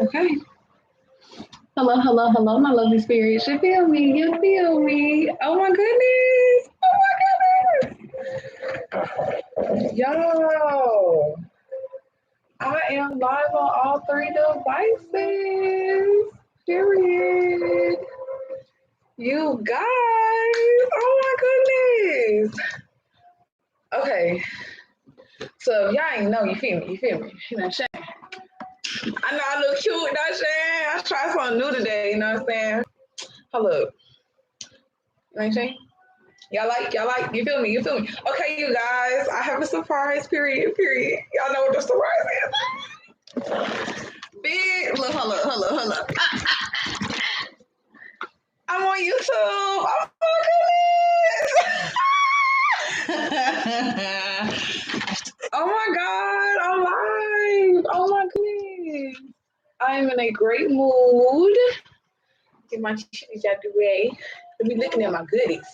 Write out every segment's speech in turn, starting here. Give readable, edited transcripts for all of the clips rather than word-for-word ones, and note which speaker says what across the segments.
Speaker 1: Okay. Hello, hello, hello, my lovely spirits. You feel me? You feel me? Oh my goodness. Oh my goodness. Yo, I am live on all three devices. Period. You guys. Oh my goodness. Okay. So if y'all ain't know, you feel me? You feel me? You know what I'm saying? I know I look cute, you know what I'm saying? I tried something new today, you know what I'm saying? Hold up. You know what I'm saying? Y'all like, you feel me? You feel me? Okay, you guys, I have a surprise, period. Y'all know what the surprise is. Big, look, hold up. I'm on YouTube. Oh my goodness. Oh my God, I'm live. Oh my goodness. I am in a great mood. Get my cheese out the way. Let me looking at my goodies.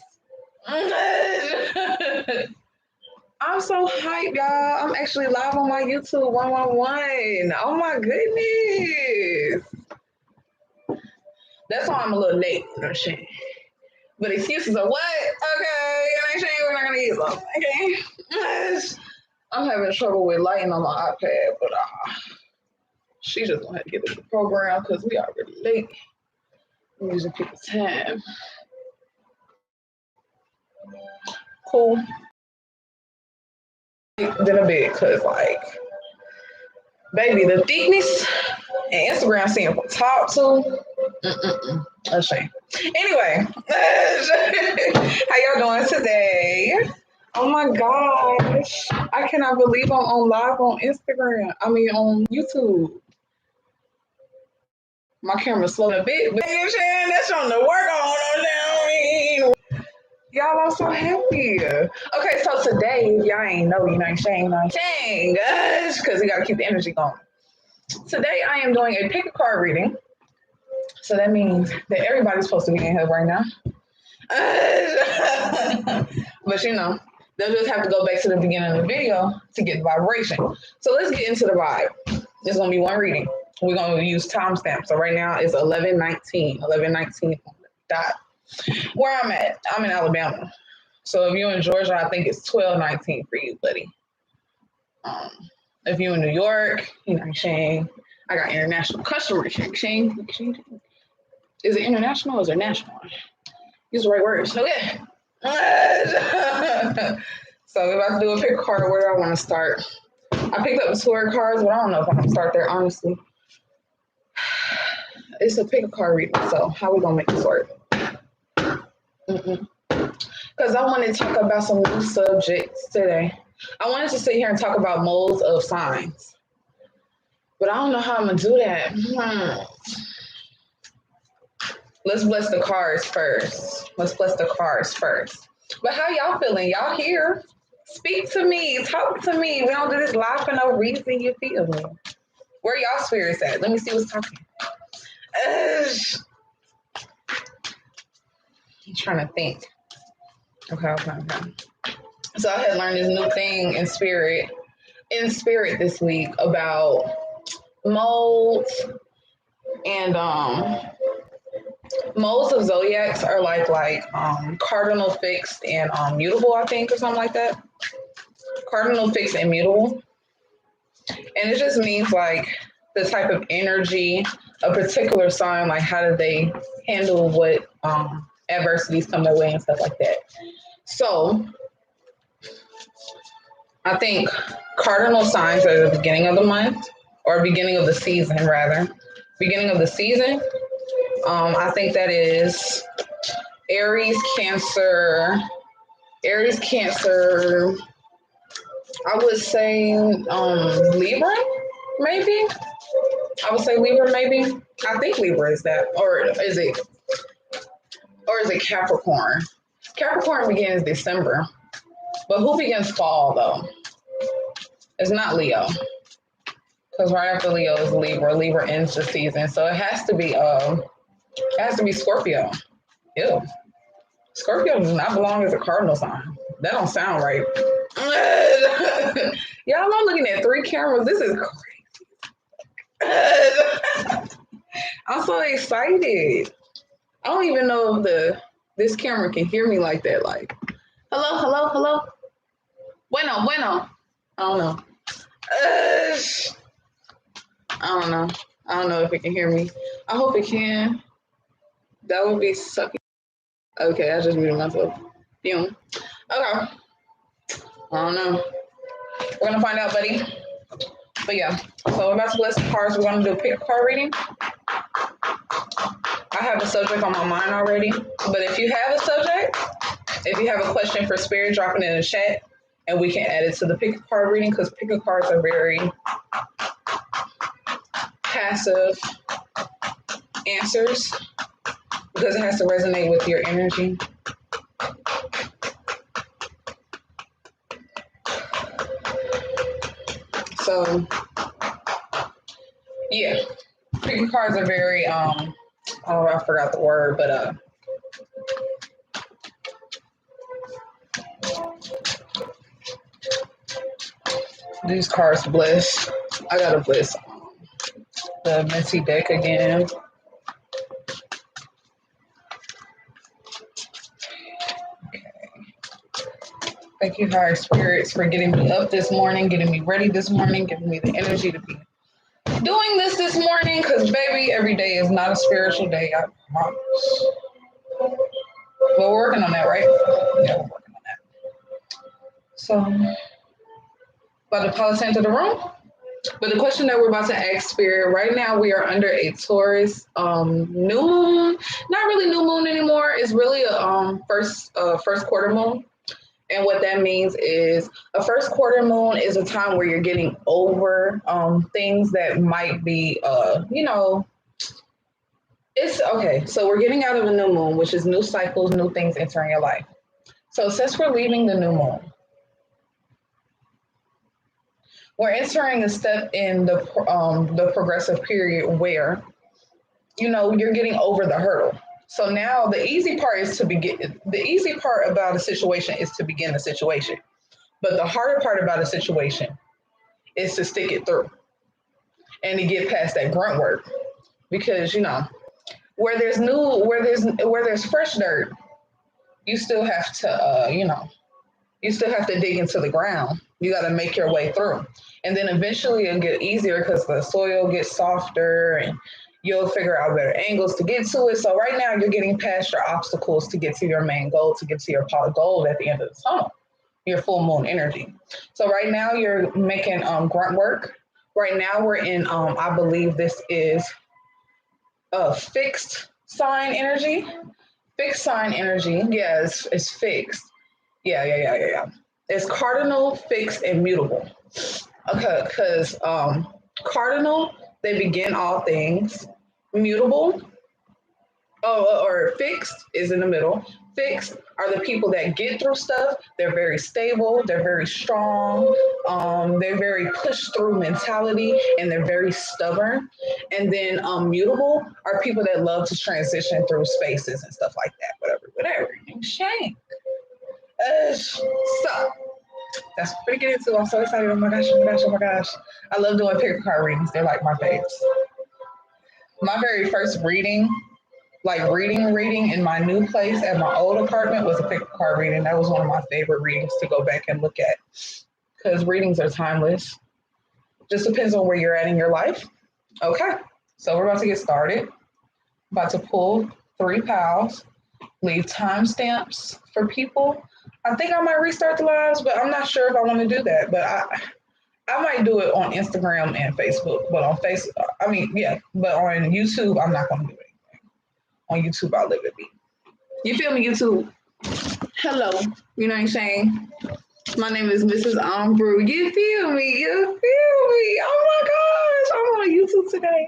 Speaker 1: I'm so hyped, y'all. I'm actually live on my YouTube 111. Oh my goodness. That's why I'm a little late. You know what I'm saying? But excuses are what? Okay, you know what I'm saying? We're not gonna use them. Okay. I'm having trouble with lighting on my iPad, but she just gonna have to get with the program because we already late. I'm using people's time. Cool. Than a bit, cause like, baby, the thickness and Instagram seeing from top to. A shame. Anyway, how y'all doing today? Oh my gosh, I cannot believe I'm on live on Instagram. I mean, on YouTube. My camera's slow a bit, but you know what I'm saying? That's on the work on now. Y'all, I'm so happy. Okay, so today, if y'all ain't know, you know what I'm saying? Because we got to keep the energy going. Today, I am doing a pick a card reading. So that means that everybody's supposed to be in here right now. But you know, they'll just have to go back to the beginning of the video to get the vibration. So let's get into the vibe. There's going to be one reading. We're going to use timestamps. So right now it's 11:19 on the dot. Where I'm at, I'm in Alabama. So if you're in Georgia, I think it's 12:19 for you, buddy. If you're in New York, you know what I'm saying? I got international customers. Is it international or is it national? Use the right words. Okay. So we're about to do a pick card. Where do I want to start? I picked up the Tour cards, but I don't know if I can start there, honestly. It's a pick a card reading, so how we gonna make this work? Because I want to talk about some new subjects today. I wanted to sit here and talk about modes of signs, but I don't know how I'm gonna do that. Let's bless the cards first. But how y'all feeling? Y'all here? Speak to me. Talk to me. We don't do this live for no reason. You feel me? Where y'all spirits at? Let me see what's talking. I'm trying to think. Okay. So I had learned this new thing in spirit this week about modes and modes of zodiacs are like cardinal, fixed, and mutable, I think, or something like that. Cardinal, fixed, and mutable. And it just means like the type of energy, a particular sign, like how do they handle what adversities come their way and stuff like that. So I think cardinal signs are the beginning of the month or beginning of the season, rather. Beginning of the season. I think that is Aries, Cancer. I would say Libra, maybe. I would say Libra, maybe. I think Libra is that, or is it Capricorn? Capricorn begins December, but who begins fall though? It's not Leo, because right after Leo is Libra. Libra ends the season, so it has to be Scorpio. Ew. Scorpio does not belong as a cardinal sign. That don't sound right. Y'all, I'm looking at 3 cameras. This is crazy. I'm so excited. I don't even know if this camera can hear me like that. Like, hello, hello, hello. Bueno, bueno. I don't know. I don't know. I don't know if it can hear me. I hope it can. That would be sucky. Okay, I just muted myself. Okay. I don't know. We're gonna find out, buddy. But yeah. So we're about to bless the cards. We're gonna do a pick card reading. I have a subject on my mind already. But if you have a subject, if you have a question for spirit, drop it in the chat and we can add it to the pick a card reading because pick a cards are very passive answers because it has to resonate with your energy. So yeah, pick a cards are very oh, I forgot the word, but these cards bless. I gotta bless the Minty deck again. Thank you, higher spirits, for getting me up this morning, getting me ready this morning, giving me the energy to be doing this morning. Because, baby, every day is not a spiritual day, I promise. But we're working on that, right? Yeah, we're working on that. So, about to polish into the room. But the question that we're about to ask Spirit, right now we are under a Taurus new moon. Not really new moon anymore. It's really a first quarter moon. And what that means is a first quarter moon is a time where you're getting over things that might be, it's okay. So we're getting out of a new moon, which is new cycles, new things entering your life. So since we're leaving the new moon, we're entering a step in the progressive period where, you're getting over the hurdle. So now the easy part about a situation is to begin the situation. But the harder part about a situation is to stick it through and to get past that grunt work. Because, where there's fresh dirt, you still have to, you still have to dig into the ground. You got to make your way through. And then eventually it'll get easier because the soil gets softer and you'll figure out better angles to get to it. So right now you're getting past your obstacles to get to your main goal, to get to your goal at the end of the tunnel, your full moon energy. So right now you're making grunt work. Right now we're in, I believe this is a fixed sign energy. Fixed sign energy. Yeah, it's fixed. Yeah. It's cardinal, fixed, and mutable. Okay, because cardinal, they begin all things. Mutable, or fixed is in the middle. Fixed are the people that get through stuff. They're very stable. They're very strong. They're very push through mentality, and they're very stubborn. And then mutable are people that love to transition through spaces and stuff like that. Whatever. Shame. So that's what we're getting into. I'm so excited. Oh my gosh. I love doing pick card readings. They're like my favorites. My very first reading in my new place at my old apartment was a pick card reading. That was one of my favorite readings to go back and look at because readings are timeless. Just depends on where you're at in your life. Okay, so we're about to get started. About to pull 3 piles, leave timestamps for people. I think I might restart the lives, but I'm not sure if I want to do that. But I might do it on Instagram and Facebook. But on but on YouTube, I'm not going to do anything. On YouTube, I'll live it be. You feel me, YouTube? Hello. You know what I'm saying? My name is Mrs. Ombrew. You feel me? Oh my gosh. I'm on YouTube today.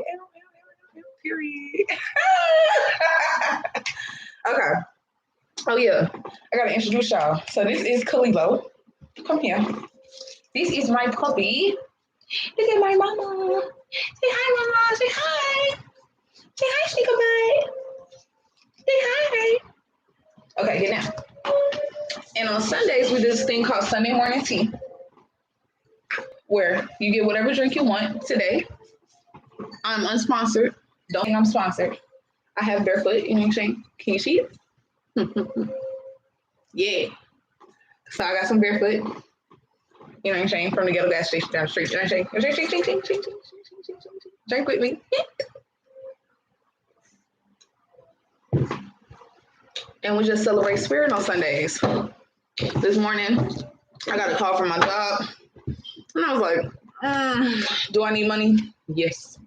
Speaker 1: Period. Okay. Oh yeah. I gotta introduce y'all. So this is Kalilo. Come here. This is my puppy. Look at my mama. Say hi, mama. Say hi. Say hi, Sneaker Butt. Say hi. Okay, get down. And on Sundays, we do this thing called Sunday morning tea, where you get whatever drink you want. Today, I'm unsponsored. Don't think I'm sponsored. I have barefoot, you know what I'm saying? Can you see it? Yeah. So I got some barefoot, you know what I'm saying, from the ghetto gas station down the street. You know what I'm saying? Drink with me. And we just celebrate spirit on Sundays. This morning, I got a call from my job, and I was like, do I need money? Yes.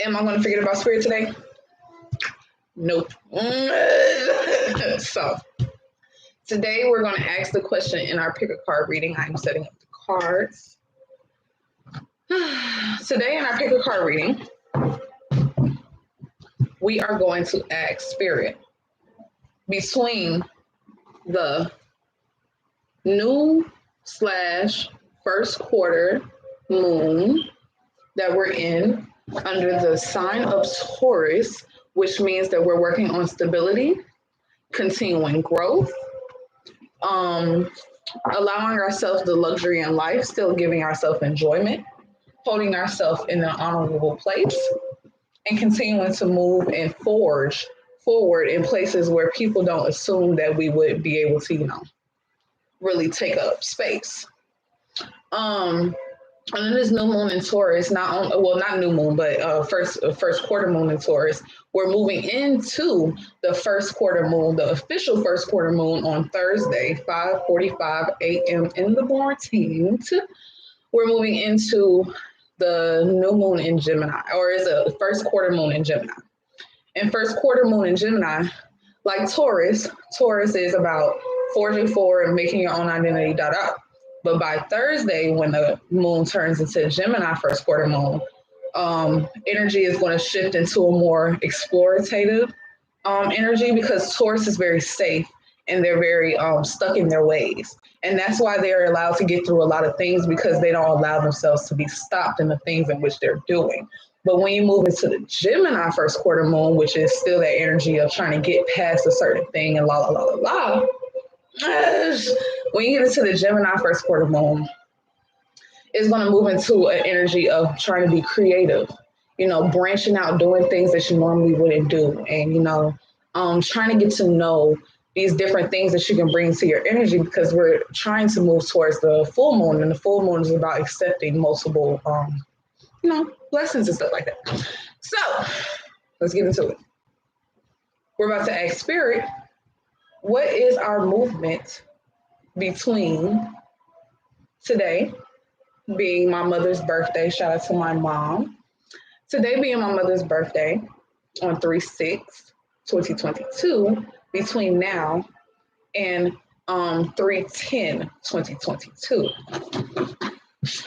Speaker 1: Am I going to forget about spirit today? Nope. So, today we're going to ask the question in our pick a card reading. I'm setting up the cards. Today in our pick a card reading, we are going to ask spirit between the new / first quarter moon that we're in under the sign of Taurus, which means that we're working on stability, continuing growth, allowing ourselves the luxury in life, still giving ourselves enjoyment, holding ourselves in an honorable place, and continuing to move and forge forward in places where people don't assume that we would be able to, really take up space. And then this new moon in Taurus, not new moon, but first quarter moon in Taurus. We're moving into the first quarter moon, the official first quarter moon on Thursday, 5:45 a.m. in the morning. We're moving into the new moon in Gemini, or is a first quarter moon in Gemini. And first quarter moon in Gemini, like Taurus is about forging forward and making your own identity, But by Thursday, when the moon turns into Gemini first quarter moon, energy is going to shift into a more explorative energy, because Taurus is very safe and they're very stuck in their ways. And that's why they're allowed to get through a lot of things, because they don't allow themselves to be stopped in the things in which they're doing. But when you move into the Gemini first quarter moon, which is still that energy of trying to get past a certain thing and when you get into the Gemini first quarter moon, it's going to move into an energy of trying to be creative, branching out, doing things that you normally wouldn't do. And, trying to get to know these different things that you can bring to your energy, because we're trying to move towards the full moon, and the full moon is about accepting multiple, blessings and stuff like that. So let's get into it. We're about to ask spirit, what is our movement between today being my mother's birthday? Shout out to my mom. Today being my mother's birthday on 3/6/2022, between now and 3/10/2022.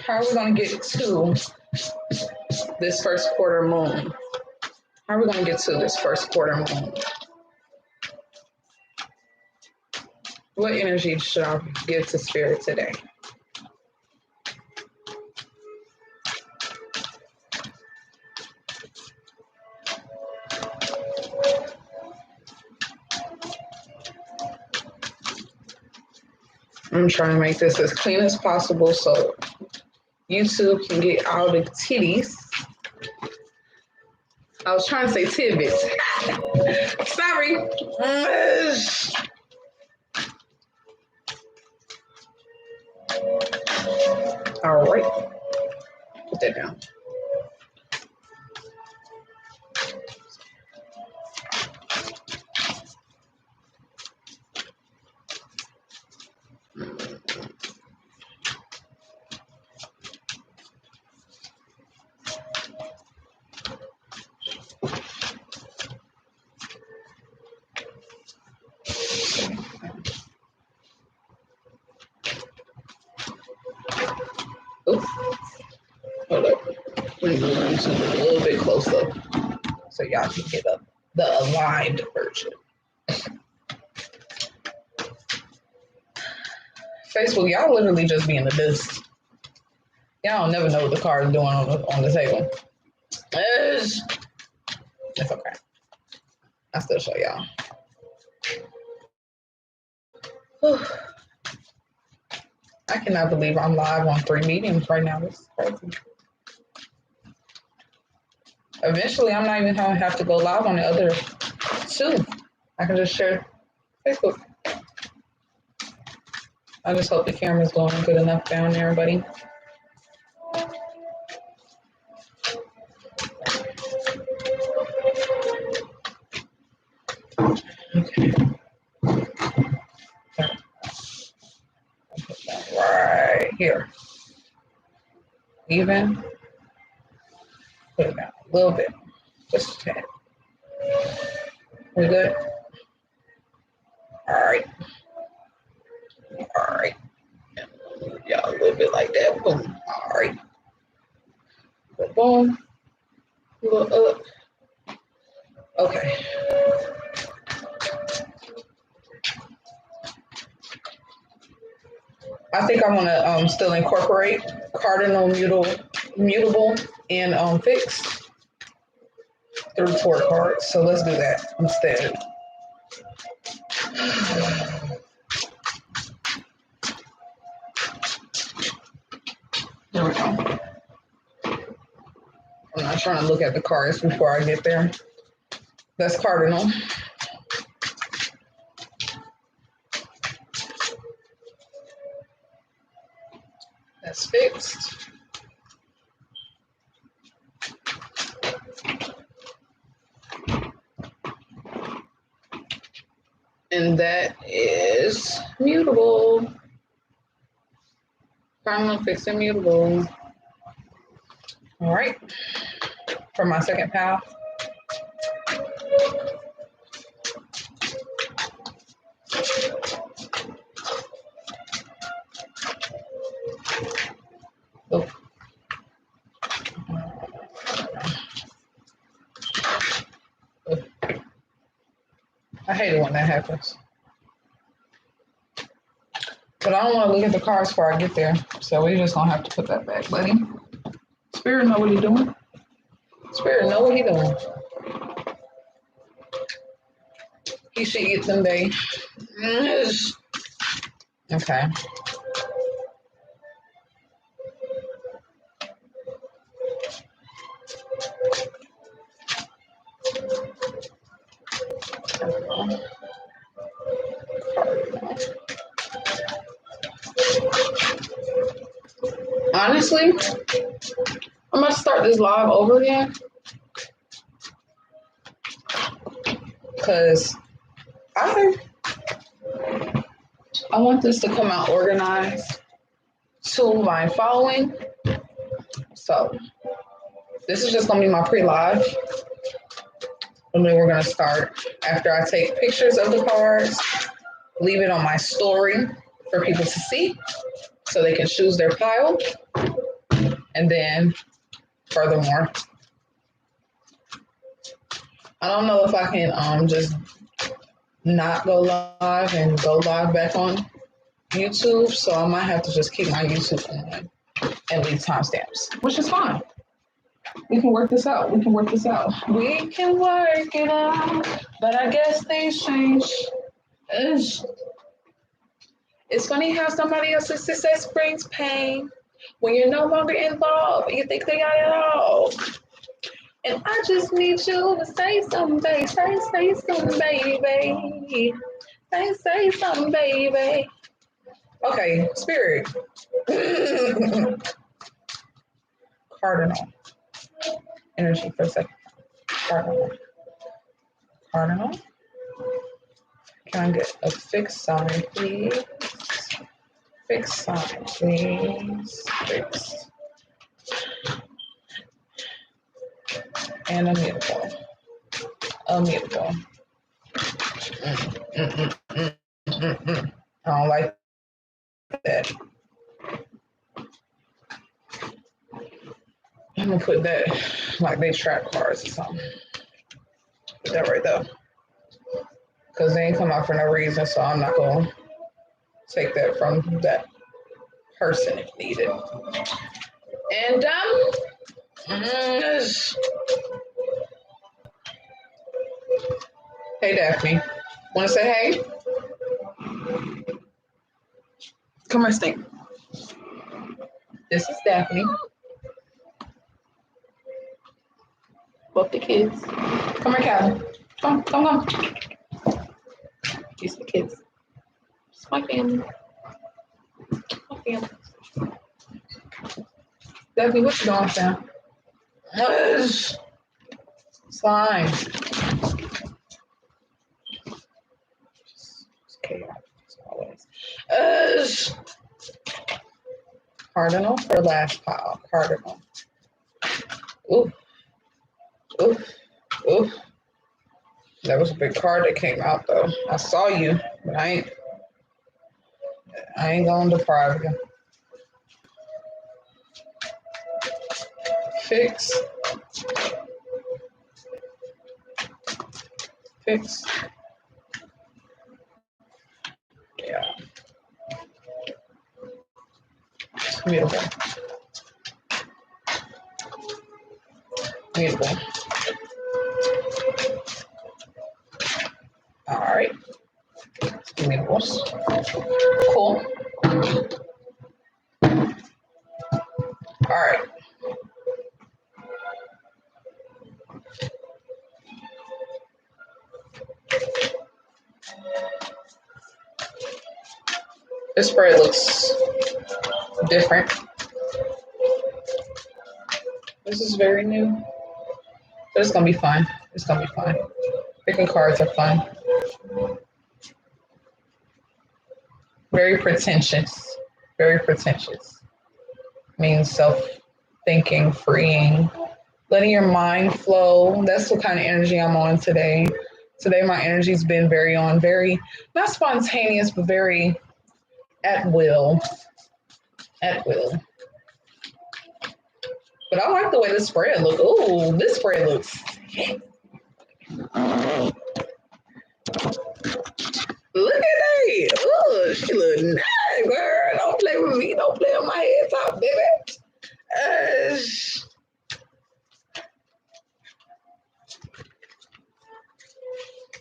Speaker 1: How are we going to get to this first quarter moon? How are we going to get to this first quarter moon? What energy should I give to spirit today? I'm trying to make this as clean as possible so YouTube can get all the titties. I was trying to say tidbits. Sorry. All right. Put that down. Oops. Hold up. Let me move a little bit closer so y'all can get the aligned version. Facebook, y'all literally just be in the business. Y'all don't never know what the card is doing on the table. It's okay. I'll still show y'all. I cannot believe I'm live on 3 mediums right now. This is crazy. Eventually, I'm not even going to have to go live on the other 2. I can just share Facebook. I just hope the camera's going good enough down there, buddy. Okay. Right here. Even. Put it down a little bit. Just a tad. We good? All right. All right. Yeah, a little bit like that. Boom. All right. Boom. A little up. Okay. I think I want to still incorporate Cardinal Mutable and Fix through report cards. So let's do that instead. There we go. I'm not trying to look at the cards before I get there. That's Cardinal. That's Fixed. And that is Mutable. Cardinal, Fixed, and Mutable. All right. For my second pal. Oh. Oh. I hate it when that happens. But I don't want to look at the cards before I get there. So we're just going to have to put that back, buddy. Spirit know what he's doing. Spirit know what he's doing. He should eat them day. Okay. Honestly, I'm going to start this live over again. Because I want this to come out organized to my following. So this is just going to be my pre-live. And then we're going to start after I take pictures of the cards, leave it on my story for people to see so they can choose their pile. And then furthermore, I don't know if I can just not go live and go live back on YouTube. So I might have to just keep my YouTube on and leave timestamps, which is fine. We can work this out. We can work this out. We can work it out. But I guess things change. It's funny how somebody else's success brings pain when you're no longer involved. You think they got it all. And I just need you to say something, baby. Say something, baby. Say something, baby. Okay, Spirit. Cardinal. Energy for a second. Cardinal. Cardinal. Can I get a fixed sign, please? Fixed sign, please. Fixed. And immutable. Immutable. I don't like that. I'm gonna put that like they trap cards or something. Put that right there. Because they ain't come out for no reason, so I'm not gonna take that from that person if needed. And hey Daphne. Wanna say hey? Come here, Stink. This is Daphne. Both the kids. Come here, Calvin. Come. These are the kids. It's my family. My family. Daphne, what you doing, Sam? It's fine. It's chaos, as always. Cardinal for last pile. Cardinal. Ooh. That was a big card that came out though. I saw you, but I ain't gonna deprive you. Fix. Yeah. Mutable. All right. Mutables. Cool. All right. This spray looks different. This is very new. But it's gonna be fun. Picking cards are fun. Very pretentious. Means self-thinking, freeing, letting your mind flow. That's the kind of energy I'm on today. Today my energy's been very not spontaneous, but very at will. But I like the way this spread looks. Ooh, this spread looks. Look at that. Oh, she look nice, girl. Don't play with me. Don't play with my head top, baby.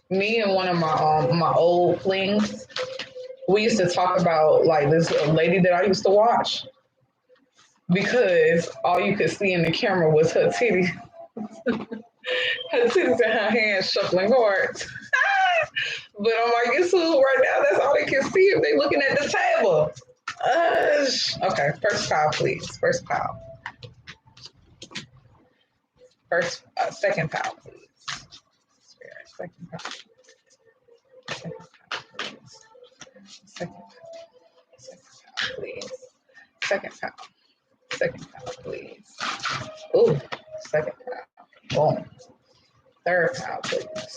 Speaker 1: Me and one of my old flings, we used to talk about like this lady that I used to watch because all you could see in the camera was her titties. Her titties and her hands shuffling cards. But on my YouTube right now, that's all they can see if they looking at the table. Okay, first pile, please. Second pile, please. Second pile, please. Second pile, please. Ooh, second pile. Boom. Third pile, please.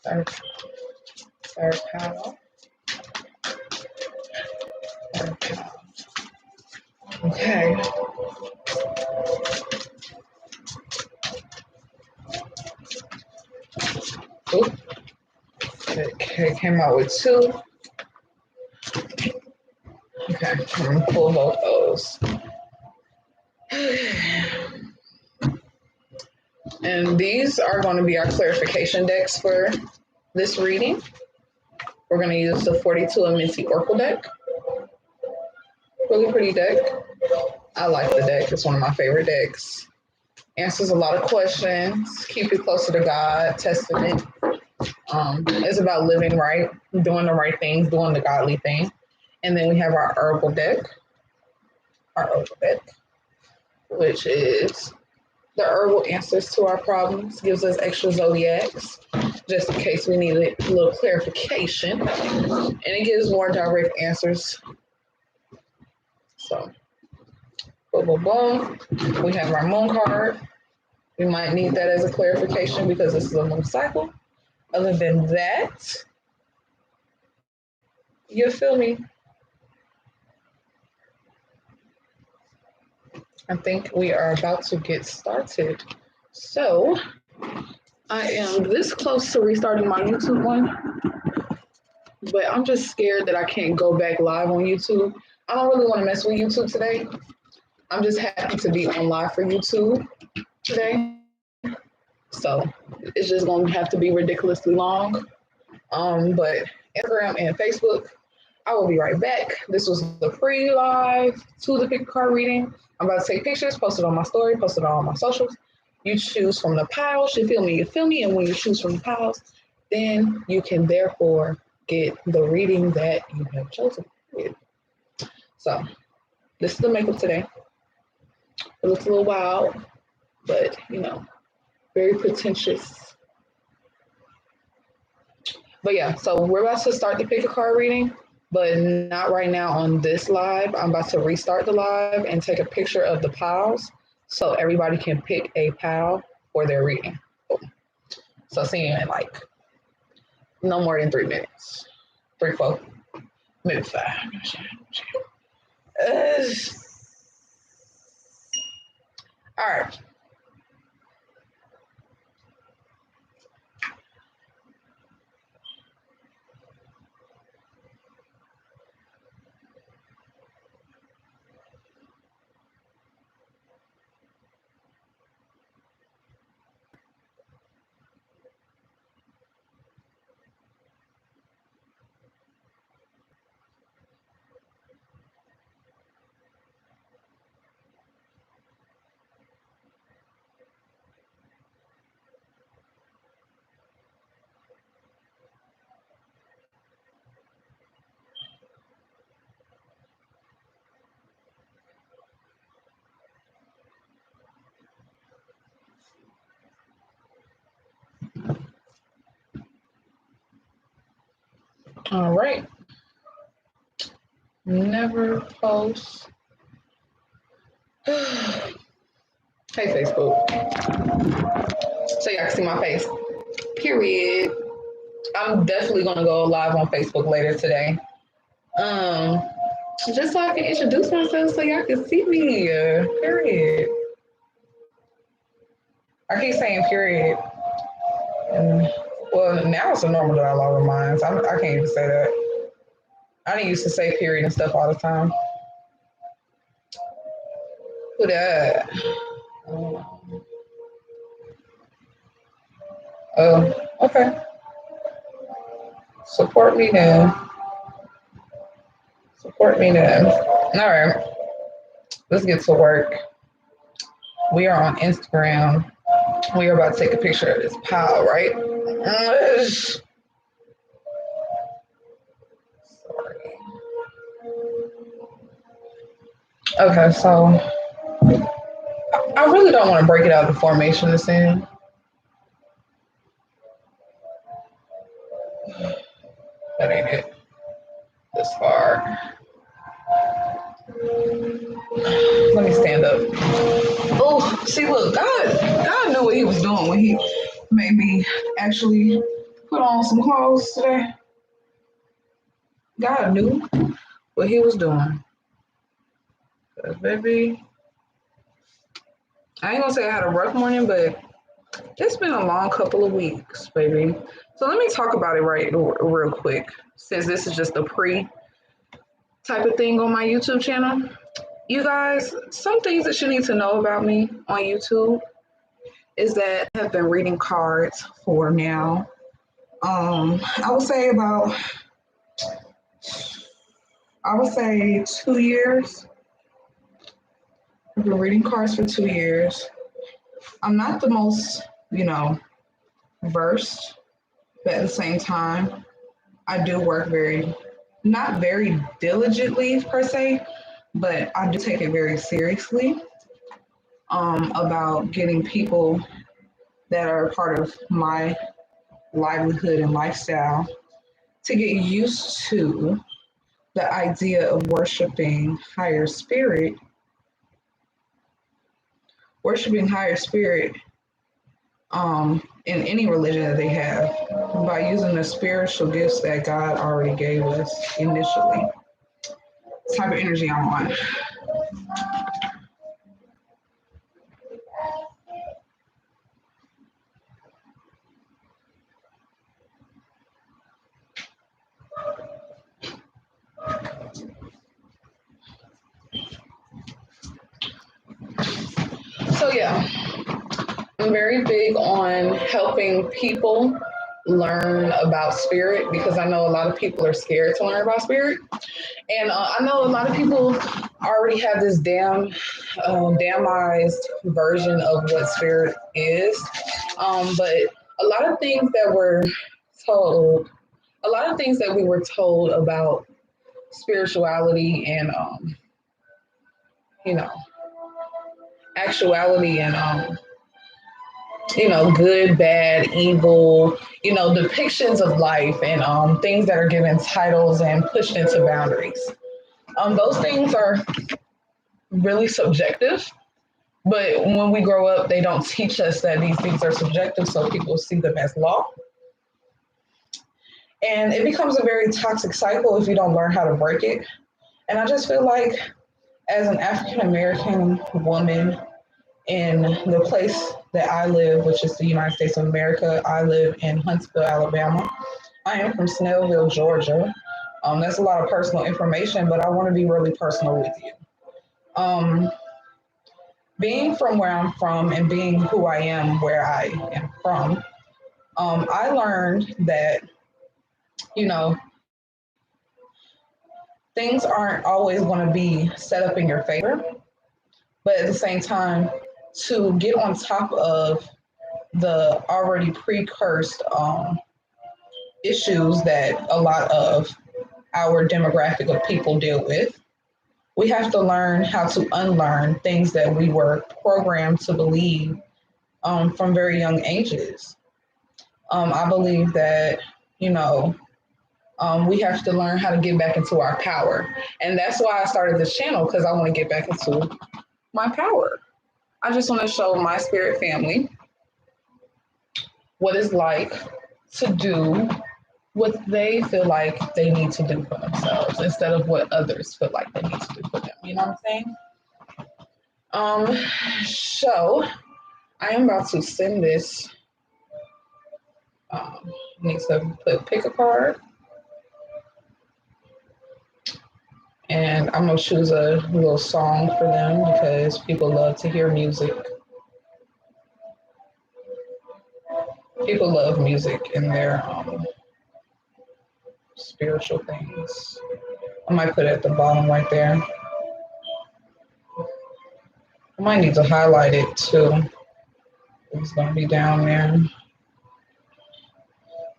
Speaker 1: Third pile. Okay. Ooh. Okay, came out with 2. Okay, I'm gonna pull both those. And these are going to be our clarification decks for this reading. We're going to use the 42 of Minty Oracle deck. Really pretty deck. I like the deck. It's one of my favorite decks. Answers a lot of questions. Keep you closer to God. Testament. It's about living right, doing the right things, doing the godly thing. And then we have our herbal deck. Which is the herbal answers to our problems, gives us extra zodiacs, just in case we need a little clarification. And it gives more direct answers. So, boom. We have our moon card. We might need that as a clarification because this is a moon cycle. Other than that, you feel me? I think we are about to get started. So, I am this close to restarting my YouTube one, but I'm just scared that I can't go back live on YouTube. I don't really want to mess with YouTube today. I'm just happy to be on live for YouTube today. So, it's just going to have to be ridiculously long. But Instagram and Facebook, I will be right back. This was the pre-live to the pick card reading. I'm about to take pictures, post it on my story, post it on all my socials. You choose from the piles. You feel me, you feel me. And when you choose from the piles, then you can therefore get the reading that you have chosen. So this is the makeup today. It looks a little wild, but very pretentious. But yeah, so we're about to start the pick a card reading, but not right now on this live. I'm about to restart the live and take a picture of the piles so everybody can pick a pile for their reading. So see you in like no more than 3 minutes. 3, 4, maybe 5. All right. All right. Never post. Hey, Facebook. So y'all can see my face. Period. I'm definitely gonna go live on Facebook later today. Um, just so I can introduce myself so y'all can see me. Period. I keep saying period. And, well, now it's a normal dialogue of mine. So I can't even say that. I didn't used to say period and stuff all the time. Who that? Oh, okay. Support me then. Support me then. All right. Let's get to work. We are on Instagram. We are about to take a picture of this pile, right? Sorry. Okay, so I really don't want to break it out the formation it's in. That ain't it. This far. Let me stand up. Oh, see, look, God knew what He was doing when He made me actually put on some clothes today. God knew what He was doing. Cause baby, I ain't gonna say I had a rough morning, but it's been a long couple of weeks, baby. So let me talk about it real quick, since this is just a pre type of thing on my YouTube channel. You guys, some things that you need to know about me on YouTube is that I have been reading cards for now. I would say about, 2 years. I've been reading cards for 2 years. I'm not the most, versed, but at the same time, I do work not very diligently per se, but I do take it very seriously about getting people that are a part of my livelihood and lifestyle to get used to the idea of worshiping higher spirit in any religion that they have by using the spiritual gifts that God already gave us initially. The type of energy I'm on. So yeah, I'm very big on helping people learn about spirit, because I know a lot of people are scared to learn about spirit. And I know a lot of people already have this damnized version of what spirit is. But a lot of things that were told, a lot of things that we were told about spirituality and, you know, actuality and, good, bad, evil, depictions of life and things that are given titles and pushed into boundaries. Those things are really subjective, but when we grow up, they don't teach us that these things are subjective, so people see them as law. And it becomes a very toxic cycle if you don't learn how to break it. And I just feel like, as an African American woman in the place that I live, which is the United States of America, I live in Huntsville, Alabama. I am from Snellville, Georgia. That's a lot of personal information, but I want to be really personal with you. Um, Being from where I'm from and being who I am where I am from, I learned that, you know, things aren't always going to be set up in your favor, but at the same time, to get on top of the already precursed issues that a lot of our demographic of people deal with, we have to learn how to unlearn things that we were programmed to believe from very young ages. I believe that, you know, we have to learn how to get back into our power. And that's why I started this channel, because I want to get back into my power. I just want to show my spirit family what it's like to do what they feel like they need to do for themselves instead of what others feel like they need to do for them. You know what I'm saying? So I am about to send this. Need to pick a card, and I'm gonna choose a little song for them because people love to hear music. People love music in their spiritual things. I might put it at the bottom right there. I might need to highlight it too. It's gonna be down there.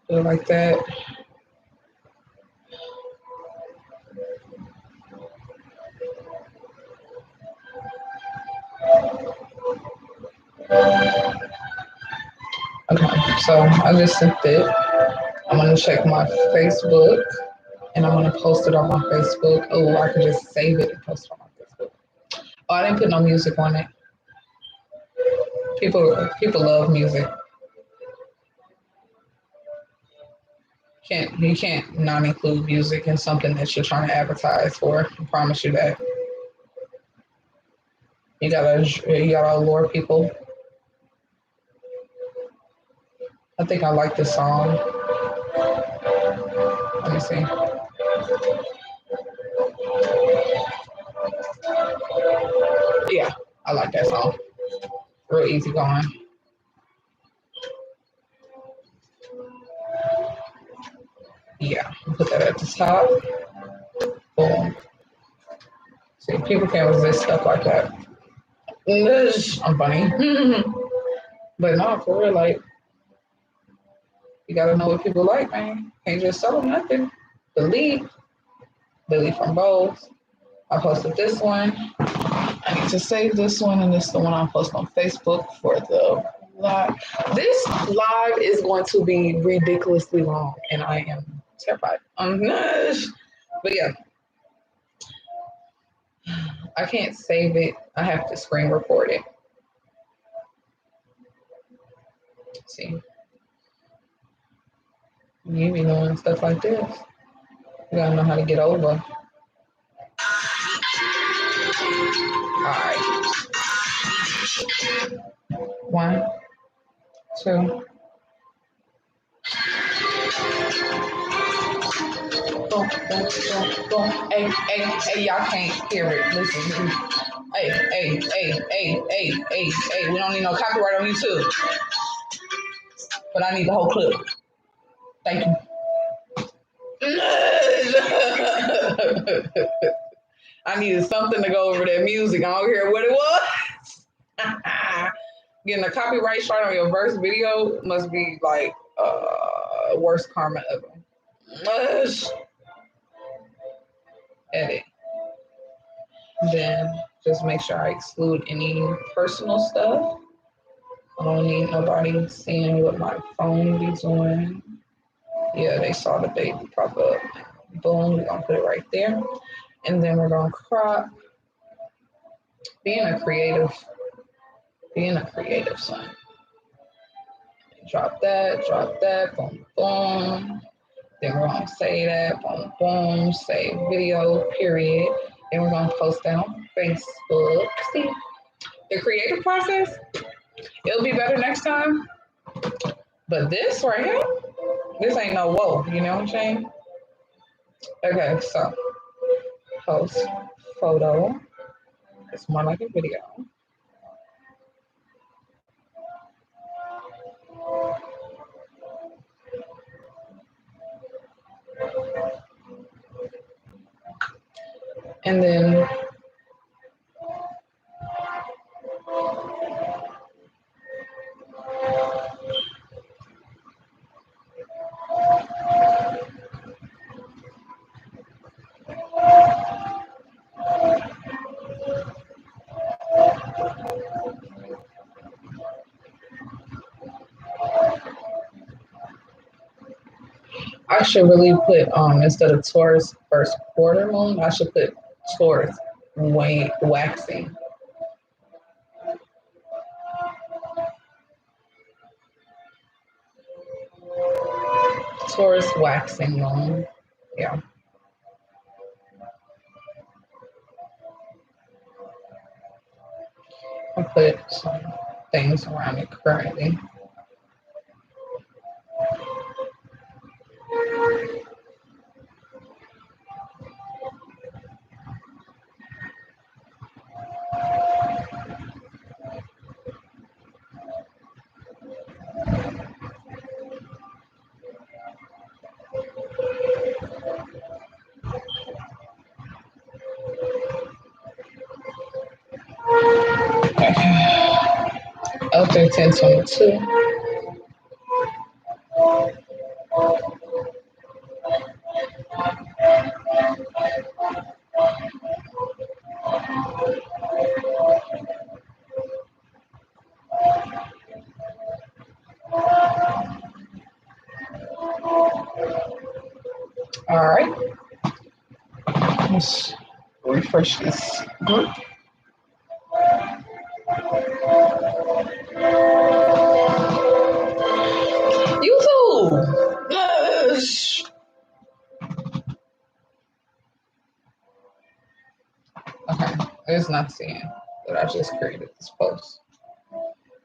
Speaker 1: Do it like that. Okay, so I just sent it. I'm gonna check my Facebook and I'm gonna post it on my Facebook. Oh, I can just save it and post it on my Facebook. Oh, I didn't put no music on it. People love music. You can't not include music in something that you're trying to advertise for. I promise you that. You gotta allure people. I think I like this song. Let me see. Yeah, I like that song. Real easy going. Yeah, put that at the top. Boom. See, people can't resist stuff like that. I'm funny. But no, for real, like, you gotta know what people like, man. Can't just sell them nothing. Delete. Delete from both. I posted this one. I need to save this one, and this is the one I'll post on Facebook for the live. This live is going to be ridiculously long, and I am terrified. But yeah, I can't save it. I have to screen record it. Let's see, you be doing stuff like this. You gotta know how to get over. All right, 1, 2. Boom, boom, boom, boom. Hey, y'all can't hear it. Listen. Hey. We don't need no copyright on YouTube, but I need the whole clip. Thank you. I needed something to go over that music. I don't care what it was. Getting a copyright strike on your first video must be like worst karma ever. Edit. Then just make sure I exclude any personal stuff. I don't need nobody seeing what my phone be doing. Yeah, they saw the baby pop up. Boom, we're gonna put it right there. And then we're gonna crop. Being a creative son. Drop that, boom, boom. Then we're gonna say that, boom, boom, save video, period. Then we're gonna post that on Facebook. See, the creative process, it'll be better next time. But this right here, this ain't no whoa, you know what I'm saying? Okay, so post photo. It's more like a video. And then I should really put instead of Taurus first quarter moon, I should put Taurus waxing. Taurus waxing moon. Yeah. I'll put some things around it currently. L 1022. All right. Let's refresh this group. YouTube. Yes. Okay, it's not seeing that I just created this post.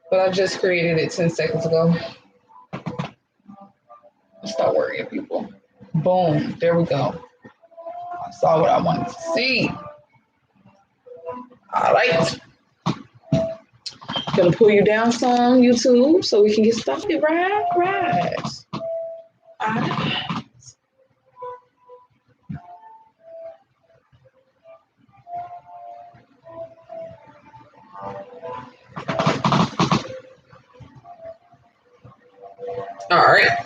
Speaker 1: But I just created it 10 seconds ago. Stop worrying, people. Boom, there we go. I saw what I wanted to see. All right. Gonna pull you down some, YouTube, so we can get started. Right. All right. All right.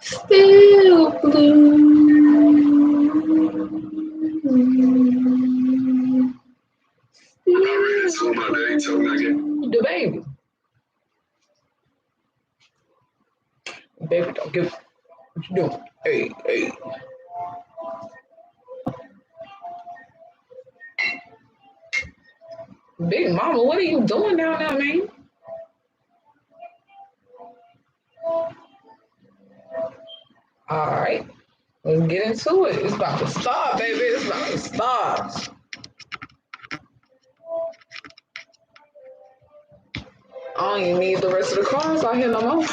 Speaker 1: Still blue. The baby. Baby, don't give. What you doing? Hey. Big mama, what are you doing down there, man? All right. Let's get into it. It's about to start, baby. It's about to start. I don't even need the rest of the cards out here no more. Okay.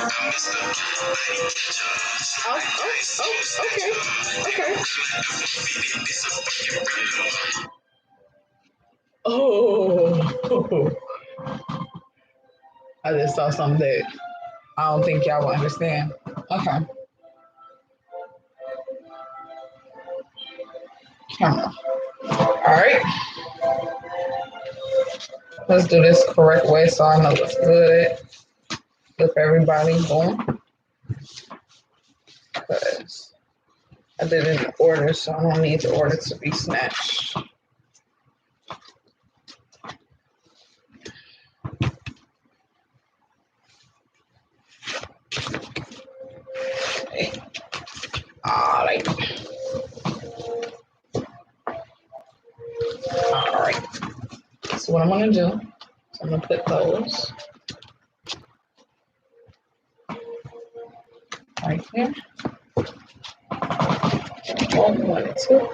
Speaker 1: Oh. I just saw something that I don't think y'all will understand. Okay. Camera. All right. Let's do this correct way so I know what's good. Flip everybody. Boom. Because I did it in order, so I don't need the order to be snatched. Okay. All right. All right. So what I'm gonna do is I'm gonna put those right here. 1 and 2.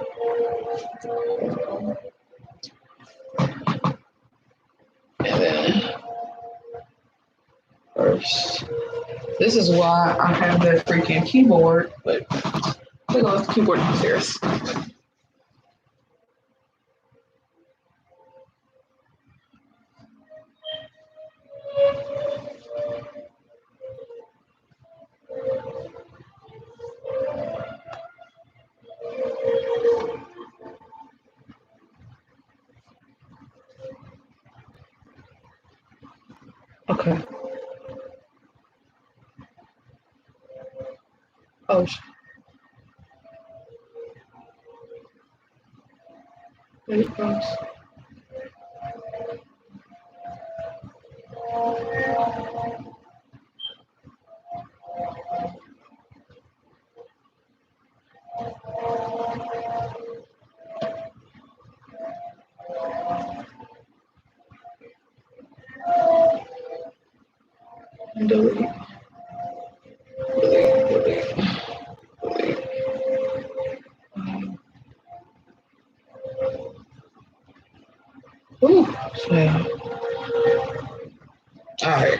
Speaker 1: And then first. This is why I have that freaking keyboard, but we're gonna let the keyboard downstairs. Okay. Oh, there it goes. Delete. Ooh, yeah. All right.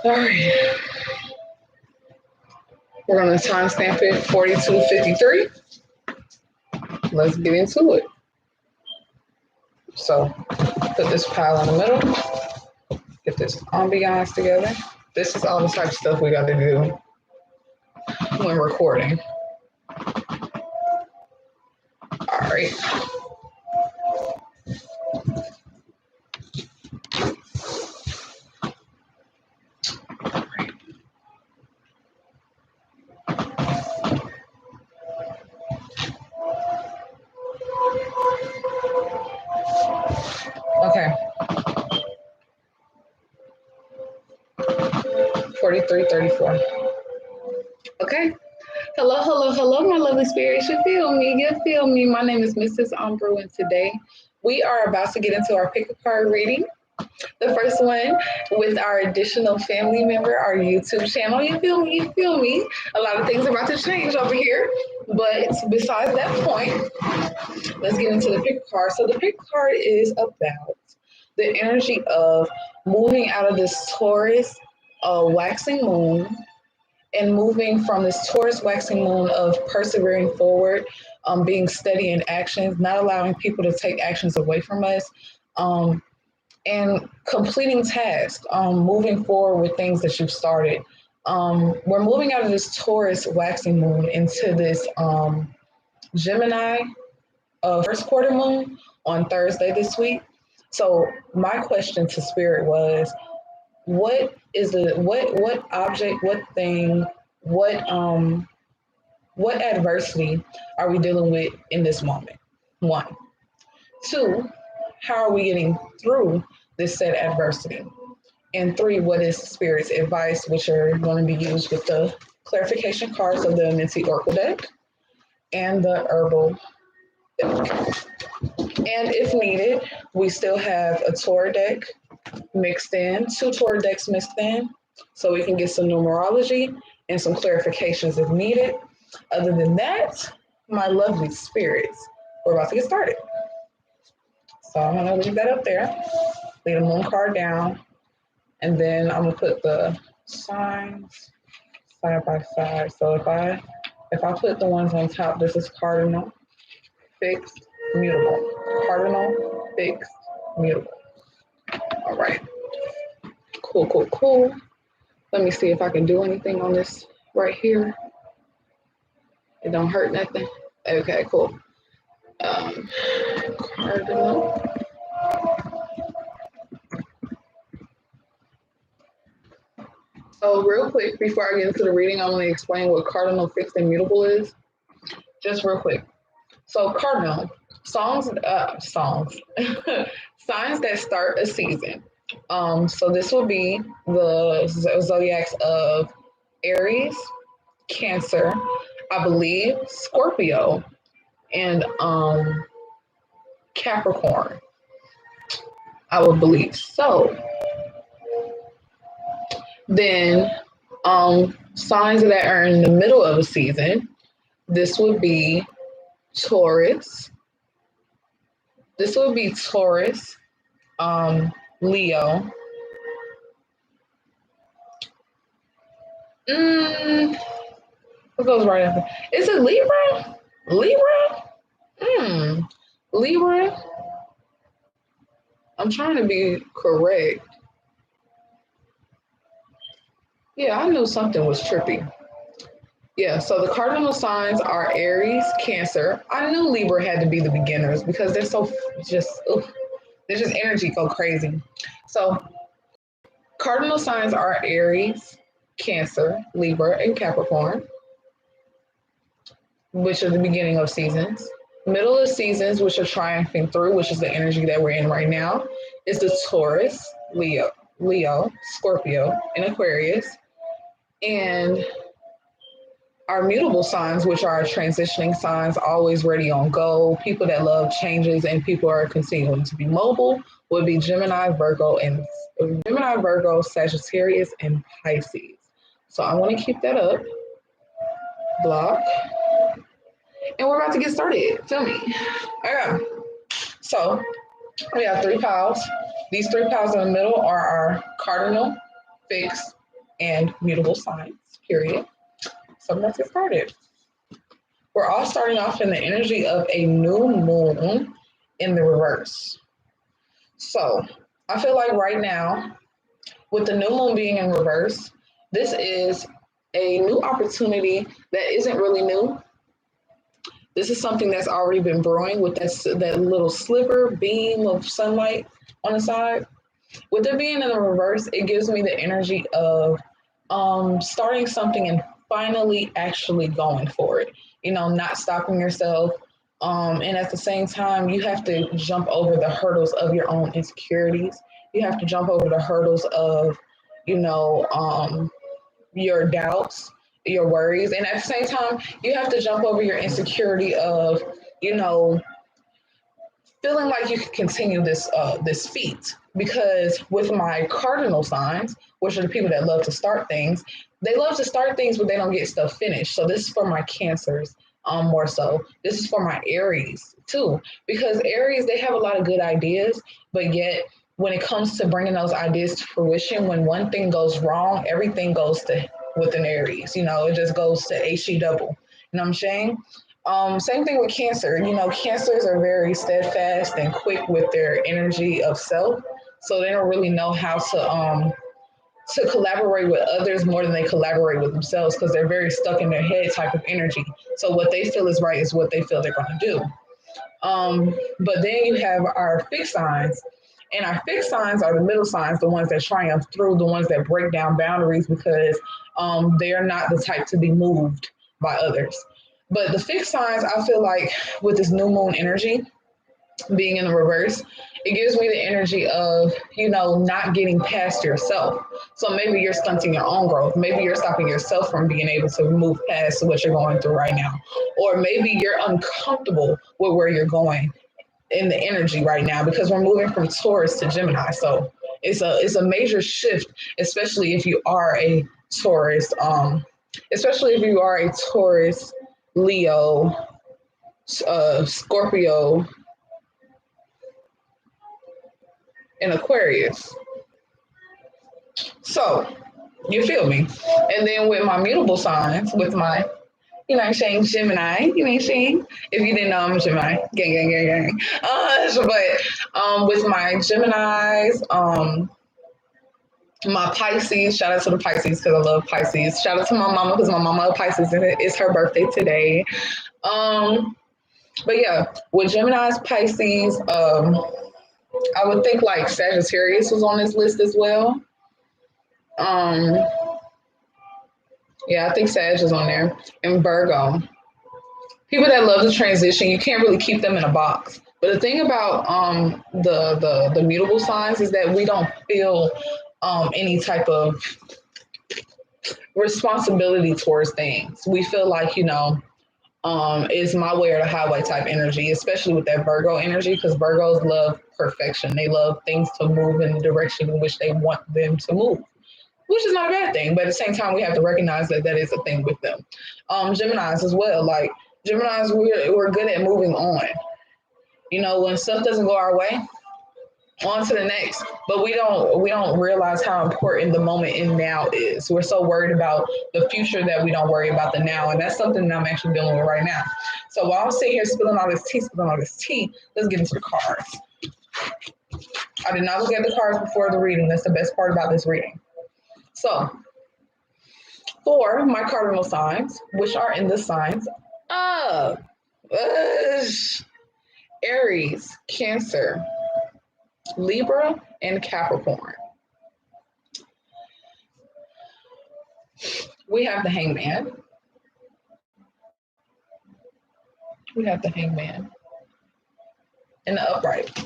Speaker 1: All right. We're gonna timestamp it 42:53. Let's get into it. So put this pile in the middle. Get this ambiance together. This is all the type of stuff we got to do when recording. All right. Okay. 43:34. Okay. Hello, my lovely spirits. You feel me? You feel me? My name is Mrs. Umbrew, and today we are about to get into our pick a card reading. The first one with our additional family member, our YouTube channel. You feel me? You feel me? A lot of things are about to change over here. But besides that point, let's get into the pick a card. So the pick a card is about the energy of moving out of this Taurus waxing moon and moving from this Taurus waxing moon of persevering forward, being steady in actions, not allowing people to take actions away from us, and completing tasks, moving forward with things that you've started. We're moving out of this Taurus waxing moon into this Gemini first quarter moon on Thursday this week. So my question to Spirit was, what is what object, what thing, what adversity are we dealing with in this moment? 1. 2, how are we getting through this said adversity? And 3, what is Spirit's advice, which are going to be used with the clarification cards of the Minty Oracle deck and the Herbal deck. And if needed, we still have a Torah deck mixed in, 2 Torah decks mixed in, so we can get some numerology and some clarifications if needed. Other than that, my lovely spirits, we're about to get started. So I'm gonna leave that up there, lay the moon card down, and then I'm gonna put the signs side by side. So if I put the ones on top, this is Cardinal, fixed, mutable. Cardinal, fixed, mutable. All right. Cool, cool, cool. Let me see if I can do anything on this right here. It don't hurt nothing. Okay, cool. Cardinal. So real quick, before I get into the reading, I'm going to explain what cardinal, fixed, and mutable is. Just real quick. So cardinal, signs that start a season. So this will be the zodiacs of Aries, Cancer, I believe Scorpio, and Capricorn. I would believe so. Then signs that are in the middle of a season. This would be Taurus. This would be Taurus, Leo. What goes right after? Is it Libra? Libra? Libra? I'm trying to be correct. Yeah, I knew something was trippy. Yeah, so the cardinal signs are Aries, Cancer. I knew Libra had to be the beginners because they're so they're just energy go crazy. So cardinal signs are Aries, Cancer, Libra, and Capricorn, which are the beginning of seasons. Middle of seasons, which are triumphing through, which is the energy that we're in right now, is the Taurus, Leo, Scorpio, and Aquarius. And our mutable signs, which are transitioning signs, always ready on go, people that love changes and people are continuing to be mobile, would be Gemini, Virgo, Sagittarius, and Pisces. So I want to keep that up. Block. And we're about to get started. Feel me? Okay. So we have 3 piles. These 3 piles in the middle are our cardinal, fixed, and mutable signs, period. So let's get started. We're all starting off in the energy of a new moon in the reverse. So I feel like right now, with the new moon being in reverse, this is a new opportunity that isn't really new. This is something that's already been brewing with that little sliver beam of sunlight on the side. With it being in the reverse, it gives me the energy of starting something and finally actually going for it. You know, not stopping yourself. And at the same time, you have to jump over the hurdles of your own insecurities. You have to jump over the hurdles of, your doubts, your worries. And at the same time, you have to jump over your insecurity of, feeling like you can continue this feat. Because with my cardinal signs, which are the people that love to start things, they love to start things, but they don't get stuff finished. So this is for my Cancers, more so. This is for my Aries too, because Aries, they have a lot of good ideas, but yet when it comes to bringing those ideas to fruition, when one thing goes wrong, everything goes to with an Aries. It just goes to HE double. You know what I'm saying? Same thing with Cancer. Cancers are very steadfast and quick with their energy of self, so they don't really know how to collaborate with others more than they collaborate with themselves because they're very stuck in their head type of energy. So what they feel is right is what they feel they're going to do. But then you have our fixed signs. And our fixed signs are the middle signs, the ones that triumph through, the ones that break down boundaries because they are not the type to be moved by others. But the fixed signs, I feel like with this new moon energy, being in the reverse, it gives me the energy of, not getting past yourself. So maybe you're stunting your own growth. Maybe you're stopping yourself from being able to move past what you're going through right now. Or maybe you're uncomfortable with where you're going in the energy right now because we're moving from Taurus to Gemini. So it's a major shift, especially if you are a Taurus, especially if you are a Taurus, Leo, Scorpio, and Aquarius. So you feel me? And then with my mutable signs, with my, saying Gemini, saying, if you didn't know I'm Gemini, gang, gang, gang, gang. But with my Geminis, my Pisces, shout out to the Pisces because I love Pisces. Shout out to my mama because my mama is Pisces and it's her birthday today. But yeah, with Gemini's, Pisces, I would think like Sagittarius was on this list as well. Um, yeah, I think Sag is on there. And Virgo. People that love to transition, you can't really keep them in a box. But the thing about the mutable signs is that we don't feel any type of responsibility towards things. We feel like, it's my way or the highway type energy, especially with that Virgo energy, because Virgos love perfection. They love things to move in the direction in which they want them to move, which is not a bad thing. But at the same time, we have to recognize that that is a thing with them. Geminis as well. Like Geminis, we're good at moving on. When stuff doesn't go our way, on to the next. But we don't realize how important the moment in now is. We're so worried about the future that we don't worry about the now, and that's something that I'm actually dealing with right now. So while I'm sitting here spilling all this tea, let's get into the cards. I did not look at the cards before the reading. That's the best part about this reading. So for my cardinal signs, which are in the signs of Aries, Cancer, Libra, and Capricorn. We have the Hangman. We have the Hangman and the Upright.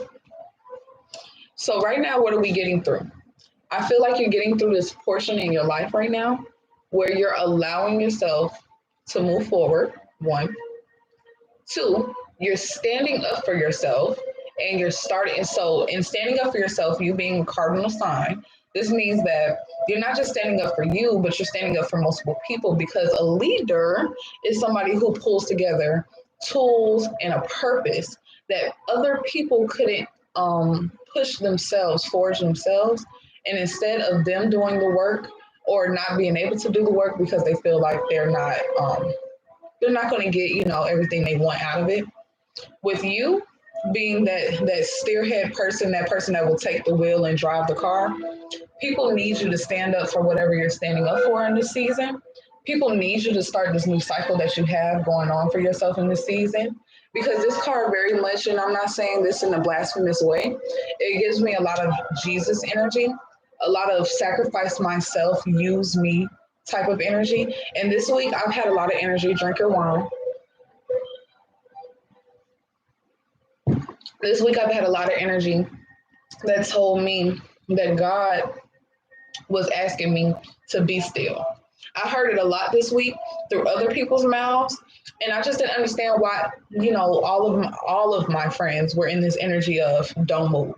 Speaker 1: So right now, what are we getting through? I feel like you're getting through this portion in your life right now where you're allowing yourself to move forward, one. Two, you're standing up for yourself and you're starting. So, in standing up for yourself, you being a cardinal sign, this means that you're not just standing up for you, but you're standing up for multiple people because a leader is somebody who pulls together tools and a purpose that other people couldn't push themselves, forge themselves. And instead of them doing the work or not being able to do the work because they feel like they're not going to get everything they want out of it. With you being that spearhead person, that person that will take the wheel and drive the car, people need you to stand up for whatever you're standing up for in this season. People need you to start this new cycle that you have going on for yourself in this season. Because this card very much, and I'm not saying this in a blasphemous way, it gives me a lot of Jesus energy, a lot of sacrifice myself, use me type of energy. And this week I've had a lot of energy, drink your wine. This week I've had a lot of energy that told me that God was asking me to be still. I heard it a lot this week through other people's mouths, and I just didn't understand why, all of my friends were in this energy of don't move,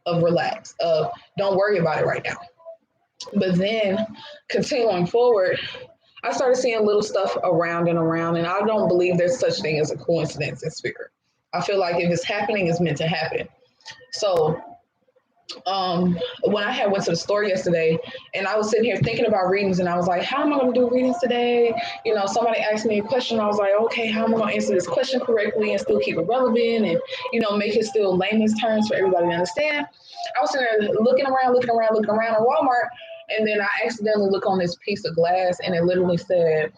Speaker 1: of relax, of don't worry about it right now. But then continuing forward, I started seeing little stuff around and around, and I don't believe there's such thing as a coincidence in spirit. I feel like if it's happening, it's meant to happen. So when I had went to the store yesterday and I was sitting here thinking about readings and I was like, how am I going to do readings today? Somebody asked me a question. I was like, okay, how am I going to answer this question correctly and still keep it relevant and, make it still layman's terms for everybody to understand. I was sitting there looking around at Walmart, and then I accidentally look on this piece of glass and it literally said,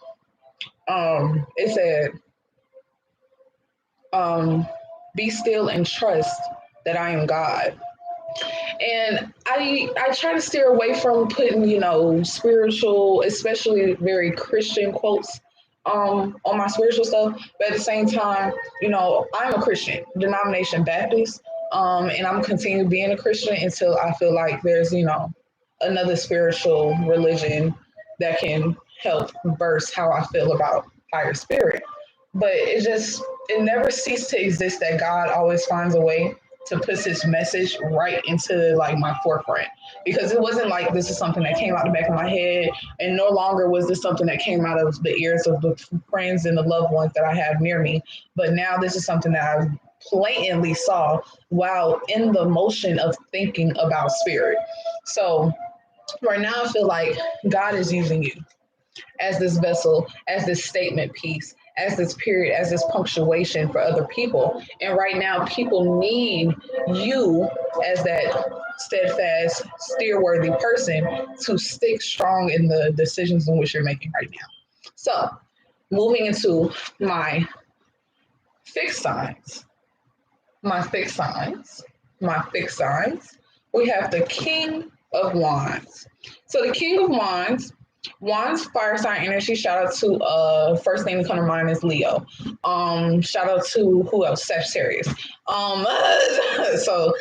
Speaker 1: be still and trust that I am God. And I try to steer away from putting, spiritual, especially very Christian quotes on my spiritual stuff, but at the same time, I'm a Christian, denomination Baptist, and I'm continue being a Christian until I feel like there's, another spiritual religion that can help burst how I feel about higher spirit. But it never ceased to exist that God always finds a way to put his message right into like my forefront, because it wasn't like this is something that came out the back of my head, and no longer was this something that came out of the ears of the friends and the loved ones that I have near me, but now this is something that I blatantly saw while in the motion of thinking about spirit. So right now I feel like God is using you as this vessel, as this statement piece, as this period, as this punctuation for other people. And right now, people need you as that steadfast, steer-worthy person to stick strong in the decisions in which you're making right now. So, moving into my fixed signs, my fixed signs, my fixed signs, we have the King of Wands. So, the King of Wands, fire sign energy. Shout out to first thing to come to mind is Leo. Shout out to who else? Sagittarius. So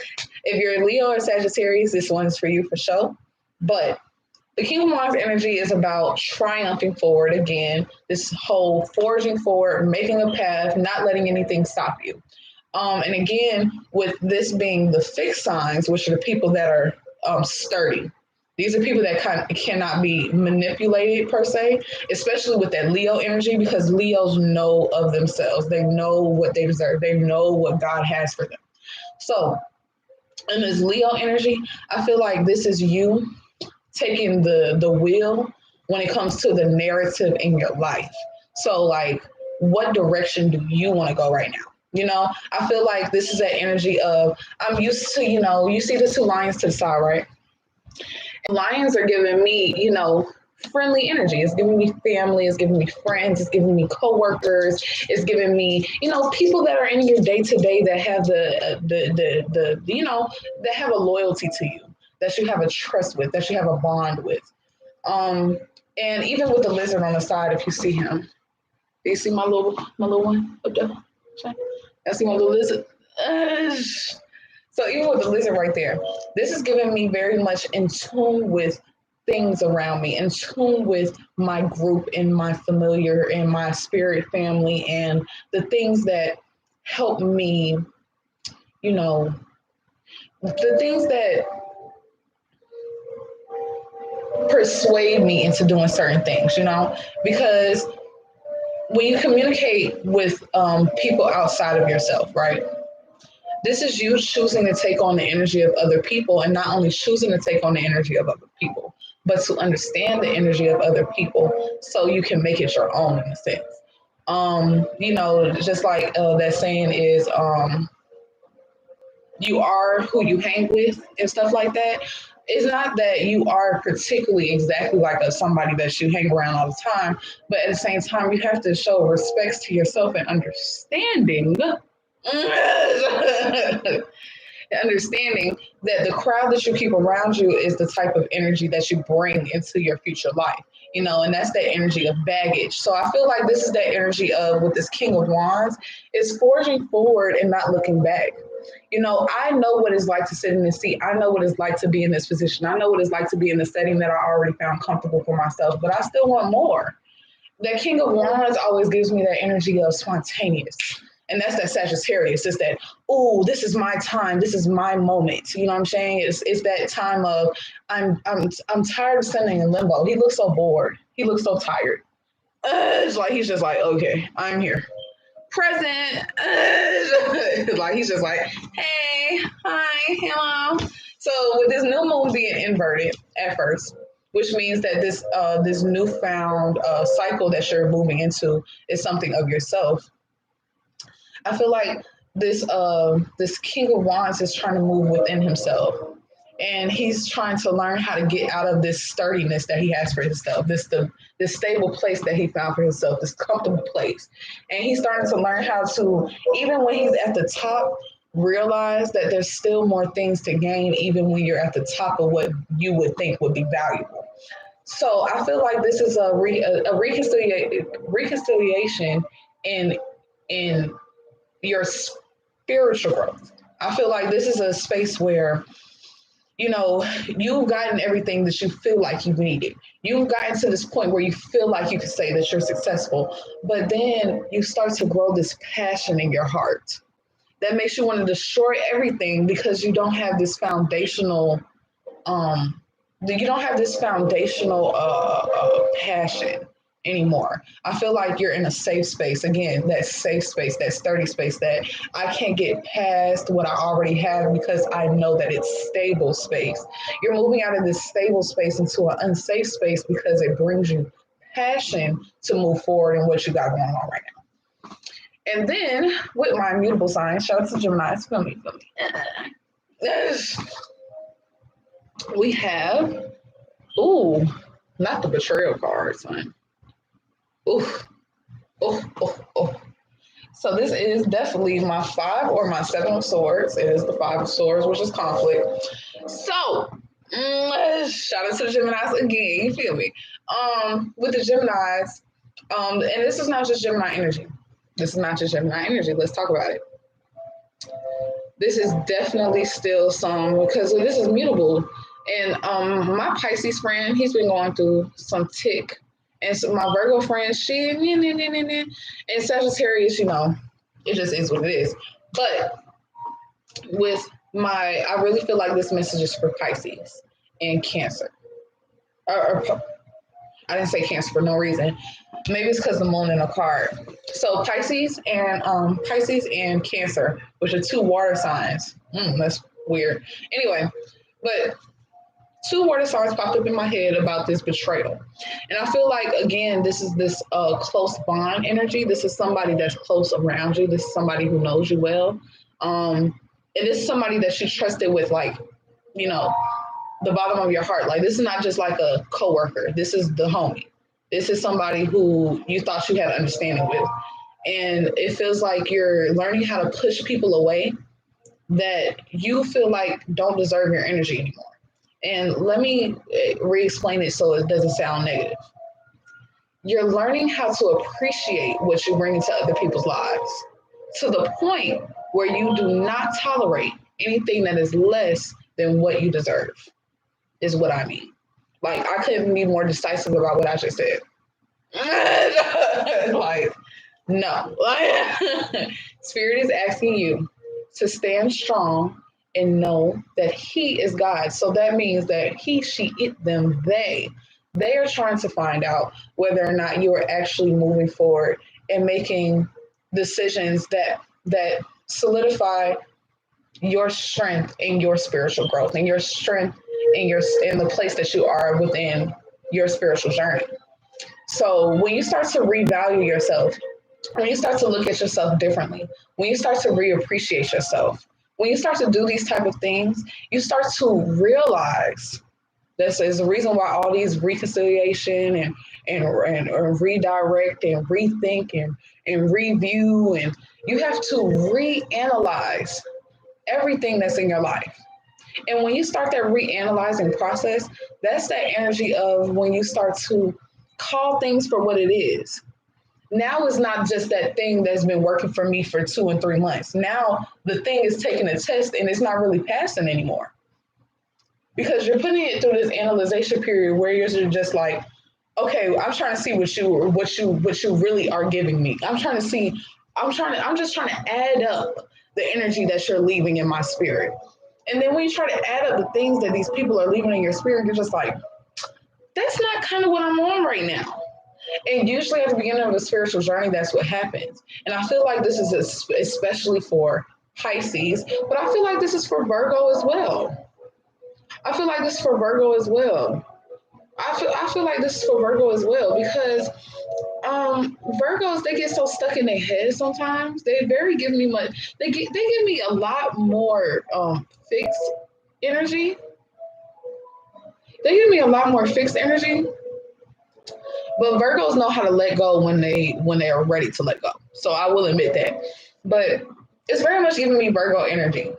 Speaker 1: if you're Leo or Sagittarius, this one's for you for sure. But the King of Wands energy is about triumphing forward again. This whole forging forward, making a path, not letting anything stop you. And again, with this being the fixed signs, which are the people that are sturdy. These are people that cannot be manipulated per se, especially with that Leo energy, because Leos know of themselves. They know what they deserve. They know what God has for them. So in this Leo energy, I feel like this is you taking the wheel when it comes to the narrative in your life. So like, what direction do you want to go right now? I feel like this is that energy of, I'm used to, you see the two lions to the side, right? Lions are giving me, friendly energy. It's giving me family. It's giving me friends. It's giving me coworkers. It's giving me, people that are in your day to day that have that have a loyalty to you, that you have a trust with, that you have a bond with. And even with the lizard on the side, if you see him, do you see my little one up there? I see my little lizard. So even with the lizard right there, this is giving me very much in tune with things around me, in tune with my group and my familiar and my spirit family and the things that help me, the things that persuade me into doing certain things, because when you communicate with people outside of yourself, right? This is you choosing to take on the energy of other people, and not only choosing to take on the energy of other people, but to understand the energy of other people so you can make it your own in a sense. Just like that saying is, you are who you hang with and stuff like that. It's not that you are particularly exactly like somebody that you hang around all the time, but at the same time, you have to show respect to yourself and understanding understanding that the crowd that you keep around you is the type of energy that you bring into your future life, and that's that energy of baggage. So I feel like this is that energy of, with this King of Wands, is forging forward and not looking back. I know what it's like to sit in this seat. I know what it's like to be in this position. I know what it's like to be in the setting that I already found comfortable for myself, but I still want more. That King of Wands always gives me that energy of spontaneous. And that's that Sagittarius. It's that, oh, this is my time. This is my moment. You know what I'm saying? It's that time of, I'm tired of standing in limbo. He looks so bored. He looks so tired. It's like he's just like, okay, I'm here. Present. Like he's just like, hey, hi, hello. So with this new moon being inverted at first, which means that this newfound cycle that you're moving into is something of yourself. I feel like this King of Wands is trying to move within himself, and he's trying to learn how to get out of this sturdiness that he has for himself, this stable place that he found for himself, this comfortable place, and he's starting to learn how to, even when he's at the top, realize that there's still more things to gain, even when you're at the top of what you would think would be valuable. So I feel like this is reconciliation in in your spiritual growth. I feel like this is a space where, you know, you've gotten everything that you feel like you needed. You've gotten to this point where you feel like you can say that you're successful, but then you start to grow this passion in your heart that makes you want to destroy everything because you don't have this foundational um you don't have this foundational passion anymore. I feel like you're in a safe space again, that safe space, that sturdy space that I can't get past what I already have because I know that it's stable space. You're moving out of this stable space into an unsafe space because it brings you passion to move forward in what you got going on right now. And then with my mutable sign, shout out to Gemini, feel me, feel me. We have, ooh, not the betrayal card, son. Ooh, oh, oh, oh. So this is definitely my 5 or my 7 of swords. It is the 5 of swords, which is conflict. So, shout out to the Geminis again. You feel me? With the Geminis, and this is not just Gemini energy. This is not just Gemini energy. Let's talk about it. This is definitely still some because this is mutable. And my Pisces friend, he's been going through some tick. And so my Virgo friend, she and Sagittarius, you know, it just is what it is. But with I really feel like this message is for Pisces and Cancer. Or I didn't say Cancer for no reason. Maybe it's because the moon in a card. So Pisces and Cancer, which are 2 water signs. That's weird. Anyway, but 2 water signs popped up in my head about this betrayal. And I feel like, again, this is this close bond energy. This is somebody that's close around you. This is somebody who knows you well. It is somebody that you trusted with, like, you know, the bottom of your heart. Like, this is not just like a coworker. This is the homie. This is somebody who you thought you had understanding with. And it feels like you're learning how to push people away that you feel like don't deserve your energy anymore. And let me re-explain it so it doesn't sound negative. You're learning how to appreciate what you bring into other people's lives to the point where you do not tolerate anything that is less than what you deserve, is what I mean. Like, I couldn't be more decisive about what I just said. Like, no. Spirit is asking you to stand strong and know that He is God. So that means that He, she, it, them, they are trying to find out whether or not you are actually moving forward and making decisions that solidify your strength in your spiritual growth and your strength in the place that you are within your spiritual journey. So when you start to revalue yourself, when you start to look at yourself differently, when you start to reappreciate yourself, when you start to do these type of things, you start to realize this is the reason why all these reconciliation and redirect and rethink and review, and you have to reanalyze everything that's in your life. And when you start that reanalyzing process, that's that energy of when you start to call things for what it is. Now it's not just that thing that's been working for me for 2 and 3 months. Now the thing is taking a test and it's not really passing anymore because you're putting it through this analyzation period where you're just like, okay, I'm trying to see what you really are giving me. I'm just trying to add up the energy that you're leaving in my spirit. And then when you try to add up the things that these people are leaving in your spirit, you're just like, that's not kind of what I'm on right now. And usually at the beginning of a spiritual journey, that's what happens. And I feel like this is especially for Pisces, but I feel like this is for Virgo as well. I feel like this is for Virgo as well. I feel like this is for Virgo as well because Virgos, they get so stuck in their head sometimes. They very give me much. They give me a lot more fixed energy. They give me a lot more fixed energy. But Virgos know how to let go when they are ready to let go. So I will admit that. But it's very much giving me Virgo energy.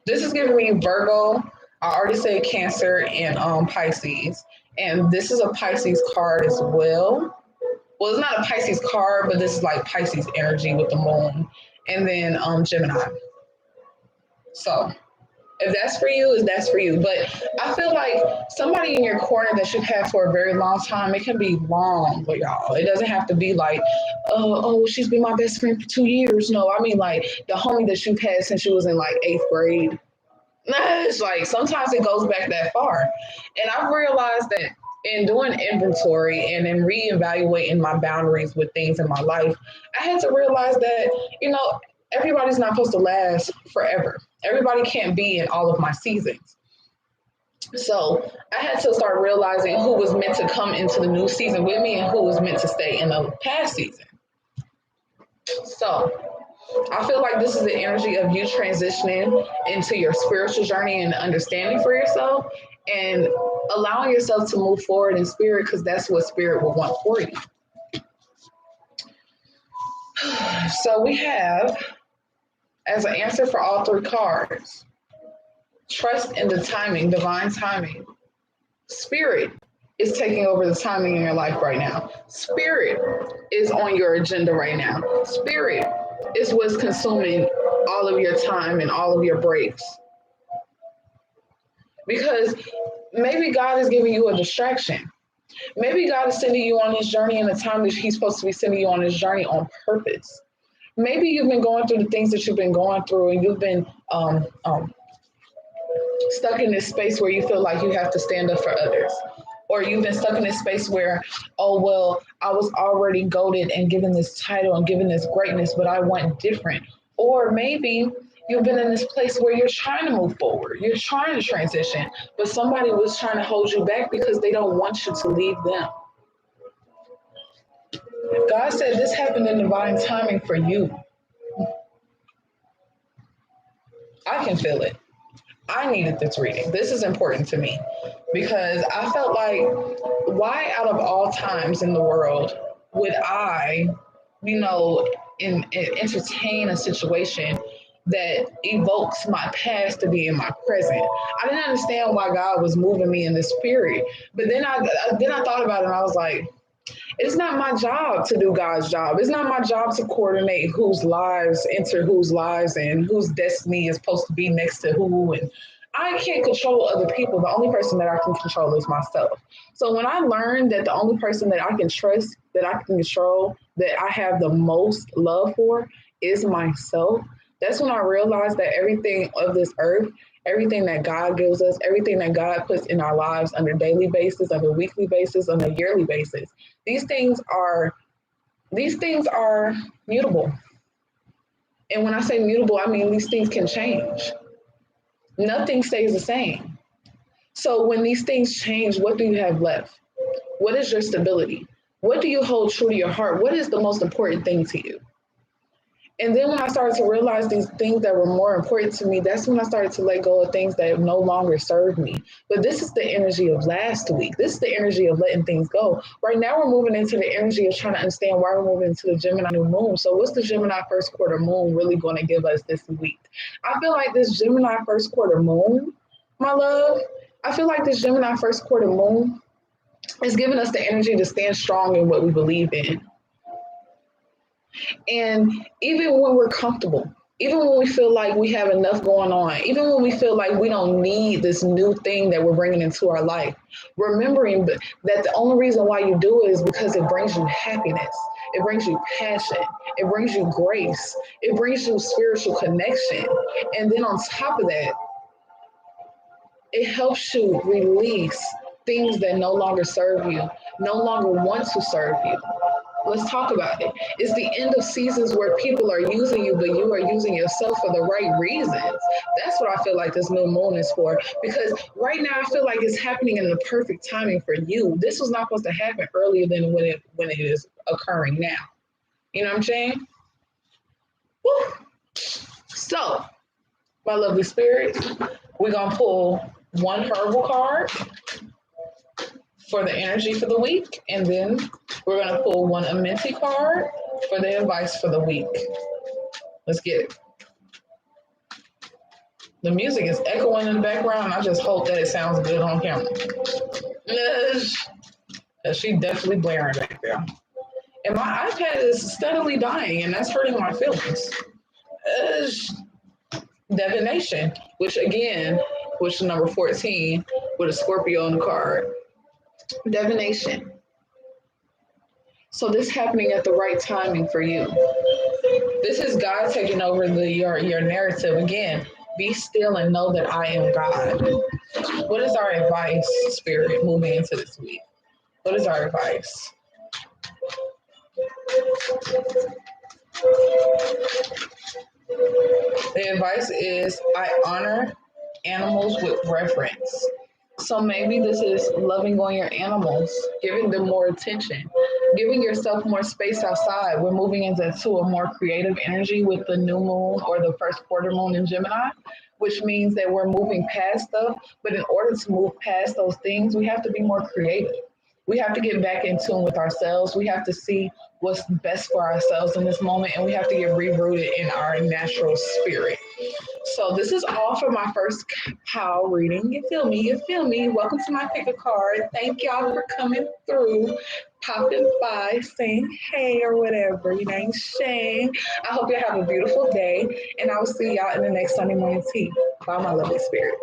Speaker 1: This is giving me Virgo. I already said Cancer and Pisces. And this is a Pisces card as well. Well, it's not a Pisces card, but this is like Pisces energy with the moon. And then Gemini. So if that's for you, is that's for you. But I feel like somebody in your corner that you've had for a very long time, it can be long with y'all. It doesn't have to be like, oh, she's been my best friend for 2 years. No, I mean like the homie that you've had since you was in like eighth grade. It's like sometimes it goes back that far. And I've realized that in doing inventory and in reevaluating my boundaries with things in my life, I had to realize that, everybody's not supposed to last forever. Everybody can't be in all of my seasons. So I had to start realizing who was meant to come into the new season with me and who was meant to stay in the past season. So I feel like this is the energy of you transitioning into your spiritual journey and understanding for yourself and allowing yourself to move forward in spirit because that's what spirit will want for you. So we have, as an answer for all three cards, trust in the timing, divine timing. Spirit is taking over the timing in your life right now. Spirit is on your agenda right now. Spirit is what's consuming all of your time and all of your breaks. Because maybe God is giving you a distraction. Maybe God is sending you on this journey in the time that He's supposed to be sending you on this journey on purpose. Maybe you've been going through the things that you've been going through and you've been stuck in this space where you feel like you have to stand up for others. Or you've been stuck in this space where, oh, well, I was already goated and given this title and given this greatness, but I want different. Or maybe you've been in this place where you're trying to move forward, you're trying to transition, but somebody was trying to hold you back because they don't want you to leave them. God said this happened in divine timing for you. I can feel it. I needed this reading. This is important to me because I felt like, why out of all times in the world would I, entertain a situation that evokes my past to be in my present? I didn't understand why God was moving me in this period. But then I thought about it and I was like, it's not my job to do God's job. It's not my job to coordinate whose lives enter whose lives and whose destiny is supposed to be next to who. And I can't control other people. The only person that I can control is myself. So when I learned that the only person that I can trust, that I can control, that I have the most love for is myself, that's when I realized that everything of this earth, everything that God gives us, everything that God puts in our lives on a daily basis, on a weekly basis, on a yearly basis, these things are mutable. And when I say mutable, I mean these things can change. Nothing stays the same. So when these things change, what do you have left? What is your stability? What do you hold true to your heart? What is the most important thing to you? And then when I started to realize these things that were more important to me, that's when I started to let go of things that no longer served me. But this is the energy of last week. This is the energy of letting things go. Right now, we're moving into the energy of trying to understand why we're moving into the Gemini new moon. So what's the Gemini first quarter moon really going to give us this week? I feel like this Gemini first quarter moon, my love, I feel like this Gemini first quarter moon is giving us the energy to stand strong in what we believe in. And even when we're comfortable, even when we feel like we have enough going on, even when we feel like we don't need this new thing that we're bringing into our life, remembering that the only reason why you do it is because it brings you happiness, it brings you passion, it brings you grace, it brings you spiritual connection. And then on top of that, it helps you release things that no longer serve you, no longer want to serve you. Let's talk about it. It's the end of seasons where people are using you, but you are using yourself for the right reasons. That's what I feel like this new moon is for. Because right now, I feel like it's happening in the perfect timing for you. This was not supposed to happen earlier than when it is occurring now. You know what I'm saying? Woo. So, my lovely spirits, we're gonna pull one herbal card for the energy for the week, and then we're going to pull one Amenti card for the advice for the week. Let's get it. The music is echoing in the background. I just hope that it sounds good on camera. She definitely blaring back there. And my iPad is steadily dying, and that's hurting my feelings. Divination, which is number 14 with a Scorpio on the card. Divination. So this happening at the right timing for you. This is God taking over your narrative again. Be still and know that I am God. What is our advice, Spirit, moving into this week? What is our advice? The advice is I honor animals with reverence. So maybe this is loving on your animals, giving them more attention, giving yourself more space outside. We're moving into a more creative energy with the new moon or the first quarter moon in Gemini, which means that we're moving past stuff. But in order to move past those things, we have to be more creative. We have to get back in tune with ourselves. We have to see what's best for ourselves in this moment, and we have to get rerooted in our natural spirit. So this is all for my first cow reading. You feel me? You feel me? Welcome to my pick a card. Thank y'all for coming through, popping by, saying hey or whatever. Your name's Shane. I hope you have a beautiful day, and I will see y'all in the next Sunday morning tea. Bye, my lovely spirits.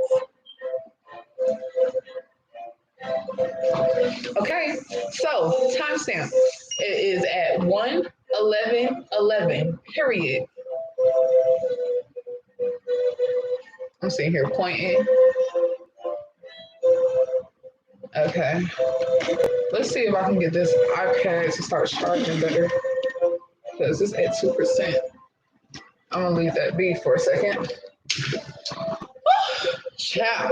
Speaker 1: Okay, so timestamp. It is at 1:11:11. Period. I'm sitting here pointing. Okay. Let's see if I can get this iPad to start charging better. Because it's at 2%. I'm gonna leave that be for a second. Ciao.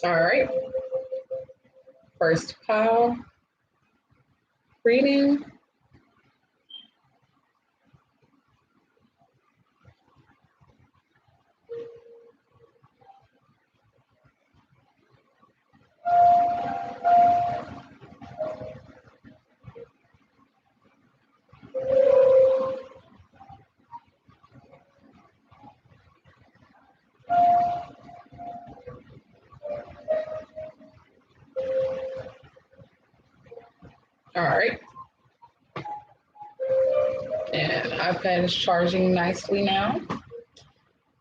Speaker 1: All right. First pile reading. All right. And iPad is charging nicely now.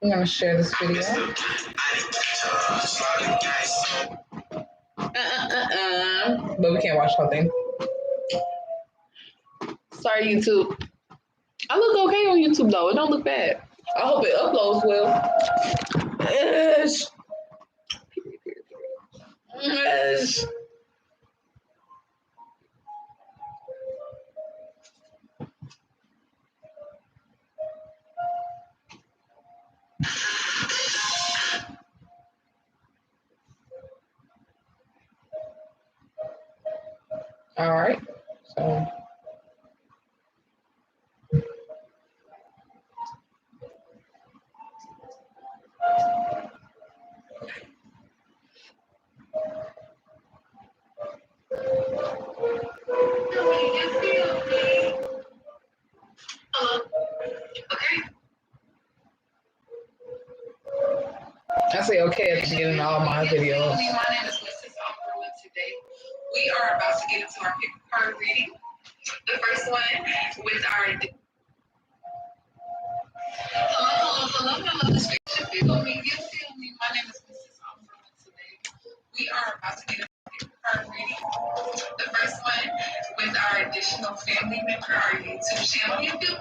Speaker 1: I'm gonna share this video. But we can't watch the whole thing. Sorry, YouTube. I look okay on YouTube though. It don't look bad. I hope it uploads well. Yes. Yes. All right. So. I say okay at the beginning of all my videos. My name is Mrs. Offerwood today. We are about to get into our pick card reading. The first one with our hello. You feel me? My name is Mrs. Offerwood today. We are about to get a card reading. The first one with our additional family member, our YouTube channel. You feel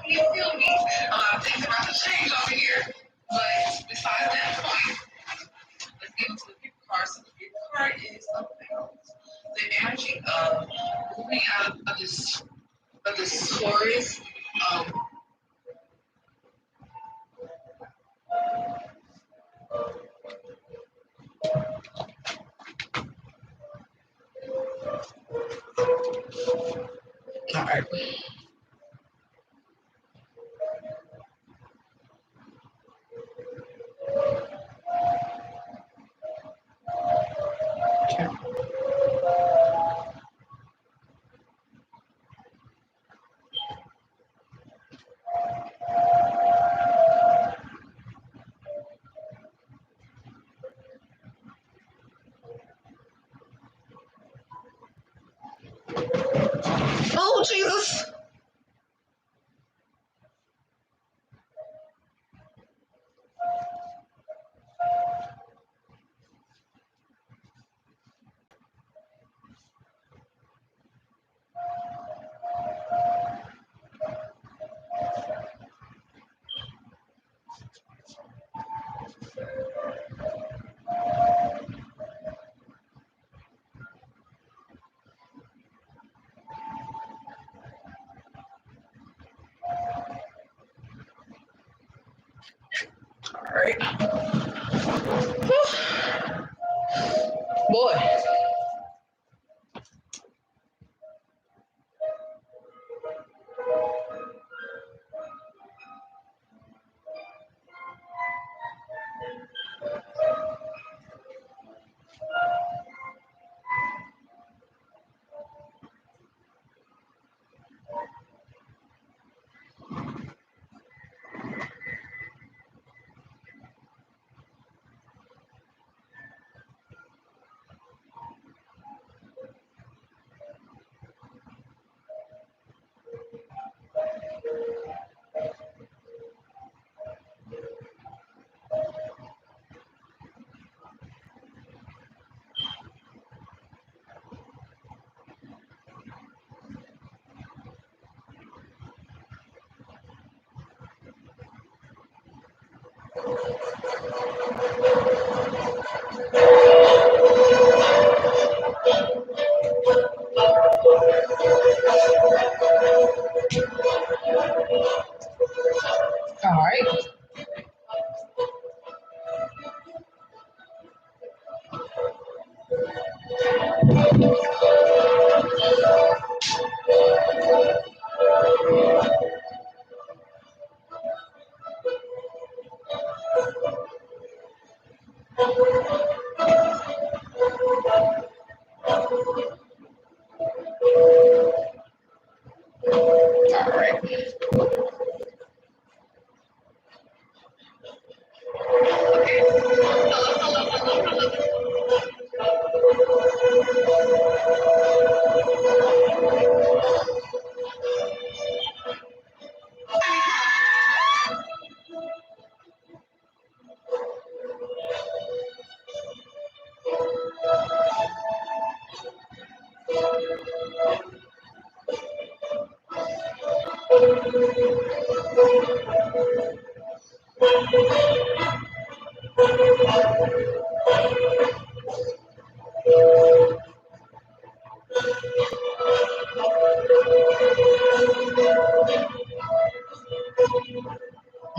Speaker 1: me? A lot of things about to change over here. But besides that point, let's get into the gift card. So the gift card is about the energy of moving out of this Taurus. All right. Okay. Oh, Jesus. All right. Boy. All right. All right.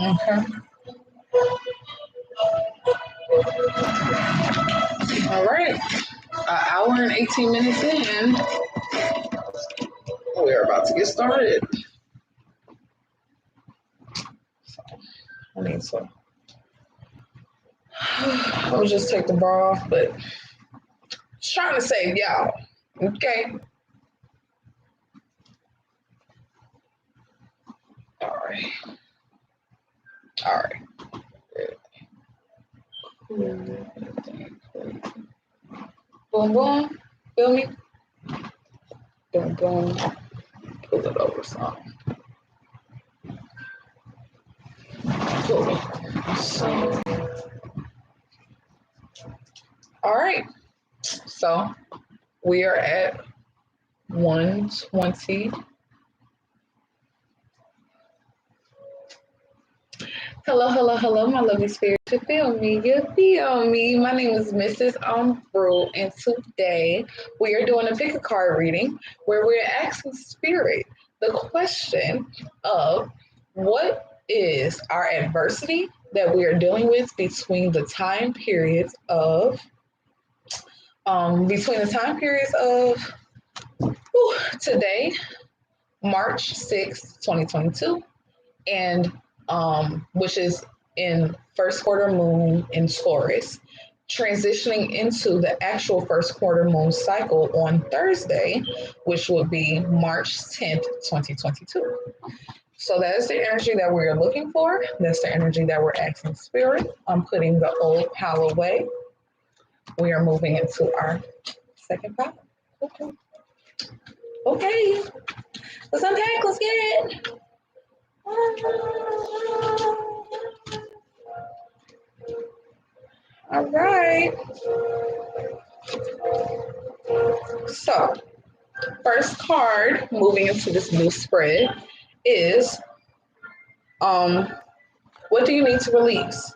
Speaker 1: Okay. All right. An hour and 18 minutes in, we're about to get started. I need to. I'll just take the bar off, but just trying to save y'all. Okay. All right. All right. Boom, boom. Feel me? Boom, boom. Pull it over some. Cool. So, all right. So we are at 120. Hello, hello, hello, my lovely spirit. You feel me? You feel me? My name is Mrs. Umbrew, and today we are doing a pick a card reading where we're asking spirit the question of what is our adversity that we are dealing with between the time periods of today, March 6th, 2022, and which is in first quarter moon in Taurus, transitioning into the actual first quarter moon cycle on Thursday, which will be March 10th, 2022. So that is the energy that we're looking for. That's the energy that we're asking spirit. I'm putting the old pile away. We are moving into our second pile. Okay. Okay. Let's unpack. Let's get it. All right. So, first card moving into this new spread is what do you need to release?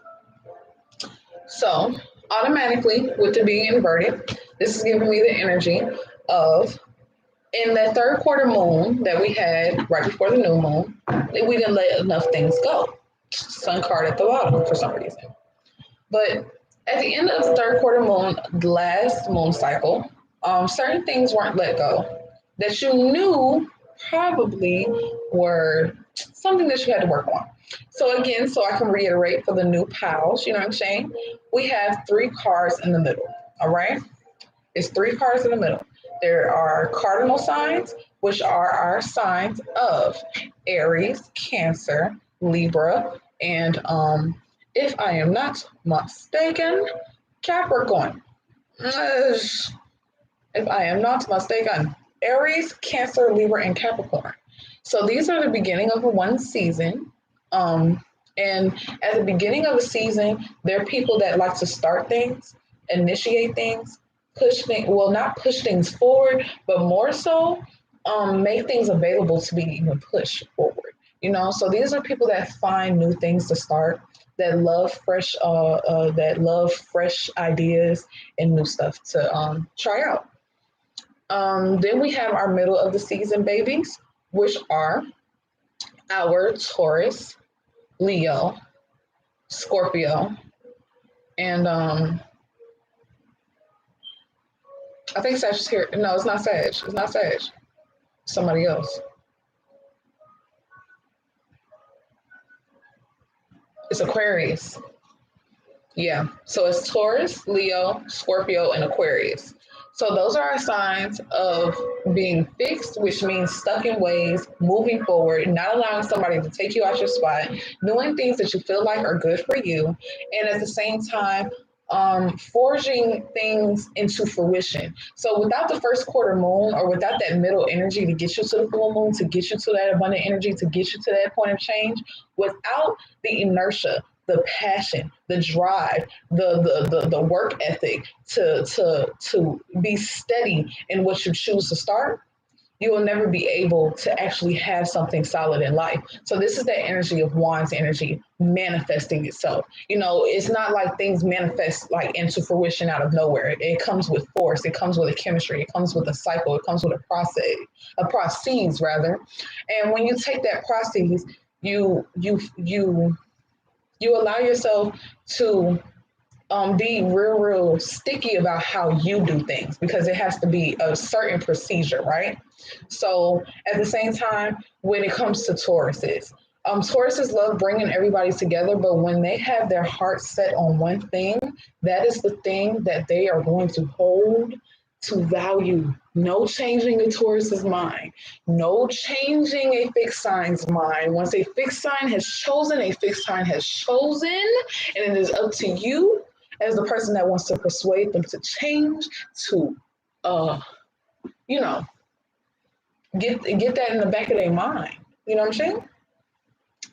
Speaker 1: So, automatically, with it being inverted, this is giving me the energy of in that third quarter moon that we had right before the new moon, we didn't let enough things go. Sun card at the bottom for some reason. But at the end of the third quarter moon, the last moon cycle, certain things weren't let go that you knew probably were something that you had to work on. So again, so I can reiterate for the new pals, you know what I'm saying? We have three cards in the middle, all right? It's three cards in the middle. There are cardinal signs, which are our signs of Aries, Cancer, Libra, and if I am not mistaken, Capricorn. If I am not mistaken, Aries, Cancer, Libra, and Capricorn. So these are the beginning of one season. And at the beginning of a season, there are people that like to start things, initiate things, push things, well, not push things forward, but more so make things available to be even pushed forward. You know, so these are people that find new things to start, that love fresh ideas and new stuff to try out. Then we have our middle of the season babies, which are our Taurus, Leo, Scorpio, and I think Sag is here. No, it's not Sag. It's not Sag. Somebody else. It's Aquarius. Yeah. So it's Taurus, Leo, Scorpio, and Aquarius. So those are our signs of being fixed, which means stuck in ways, moving forward, not allowing somebody to take you out your spot, doing things that you feel like are good for you, and at the same time, forging things into fruition. So without the first quarter moon or without that middle energy to get you to the full moon, to get you to that abundant energy, to get you to that point of change, without the inertia, the passion, the drive, the work ethic to be steady in what you choose to start, you will never be able to actually have something solid in life. So this is that energy of Wands energy manifesting itself. You know, it's not like things manifest like into fruition out of nowhere. It comes with force. It comes with a chemistry. It comes with a cycle. It comes with a process rather. And when you take that process, you allow yourself to be real sticky about how you do things because it has to be a certain procedure, right? So at the same time, when it comes to Tauruses, Tauruses love bringing everybody together, but when they have their heart set on one thing, that is the thing that they are going to hold to value. No changing a Taurus's mind. No changing a fixed sign's mind. Once a fixed sign has chosen, a fixed sign has chosen, and it is up to you as the person that wants to persuade them to change, to you know, get that in the back of their mind. You know what I'm saying?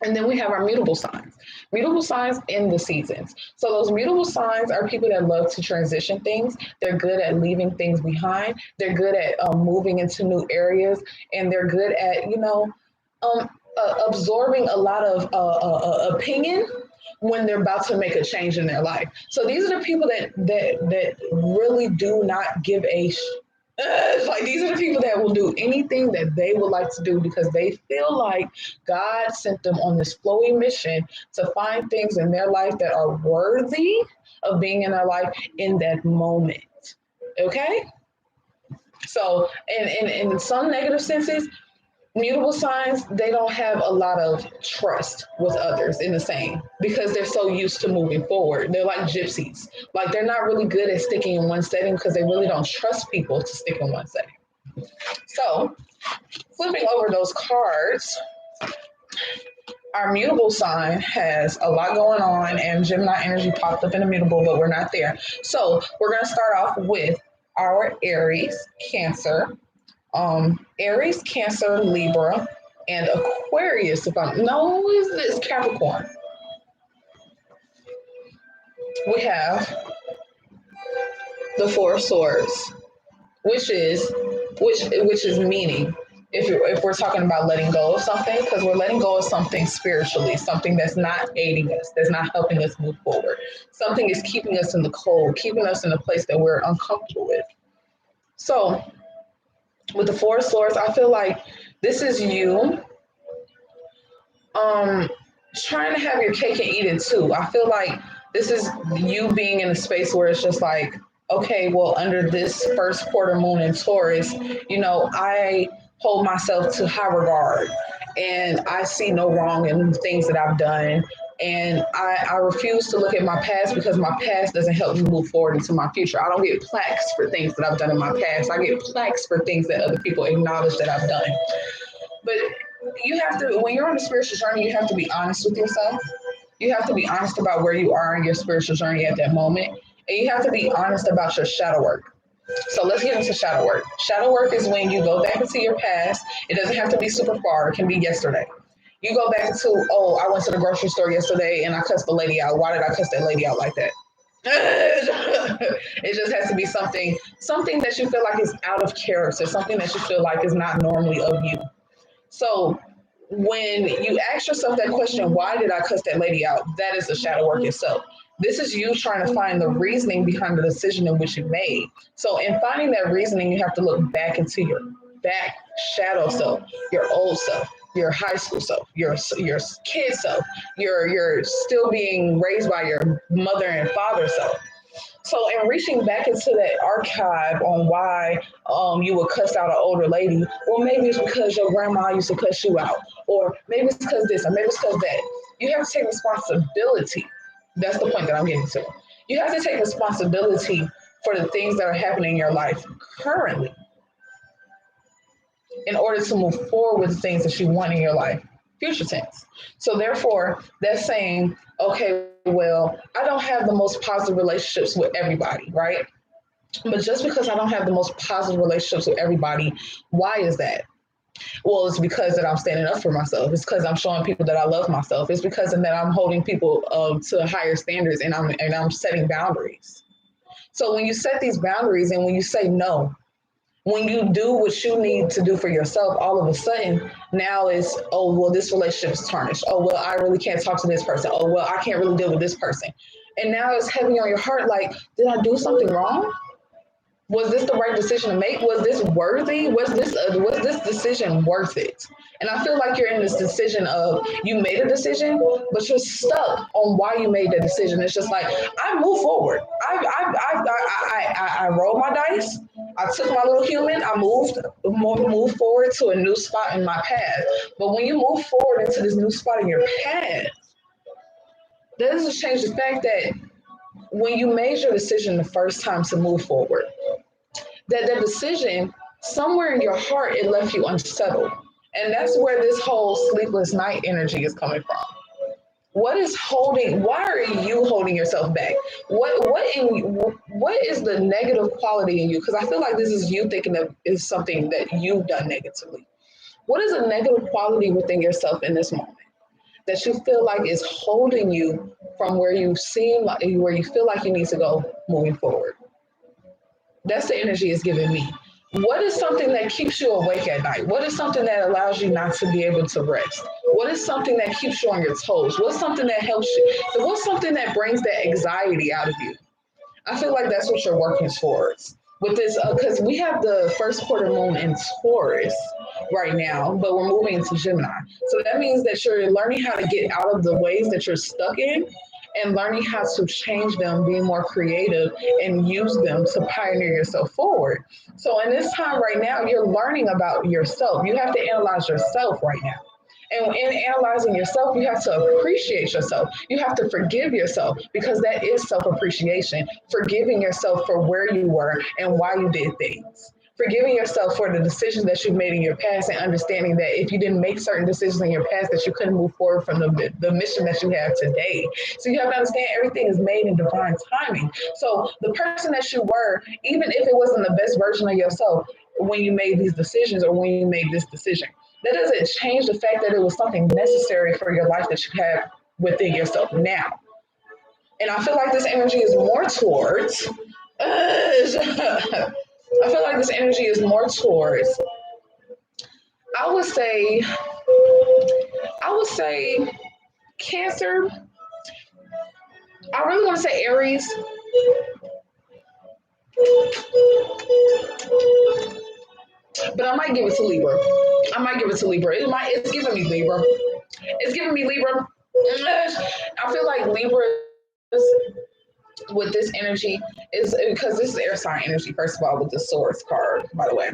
Speaker 1: And then we have our mutable signs. Mutable signs in the seasons. So those mutable signs are people that love to transition things. They're good at leaving things behind. They're good at moving into new areas, and they're good at um, absorbing a lot of opinion when they're about to make a change in their life. So these are the people that really do not give a like these are the people that will do anything that they would like to do because they feel like God sent them on this flowy mission to find things in their life that are worthy of being in their life in that moment. Okay? So in some negative senses, mutable signs, they don't have a lot of trust with others in the same because they're so used to moving forward. They're like gypsies. Like they're not really good at sticking in one setting because they really don't trust people to stick in one setting. So flipping over those cards, our mutable sign has a lot going on, and Gemini energy popped up in the mutable, but we're not there. So we're going to start off with our Aries, Cancer, Aries, Cancer, Libra, and Aquarius. If I'm no, is this Capricorn? We have the Four of Swords, which is meaning. If we're talking about letting go of something, because we're letting go of something spiritually, something that's not aiding us, that's not helping us move forward, something is keeping us in the cold, keeping us in a place that we're uncomfortable with. So with the Four of Swords, I feel like this is you um trying to have your cake and eat it too. I feel like this is you being in a space where it's just like, okay, well, under this first quarter moon in Taurus, I hold myself to high regard and I see no wrong in things that I've done. And I refuse to look at my past because my past doesn't help me move forward into my future. I don't get plaques for things that I've done in my past. I get plaques for things that other people acknowledge that I've done. But you have to, when you're on a spiritual journey, you have to be honest with yourself. You have to be honest about where you are in your spiritual journey at that moment. And you have to be honest about your shadow work. So let's get into shadow work. Shadow work is when you go back into your past. It doesn't have to be super far, it can be yesterday. You go back to, oh, I went to the grocery store yesterday and I cussed the lady out. Why did I cuss that lady out like that? It just has to be something that you feel like is out of character, something that you feel like is not normally of you. So when you ask yourself that question, why did I cuss that lady out? That is the shadow work itself. This is you trying to find the reasoning behind the decision in which you made. So in finding that reasoning, you have to look back into your back shadow self, your old self, your high school self, your kid self, your still being raised by your mother and father self. So, in reaching back into that archive on why you would cuss out an older lady, well, maybe it's because your grandma used to cuss you out, or maybe it's because this, or maybe it's because that. You have to take responsibility. That's the point that I'm getting to. You have to take responsibility for the things that are happening in your life currently in order to move forward with the things that you want in your life, future tense. So therefore, that's saying, okay, well, I don't have the most positive relationships with everybody, right? But just because I don't have the most positive relationships with everybody, why is that? Well, it's because that I'm standing up for myself. It's because I'm showing people that I love myself. It's because that I'm holding people to higher standards and I'm setting boundaries. So when you set these boundaries and when you say no, when you do what you need to do for yourself, all of a sudden now it's, oh, well, this relationship is tarnished. Oh, well, I really can't talk to this person. Oh, well, I can't really deal with this person. And now it's heavy on your heart. Like, did I do something wrong? Was this the right decision to make? Was this worthy? Was this decision worth it? And I feel like you're in this decision of you made a decision, but you're stuck on why you made that decision. It's just like I move forward. I rolled my dice. I took my little human. I moved forward to a new spot in my path. But when you move forward into this new spot in your path, that doesn't change the fact that when you made your decision the first time to move forward, that decision, somewhere in your heart, it left you unsettled. And that's where this whole sleepless night energy is coming from. Why are you holding yourself back? What is the negative quality in you? Because I feel like this is you thinking that is something that you've done negatively. What is a negative quality within yourself in this moment that you feel like is holding you from where you seem like, where you feel like you need to go moving forward. That's the energy it's giving me. What is something that keeps you awake at night? What is something that allows you not to be able to rest? What is something that keeps you on your toes? What's something that helps you? What's something that brings that anxiety out of you? I feel like that's what you're working towards with this, because we have the first quarter moon in Taurus right now, but we're moving into Gemini. So that means that you're learning how to get out of the ways that you're stuck in and learning how to change them, being more creative and use them to pioneer yourself forward. So in this time right now, you're learning about yourself. You have to analyze yourself right now. And in analyzing yourself, you have to appreciate yourself. You have to forgive yourself because that is self appreciation. Forgiving yourself for where you were and why you did things. Forgiving yourself for the decisions that you've made in your past and understanding that if you didn't make certain decisions in your past, that you couldn't move forward from the mission that you have today. So you have to understand everything is made in divine timing. So the person that you were, even if it wasn't the best version of yourself when you made these decisions or when you made this decision, that doesn't change the fact that it was something necessary for your life that you have within yourself now. And I feel like this energy is more towards, I feel like this energy is more towards, I would say, I would say Cancer. I really want to say Aries, but I might give it to Libra. I might give it to Libra. It's giving me Libra. It's giving me Libra. I feel like Libra with this energy is because this is air sign energy, first of all, with the Swords card, by the way.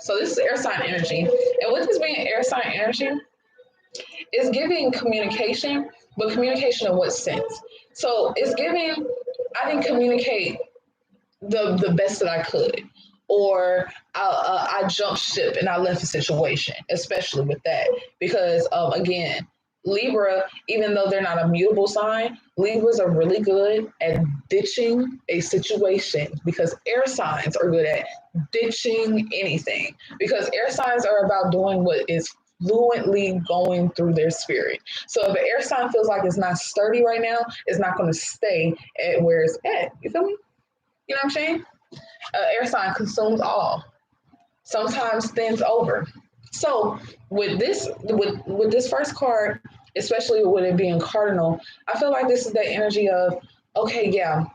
Speaker 1: So this is air sign energy. And with this being air sign energy, it's giving communication, but communication in what sense? So it's giving, I didn't communicate the best that I could, or I jumped ship and I left the situation, especially with that, because again, Libra, even though they're not a mutable sign, Libras are really good at ditching a situation because air signs are good at ditching anything because air signs are about doing what is fluently going through their spirit. So if an air sign feels like it's not sturdy right now, it's not going to stay at where it's at. You feel me? You know what I'm saying? Air sign consumes all. Sometimes thins over. So with this first card, especially with it being Cardinal, I feel like this is that energy of, okay, yeah,